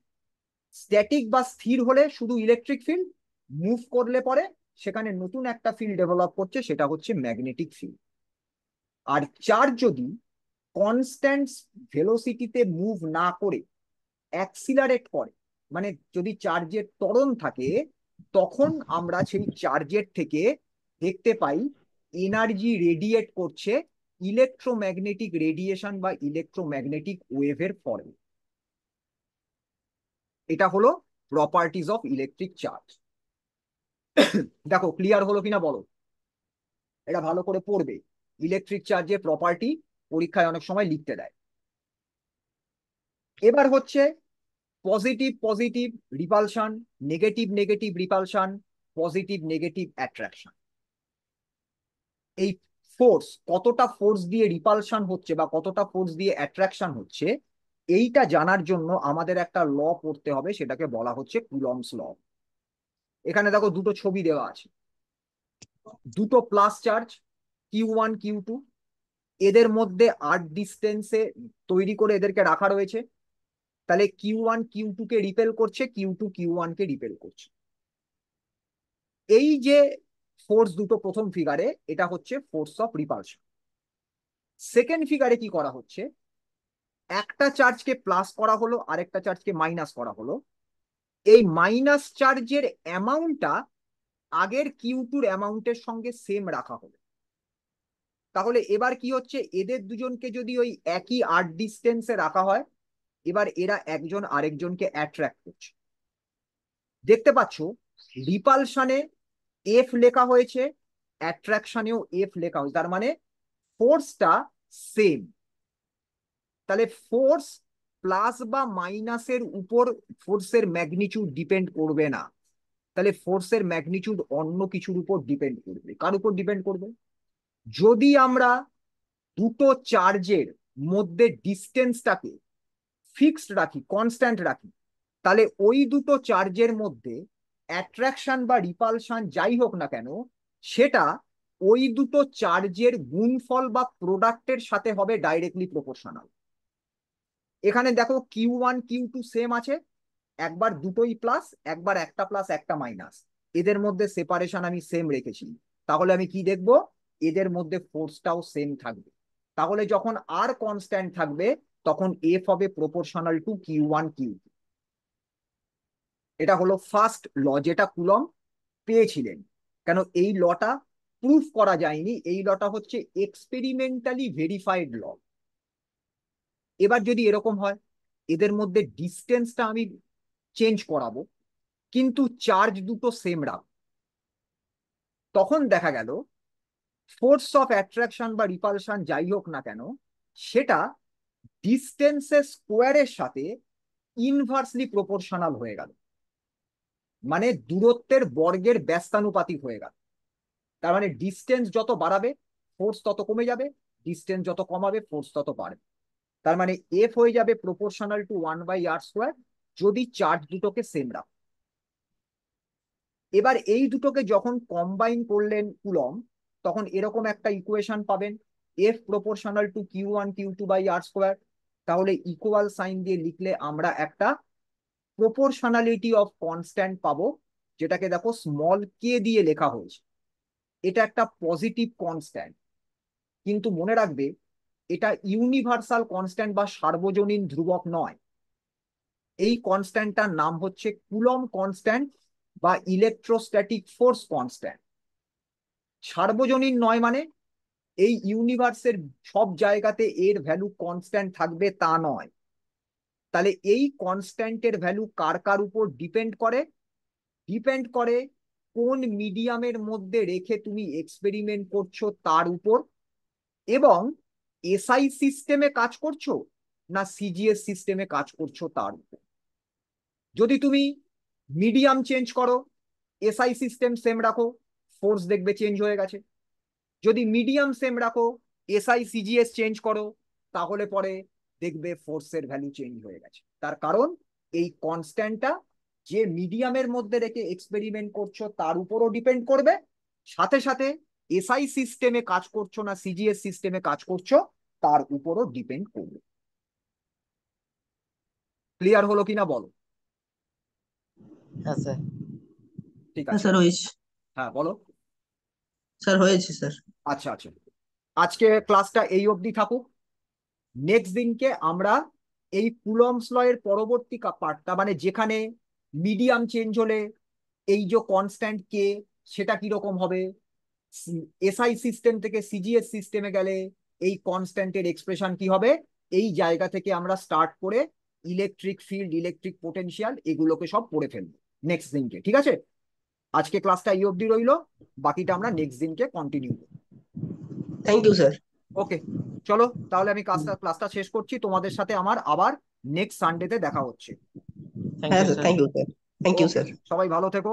স্ট্যাটিক বা স্থির হলে শুধু ইলেকট্রিক ফিল্ড, মুভ করলে পরে সেখানে নতুন একটা ফিল্ড ডেভেলপ করছে, সেটা হচ্ছে ম্যাগনেটিক ফিল্ড। আর চার্জ যদি কনস্ট্যান্ট ভেলোসিটিতে মুভ না করে অ্যাক্সিলারেট করে, মানে যদি চার্জের ত্বরণ থাকে, তখন আমরা সেই চার্জের থেকে দেখতে পাই এনার্জি রেডিয়েট করছে ইলেকট্রোম্যাগনেটিক রেডিয়েশন বা ইলেকট্রোম্যাগনেটিক ওয়েভের ফর্মে। এটা হলো প্রপার্টিজ অফ ইলেকট্রিক চার্জ। দেখো ক্লিয়ার হলো কিনা বলো? এটা ভালো করে পড়বে, ইলেকট্রিক চার্জের প্রপার্টি পরীক্ষায় অনেক সময় লিখতে দেয়। এবার হচ্ছে positive positive repulsion, negative negative repulsion, positive negative attraction. এই ফোর্স, কতটা ফোর্স দিয়ে রিপালশন হচ্ছে বা কতটা ফোর্স দিয়ে অ্যাট্রাকশন হচ্ছে, এইটা জানার জন্য আমাদের একটা ল পড়তে হবে, সেটাকে বলা হচ্ছে কুলম্বস ল। এখানে দেখো দুটো ছবি দেওয়া আছে, দুটো প্লাস চার্জ Q1 Q2, এদের মধ্যে আর ডিস্টেন্সে তৈরি করে এদেরকে রাখা রয়েছে। তাহলে Q1 Q2 কে রিপেল করছে, Q2 Q1 কে রিপেল করছে। এই যে ফোর্স দুটো প্রথম ফিগারে, এটা হচ্ছে ফোর্স অফ রিপালশন। সেকেন্ড ফিগারে কি করা হচ্ছে? একটা চার্জকে প্লাস করা হলো, আরেকটা চার্জকে মাইনাস করা হলো। এই মাইনাস চার্জের অ্যামাউন্টটা আগের Q2-র অ্যামাউন্টের সঙ্গে সেম রাখা হলো। তাহলে এবার কি হচ্ছে, এদের দুজনকে যদি ওই একই আর ডিস্টেন্সে রাখা হয়, এবার এরা একজন আরেকজনকে অ্যাট্রাক্ট করছে। দেখতে পাচ্ছ রিপালশনে এফ লেখা হয়েছে, অ্যাট্রাকশনেও এফ লেখা হয়েছে, তার মানে ফোর্সটা সেম। তাহলে ফোর্স প্লাস বা মাইনাসের উপর ফোর্সের ম্যাগনিটিউড ডিপেন্ড করবে না। তাহলে ফোর্সের ম্যাগনিটিউড অন্য কিছুর উপর ডিপেন্ড করবে। কার উপর ডিপেন্ড করবে? যদি আমরা দুটো চার্জের মধ্যে ডিস্টেন্সটাকে ফিক্সড রাখি, কনস্ট্যান্ট রাখি, তাহলে ওই দুটো চার্জের মধ্যে অ্যাট্রাকশন বা রিপালশন যাই হোক না কেন, সেটা ওই দুটো চার্জের গুণফল বা প্রোডাক্টের সাথে হবে ডাইরেক্টলি প্রপোর্শনাল। এখানে দেখো Q1 Q2 সেম আছে, একবার দুটোই প্লাস, একবার একটা প্লাস একটা মাইনাস, এদের মধ্যে সেপারেশন আমি সেম রেখেছি। তাহলে আমি কি দেখব? এদের মধ্যে ফোর্সটাও সেম থাকবে। তাহলে যখন আর কনস্ট্যান্ট থাকবে, তখন এফ হবে প্রপোর্শনাল টু Q1 Q2। এটা হলো ফার্স্ট ল যেটা কুলম্ব পেয়েছিলেন। কেন এই লটা প্রুফ করা যায়নি, এই লটা হচ্ছে এক্সপেরিমেন্টালি ভেরিফাইড ল। এবার যদি এরকম হয়, এদের মধ্যে ডিস্টেন্সটা আমি চেঞ্জ করাবো, কিন্তু চার্জ দুটো সেম রাখবো, তখন দেখা গেল ফোর্স অফ অ্যাট্রাকশন বা রিপালশন যাই হোক না কেন, সেটা ডিস্টেন্সের স্কোয়ারের সাথে ইনভার্সলি প্রপোর্শনাল হয়ে গেল, মানে দূরত্বের বর্গের ব্যস্তানুপাতিক হয়ে গেল। তার মানে ডিস্টেন্স যত বাড়াবে ফোর্স তত কমে যাবে, ডিস্টেন্স যত কমাবে ফোর্স তত বাড়বে। তার মানে এফ হয়ে যাবে প্রপোর্শনাল টু 1/r², যদি চার্জ দুটোকে সেম রাখো। এবার এই দুটোকে যখন কম্বাইন করলেন কুলম, তখন এরকম একটা ইকুয়েশন পাবেন, F proportional to Q1 Q2/r²। তাহলে ইকুয়াল সাইন দিয়ে লিখলে আমরা একটা প্রপোর্শনালিটি অফ কনস্ট্যান্ট পাবো, যেটাকে দেখো স্মল কে দিয়ে লেখা হয়েছে। এটা একটা পজিটিভ কনস্ট্যান্ট, কিন্তু মনে রাখবে এটা ইউনিভার্সাল কনস্ট্যান্ট বা সার্বজনীন ধ্রুবক নয়। এই কনস্ট্যান্টটার নাম হচ্ছে কুলম কনস্ট্যান্ট বা ইলেকট্রোস্ট্যাটিক ফোর্স কনস্ট্যান্ট। সার্বজনীন নয় মানে এই ইউনিভার্সের সব জায়গাতে এর ভ্যালু কনস্ট্যান্ট থাকবে তা নয়। তাহলে এই কনস্ট্যান্টের ভ্যালু কার কার উপর ডিপেন্ড করে? ডিপেন্ড করে কোন মিডিয়ামের মধ্যে রেখে তুমি এক্সপেরিমেন্ট করছো তার উপর, এবং এসআই সিস্টেমে কাজ করছো না সিজিএস সিস্টেমে কাজ করছো তার উপর। যদি তুমি মিডিয়াম চেঞ্জ করো, এসআই সিস্টেম সেম রাখো, ফোর্স দেখবে চেঞ্জ হয়ে গেছে। যদি মিডিয়াম সেম রাখো, এসআই সিজিএস চেঞ্জ করো, তাহলে পরে দেখবে ফোর্সের ভ্যালু চেঞ্জ হয়ে গেছে। তার কারণ এই কনস্ট্যান্টটা যে মিডিয়ামের মধ্যে রেখে এক্সপেরিমেন্ট করছো তার উপরও ডিপেন্ড করবে, সাথে সাথে এসআই সিস্টেমে কাজ করছো না সিজিএস সিস্টেমে কাজ করছো তার উপরও ডিপেন্ড করবে। ক্লিয়ার হলো কিনা বলো? হ্যাঁ স্যার। ঠিক হ্যাঁ আছে, স্যার হয়েছে। হ্যাঁ বলো। স্যার হয়েছে স্যার। আচ্ছা আচ্ছা, আজকে ক্লাসটা এই অবধি থাকুক। নেক্সট দিনকে আমরা এই কুলম্বস ল এর পরবর্তী পার্টটা, মানে যেখানে মিডিয়াম চেঞ্জ হলে এই যে কনস্ট্যান্ট কে সেটা কিরকম হবে, এসআই সিস্টেম থেকে সিজিএস সিস্টেমে গেলে এই কনস্ট্যান্টের এক্সপ্রেশন কি হবে, এই জায়গা থেকে আমরা স্টার্ট করে ইলেকট্রিক ফিল্ড, ইলেকট্রিক পোটেনশিয়াল, এগুলোকে সব পড়ে ফেলবো নেক্সট দিনকে। ঠিক আছে, আজকে ক্লাসটা এই অবধি রইলো, বাকিটা আমরা নেক্সট দিনকে কন্টিনিউ করবো। Thank you sir. ওকে, চলো তাহলে আমি ক্লাসটা শেষ করছি। তোমাদের সাথে আমার আবার নেক্সট সানডেতে দেখা হচ্ছে। থ্যাংক হ্যাঁ you sir, sir. Thank you sir. Thank you okay, sir. সবাই ভালো থেকো।